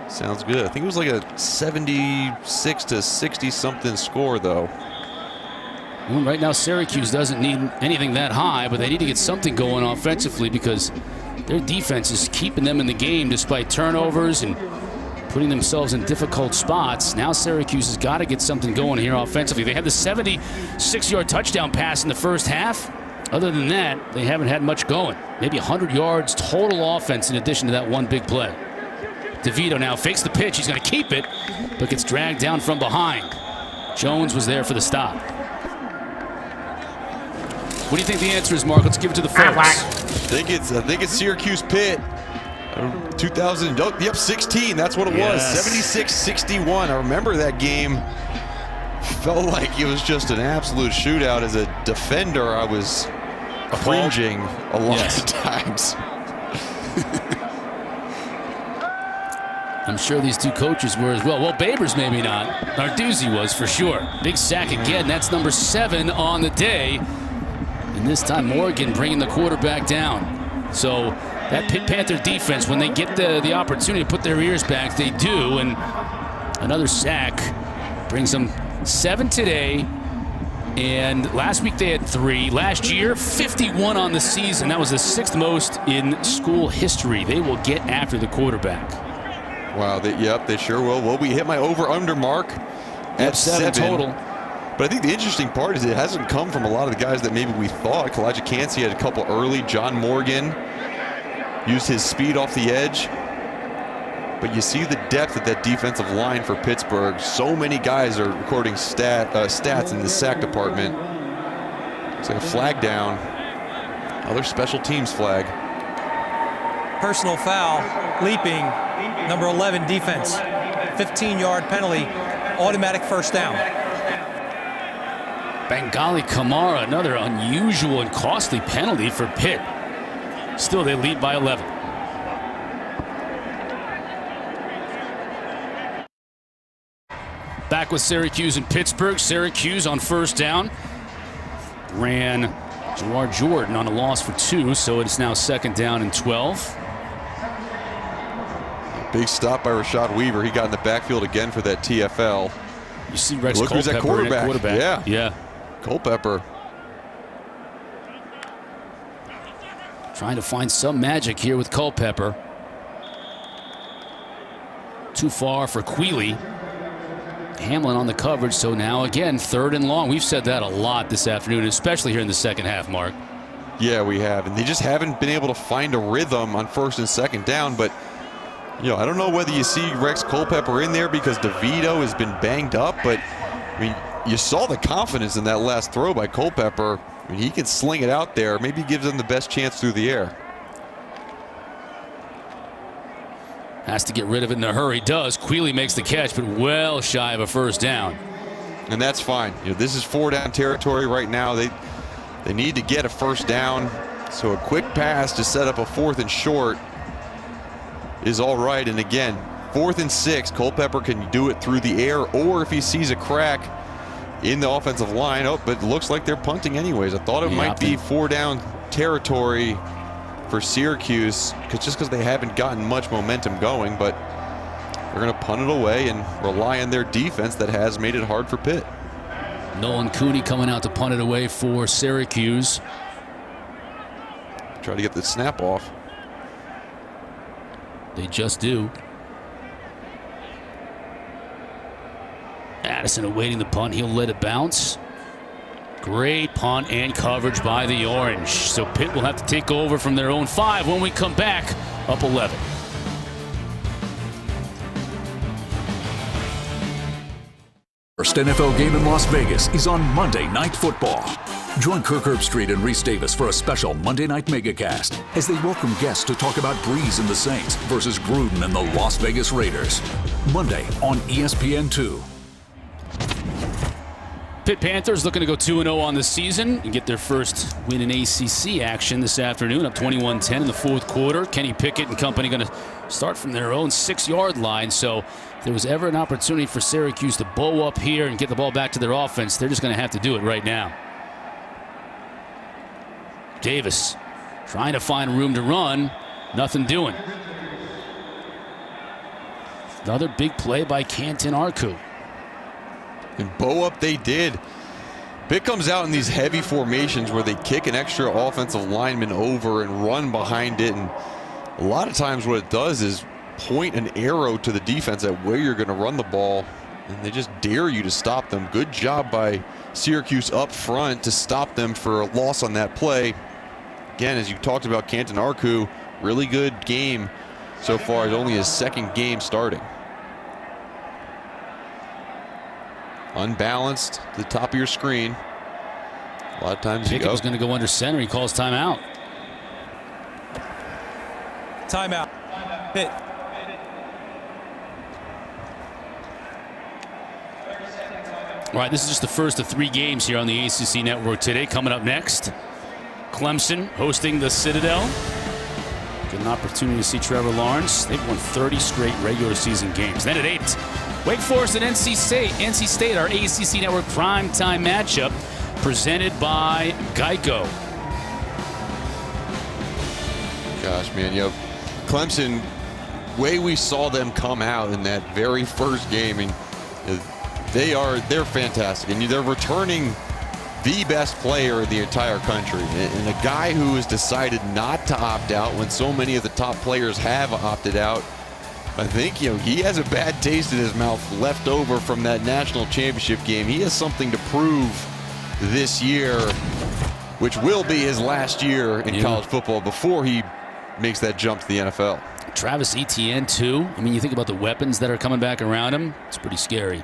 Sounds good. I think it was like a 76 to 60 something score, though. Well, right now, Syracuse doesn't need anything that high, but they need to get something going offensively because their defense is keeping them in the game despite turnovers and putting themselves in difficult spots. Now Syracuse has got to get something going here offensively. They had the 76-yard touchdown pass in the first half. Other than that, they haven't had much going. Maybe 100 yards total offense in addition to that one big play. DeVito now fakes the pitch. He's going to keep it, but gets dragged down from behind. Jones was there for the stop. What do you think the answer is, Mark? Let's give it to the folks. I think it's Syracuse Pitt. 2000. Yep, 16. That's what it was. 76-61. I remember that game. Felt like it was just an absolute shootout. As a defender, I was cringing a lot of times. I'm sure these two coaches were as well. Well, Babers maybe not. Narduzzi was for sure. Big sack again. That's number 7 on the day. And this time Morgan bringing the quarterback down. So that Pitt Panther defense, when they get the opportunity to put their ears back, they do. And another sack brings them 7 today. And last week they had 3. Last year, 51 on the season. That was the 6th most in school history. They will get after the quarterback. Wow, they sure will. Well, we hit my over-under mark at 7 total. But I think the interesting part is it hasn't come from a lot of the guys that maybe we thought. Kalijah Cansey had a couple early. John Morgan used his speed off the edge. But you see the depth of that defensive line for Pittsburgh. So many guys are recording stats in the sack department. It's like a flag down. Another special teams flag. Personal foul, leaping, number 11 defense. 15-yard penalty, automatic first down. Bengali Kamara, another unusual and costly penalty for Pitt. Still, they lead by 11. Back with Syracuse and Pittsburgh. Syracuse on first down. Ran Jawar Jordan on a loss for 2, so it's now 2nd down and 12. Big stop by Rashad Weaver. He got in the backfield again for that TFL. You see Rex Look who's at quarterback. Yeah. Culpepper. Trying to find some magic here with Culpepper. Too far for Quealy. Hamlin on the coverage, so now again 3rd and long. We've said that a lot this afternoon, especially here in the second half, Mark. Yeah, we have, and they just haven't been able to find a rhythm on 1st and 2nd down. But I don't know whether you see Rex Culpepper in there because DeVito has been banged up, but I mean, you saw the confidence in that last throw by Culpepper. I mean, he can sling it out there. Maybe gives them the best chance through the air. Has to get rid of it in a hurry. Does. Quealy makes the catch, but well shy of a first down. And that's fine. This is 4-down territory right now. They They need to get a first down, so a quick pass to set up a 4th and short is all right. And again, 4th and 6, Culpepper can do it through the air, or if he sees a crack in the offensive line. Oh, but it looks like they're punting anyways. I thought it might be 4-down territory for Syracuse, just because they haven't gotten much momentum going, but they're going to punt it away and rely on their defense that has made it hard for Pitt. Nolan Cooney coming out to punt it away for Syracuse. Try to get the snap off. They just do. Addison awaiting the punt. He'll let it bounce. Great punt and coverage by the Orange. So Pitt will have to take over from their own 5 when we come back, up 11. First NFL game in Las Vegas is on Monday Night Football. Join Kirk Herbstreit and Reese Davis for a special Monday Night Megacast as they welcome guests to talk about Breeze and the Saints versus Gruden and the Las Vegas Raiders. Monday on ESPN2. Pitt Panthers looking to go 2-0 on the season and get their first win in ACC action this afternoon, up 21-10 in the 4th quarter. Kenny Pickett and company going to start from their own 6-yard line. So if there was ever an opportunity for Syracuse to bow up here and get the ball back to their offense, they're just going to have to do it right now. Davis trying to find room to run. Nothing doing. Another big play by Canton Arku. And bow up they did. Pitt comes out in these heavy formations where they kick an extra offensive lineman over and run behind it. And a lot of times what it does is point an arrow to the defense at where you're going to run the ball. And they just dare you to stop them. Good job by Syracuse up front to stop them for a loss on that play. Again, as you talked about, Canton Arku, really good game so far. It's only his 2nd game starting. Unbalanced to the top of your screen. A lot of times Pickett was going to go under center. He calls timeout. Timeout. Pitt. All right, this is just the first of 3 games here on the ACC Network today. Coming up next, Clemson hosting the Citadel. Get an opportunity to see Trevor Lawrence. They've won 30 straight regular season games. Then at 8, Wake Forest and NC State, our ACC Network primetime matchup, presented by Geico. Gosh, man, Clemson, way we saw them come out in that very first game, and they're fantastic, and they're returning the best player in the entire country, and a guy who has decided not to opt out when so many of the top players have opted out. I think he has a bad taste in his mouth left over from that national championship game. He has something to prove this year, which will be his last year in college football before he makes that jump to the NFL. Travis Etienne too. I mean, you think about the weapons that are coming back around him. It's pretty scary.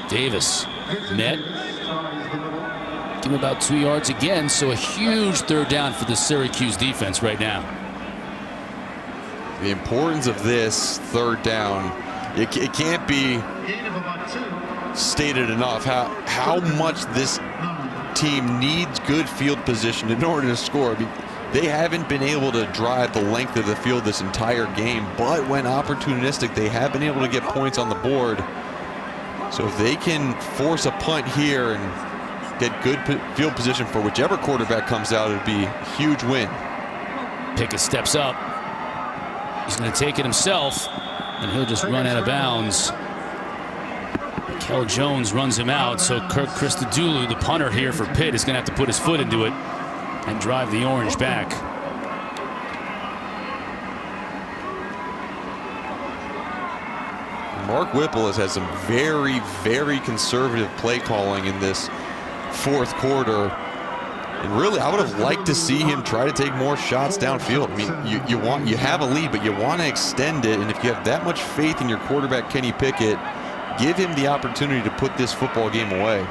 Davis, net. Give him about 2 yards again, so a huge 3rd down for the Syracuse defense right now. The importance of this 3rd down, it can't be stated enough how much this team needs good field position in order to score. I mean, they haven't been able to drive the length of the field this entire game, but when opportunistic, they have been able to get points on the board. So if they can force a punt here and get good field position for whichever quarterback comes out, it would be a huge win. Pickett steps up. He's going to take it himself, and he'll just run out of bounds. Kel Jones runs him out, so Kirk Christodoulou, the punter here for Pitt, is going to have to put his foot into it and drive the Orange back. Mark Whipple has had some very, very conservative play calling in this 4th quarter. And really, I would have liked to see him try to take more shots downfield. I mean, you have a lead, but you want to extend it. And if you have that much faith in your quarterback, Kenny Pickett, give him the opportunity to put this football game away.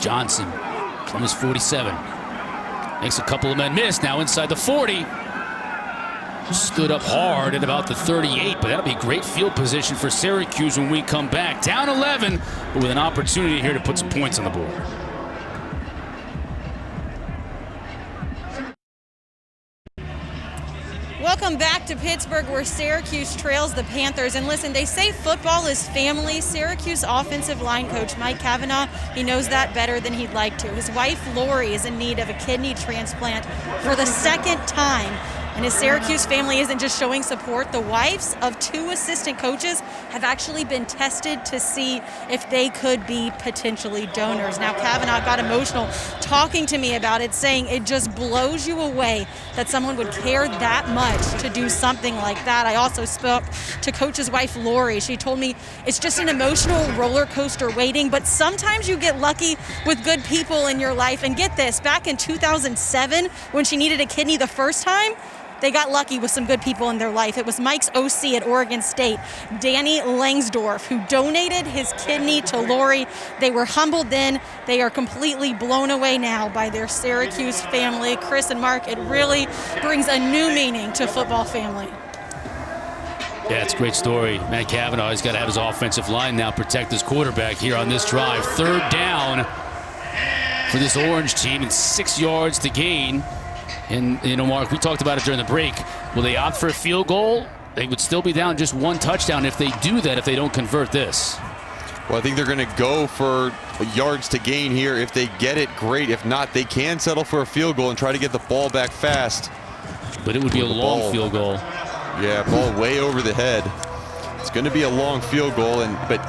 Johnson from his 47. Makes a couple of men miss. Now inside the 40. stood up hard at about the 38, but that'll be great field position for Syracuse when we come back. Down 11, but with an opportunity here to put some points on the board. Welcome back to Pittsburgh, where Syracuse trails the Panthers. And listen, they say football is family. Syracuse offensive line coach Mike Cavanaugh, he knows that better than he'd like to. His wife, Lori, is in need of a kidney transplant for the second time. And his Syracuse family isn't just showing support. The wives of 2 assistant coaches have actually been tested to see if they could be potentially donors. Now, Cavanaugh got emotional talking to me about it, saying it just blows you away that someone would care that much to do something like that. I also spoke to Coach's wife, Lori. She told me it's just an emotional roller coaster waiting, but sometimes you get lucky with good people in your life. And get this, back in 2007, when she needed a kidney the first time, they got lucky with some good people in their life. It was Mike's OC at Oregon State, Danny Langsdorff, who donated his kidney to Lori. They were humbled then. They are completely blown away now by their Syracuse family. Chris and Mark, it really brings a new meaning to football family. Yeah, it's a great story. Matt Cavanaugh has got to have his offensive line now protect his quarterback here on this drive. 3rd down for this Orange team and 6 yards to gain. And, you know, Mark, we talked about it during the break. Will they opt for a field goal? They would still be down just 1 touchdown if they do that, if they don't convert this. Well, I think they're going to go for yards to gain here. If they get it, great. If not, they can settle for a field goal and try to get the ball back fast. But it would be a long field goal. Yeah, ball way over the head. It's going to be a long field goal, but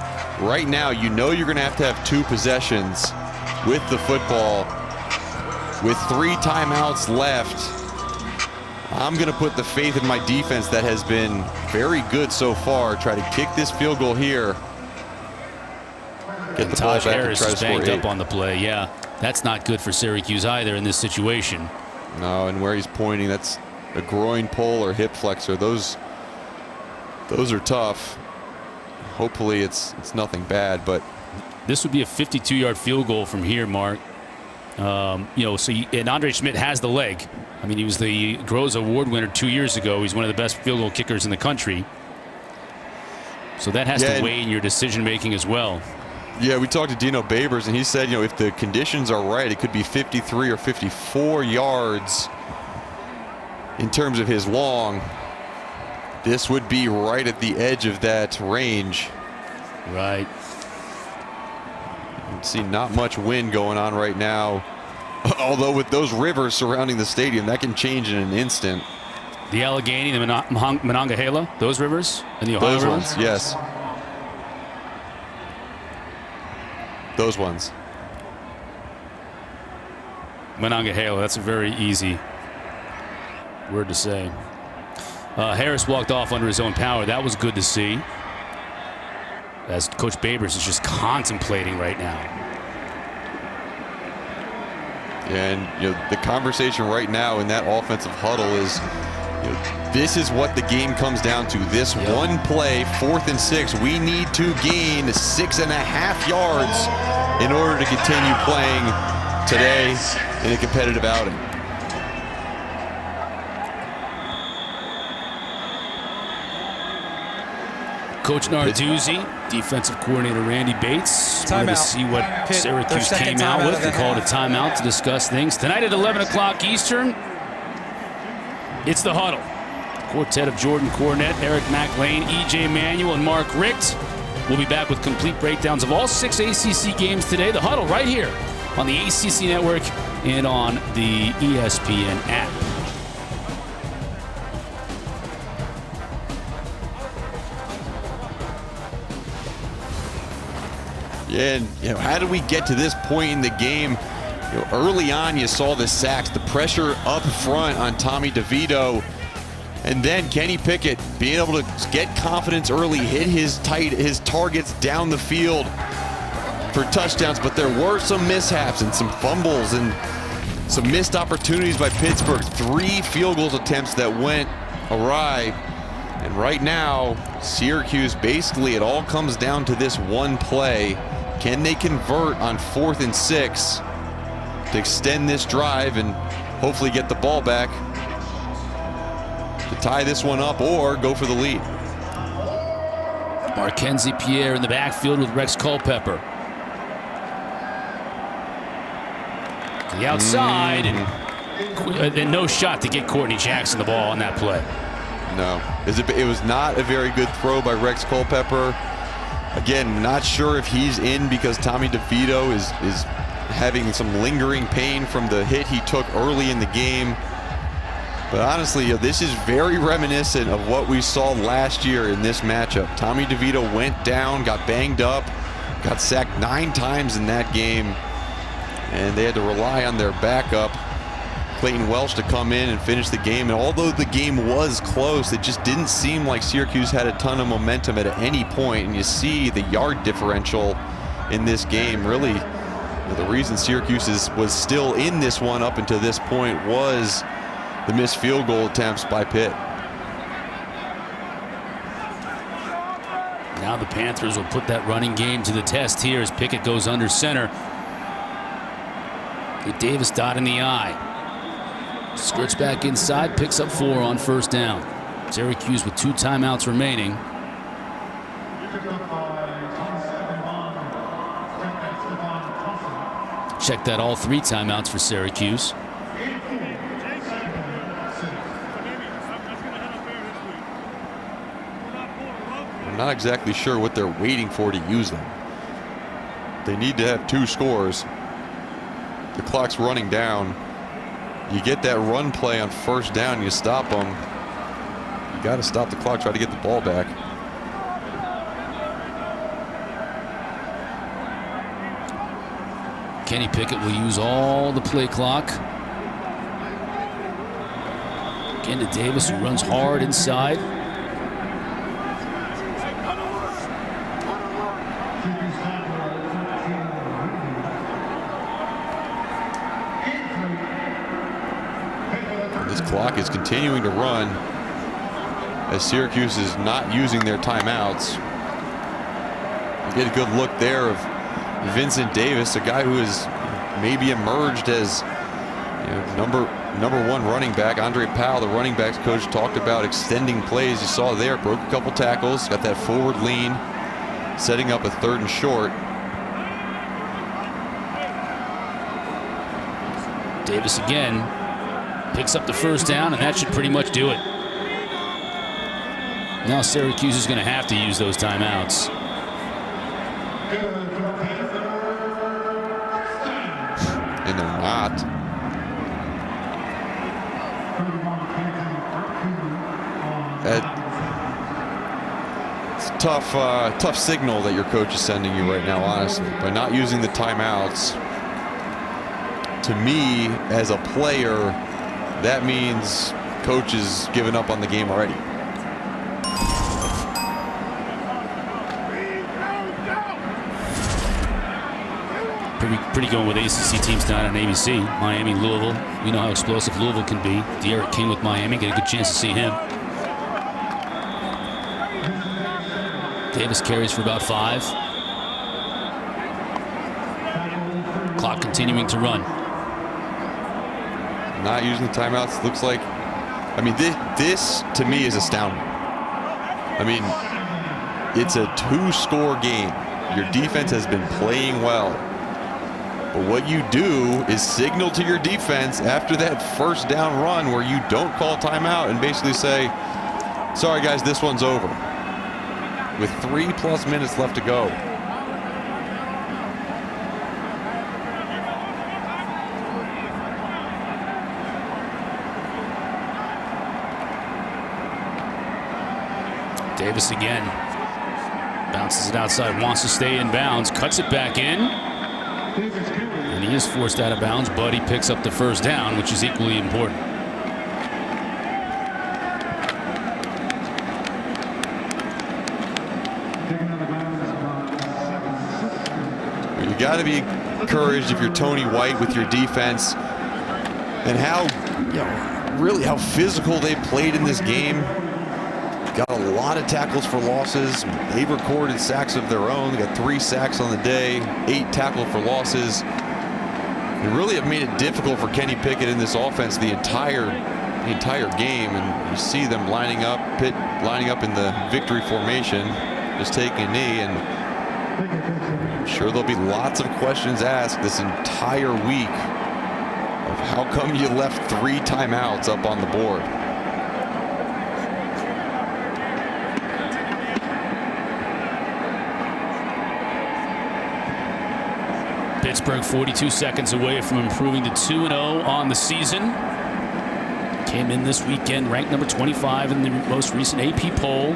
right now you know you're going to have 2 possessions with the football. With 3 timeouts left, I'm going to put the faith in my defense that has been very good so far. Try to kick this field goal here. Get the ball back and try to score 8. Banged up on the play. Yeah, that's not good for Syracuse either in this situation. No, and where he's pointing, that's a groin pull or hip flexor. Those are tough. Hopefully it's nothing bad, but this would be a 52-yard field goal from here, Mark. You know, and Andre Schmidt has the leg. I mean, he was the Groves Award winner 2 years ago. He's one of the best field goal kickers in the country. So that has to weigh in your decision making as well. Yeah, we talked to Dino Babers, and he said, you know, if the conditions are right, it could be 53 or 54 yards in terms of his long. This would be right at the edge of that range. Right. You can see not much wind going on right now. Although with those rivers surrounding the stadium, that can change in an instant. The Allegheny, the Monongahela, those rivers, and the Ohio those River? Ones, yes. Those ones. Monongahela, that's a very easy word to say. Harris walked off under his own power. That was good to see. As Coach Babers is just contemplating right now. And you know, the conversation right now in that offensive huddle is, you know, this is what the game comes down to. This one play, 4th and 6. We need to gain 6.5 yards in order to continue playing today in a competitive outing. Coach Narduzzi, defensive coordinator Randy Bates. We're going to see what Syracuse came out with. They called a timeout to discuss things. Tonight at 11 o'clock Eastern, it's the huddle. Quartet of Jordan Cornett, Eric McLean, E.J. Manuel, and Mark Richt. We'll be back with complete breakdowns of all 6 ACC games today. The huddle right here on the ACC Network and on the ESPN app. Yeah, and you know, how did we get to this point in the game? You know, early on, you saw the sacks, the pressure up front on Tommy DeVito, and then Kenny Pickett being able to get confidence early, hit his targets down the field for touchdowns. But there were some mishaps and some fumbles and some missed opportunities by Pittsburgh. 3 field goal attempts that went awry. And right now, Syracuse, basically it all comes down to this one play. Can they convert on 4th and 6 to extend this drive and hopefully get the ball back to tie this one up or go for the lead. Mackenzie Pierre in the backfield with Rex Culpepper. To the outside, and no shot to get Courtney Jackson the ball on that play. No, it was not a very good throw by Rex Culpepper. Again, not sure if he's in because Tommy DeVito is having some lingering pain from the hit he took early in the game. But honestly, this is very reminiscent of what we saw last year in this matchup. Tommy DeVito went down, got banged up, got sacked 9 times in that game, and they had to rely on their backup, Clayton Welch, to come in and finish the game. And although the game was close, it just didn't seem like Syracuse had a ton of momentum at any point. And you see the yard differential in this game. Really, the reason Syracuse was still in this one up until this point was the missed field goal attempts by Pitt. Now the Panthers will put that running game to the test here as Pickett goes under center. Get Davis dot in the eye. Skirts back inside, picks up 4 on first down. Syracuse with 2 timeouts remaining. Check that, all 3 timeouts for Syracuse. I'm not exactly sure what they're waiting for to use them. They need to have 2 scores. The clock's running down. You get that run play on first down, you stop them. You got to stop the clock, try to get the ball back. Kenny Pickett will use all the play clock. Again to Davis, who runs hard inside. Clock is continuing to run as Syracuse is not using their timeouts. You get a good look there of Vincent Davis, a guy who has maybe emerged as number 1 running back. Andre Powell, the running backs coach, talked about extending plays. You saw there, broke a couple tackles, got that forward lean, setting up a 3rd and short. Davis again. Picks up the first down, and that should pretty much do it. Now Syracuse is going to have to use those timeouts. And they're not. It's a tough signal that your coach is sending you right now, honestly, by not using the timeouts. To me, as a player, that means coach is giving up on the game already. Pretty going with ACC teams tonight on ABC. Miami, Louisville. We know how explosive Louisville can be. De'Aaron King with Miami. Get a good chance to see him. Davis carries for about 5. Clock continuing to run. Not using the timeouts, looks like. I mean, this to me is astounding. I mean, it's a 2-score game. Your defense has been playing well. But what you do is signal to your defense after that first down run where you don't call timeout and basically say, sorry guys, this one's over. With 3+ minutes left to go. Davis again. Bounces it outside, wants to stay in bounds, cuts it back in. And he is forced out of bounds, but he picks up the first down, which is equally important. You got to be encouraged if you're Tony White with your defense and how, really how physical they played in this game. Got a lot of tackles for losses. They've recorded sacks of their own. They got 3 sacks on the day, 8 tackle for losses. They really have made it difficult for Kenny Pickett in this offense the entire the entire game, and you see them lining up, Pitt lining up in the victory formation, just taking a knee, and I'm sure there'll be lots of questions asked this entire week of how come you left 3 timeouts up on the board. Pittsburgh 42 seconds away from improving to 2-0 on the season. Came in this weekend ranked number 25 in the most recent AP poll.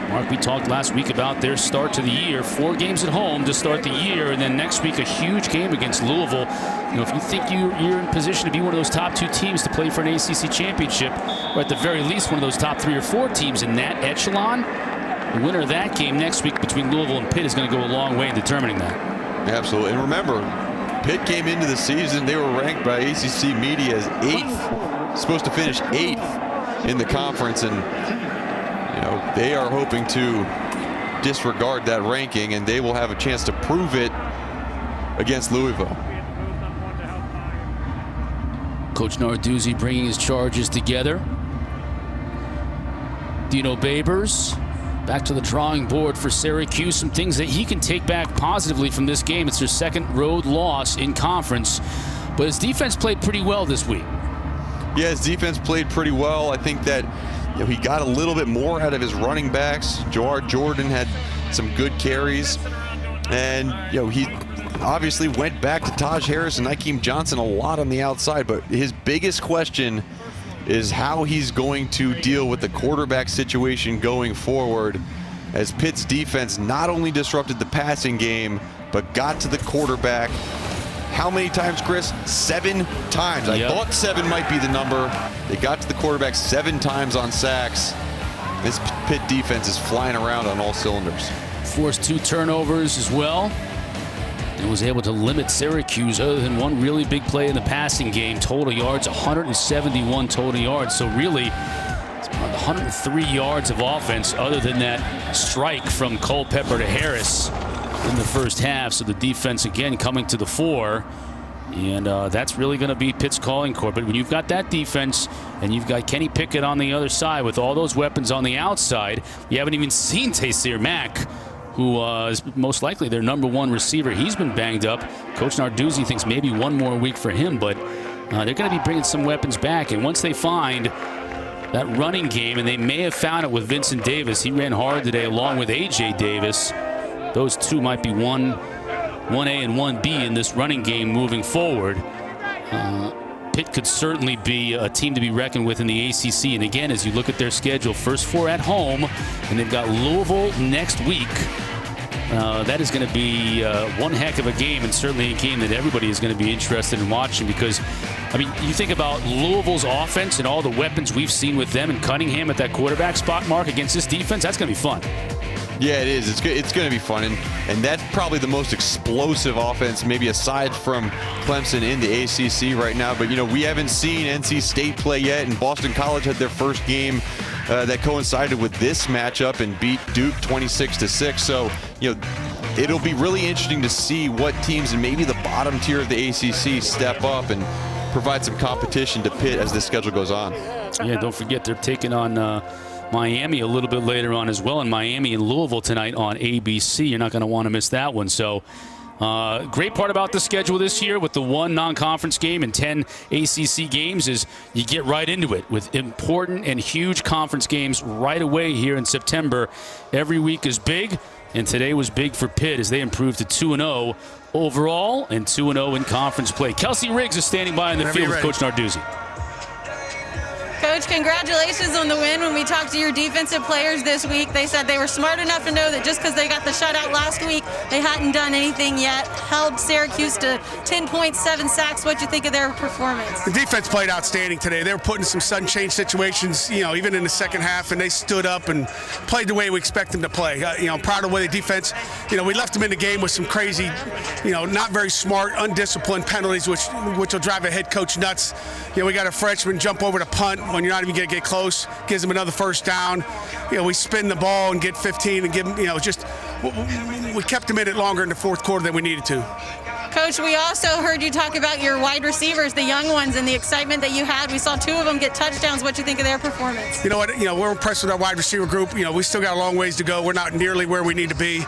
Mark, we talked last week about their start to the year. 4 games at home to start the year, and then next week a huge game against Louisville. You know, if you think you're in position to be one of those top 2 teams to play for an ACC championship, or at the very least one of those top 3 or 4 teams in that echelon, the winner of that game next week between Louisville and Pitt is going to go a long way in determining that. Absolutely. And remember, Pitt came into the season, they were ranked by ACC media as 8th, supposed to finish 8th in the conference, and you know, they are hoping to disregard that ranking, and they will have a chance to prove it against Louisville. Coach Narduzzi bringing his charges together. Dino Babers back to the drawing board for Syracuse. Some things that he can take back positively from this game. It's their 2nd road loss in conference, but his defense played pretty well this week. Yeah, his defense played pretty well. I think that he got a little bit more out of his running backs. Jawar Jordan had some good carries, and he obviously went back to Taj Harris and Nykeem Johnson a lot on the outside, but his biggest question is how he's going to deal with the quarterback situation going forward, as Pitt's defense not only disrupted the passing game, but got to the quarterback. How many times, Chris? 7 times. Yep. I thought 7 might be the number. They got to the quarterback 7 times on sacks. This Pitt defense is flying around on all cylinders. Forced 2 turnovers as well, and was able to limit Syracuse other than 1 really big play in the passing game. Total yards, 171 total yards. So really, it's about 103 yards of offense other than that strike from Culpepper to Harris in the first half. So the defense again coming to the fore, and that's really going to be Pitt's calling card. But when you've got that defense and you've got Kenny Pickett on the other side with all those weapons on the outside, you haven't even seen Taysir Mack, who is most likely their #1 receiver. He's been banged up. Coach Narduzzi thinks maybe 1 more week for him, but they're going to be bringing some weapons back. And once they find that running game, and they may have found it with Vincent Davis, he ran hard today along with A.J. Davis. Those 2 might be 1A and 1B in this running game moving forward. Pitt could certainly be a team to be reckoned with in the ACC. And again, as you look at their schedule, first 4 at home, and they've got Louisville next week. That is going to be one heck of a game, and certainly a game that everybody is going to be interested in watching, because, I mean, you think about Louisville's offense and all the weapons we've seen with them, and Cunningham at that quarterback spot, Mark, against this defense, that's going to be fun. Yeah, it is. It's going to be fun, and that's probably the most explosive offense, maybe aside from Clemson, in the ACC right now. But we haven't seen NC State play yet, and Boston College had their first game that coincided with this matchup and beat Duke 26-6. So it'll be really interesting to see what teams in maybe the bottom tier of the ACC step up and provide some competition to Pitt as this schedule goes on. Yeah, don't forget they're taking on Miami a little bit later on as well, and Miami and Louisville tonight on ABC. You're not going to want to miss that one. So great part about the schedule this year with the 1 non-conference game and 10 ACC games is you get right into it with important and huge conference games right away here in September. Every week is big, and today was big for Pitt as they improved to 2-0 overall and 2-0 in conference play. Kelsey Riggs is standing by in the field with Coach Narduzzi. Coach, congratulations on the win. When we talked to your defensive players this week, they said they were smart enough to know that just because they got the shutout last week, they hadn't done anything yet. Held Syracuse to 10.7 sacks. What'd you think of their performance? The defense played outstanding today. They were put in some sudden change situations, even in the second half, and they stood up and played the way we expect them to play. I'm proud of the way the defense, we left them in the game with some crazy, not very smart, undisciplined penalties, which will drive a head coach nuts. We got a freshman jump over to punt when you're not even going to get close, gives them another first down. We spin the ball and get 15 and give them, we kept them in it longer in the fourth quarter than we needed to. Coach, we also heard you talk about your wide receivers, the young ones, and the excitement that you had. We saw 2 of them get touchdowns. What do you think of their performance? You know what? We're impressed with our wide receiver group. We still got a long ways to go. We're not nearly where we need to be,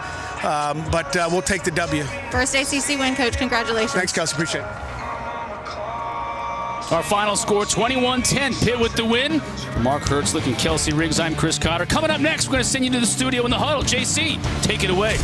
but we'll take the W. First ACC win, Coach. Congratulations. Thanks, Kelsey. Appreciate it. Our final score, 21-10. Pitt with the win. For Mark Hertzlick and Kelsey Riggs, I'm Chris Cotter. Coming up next, we're going to send you to the studio in the huddle. JC, take it away.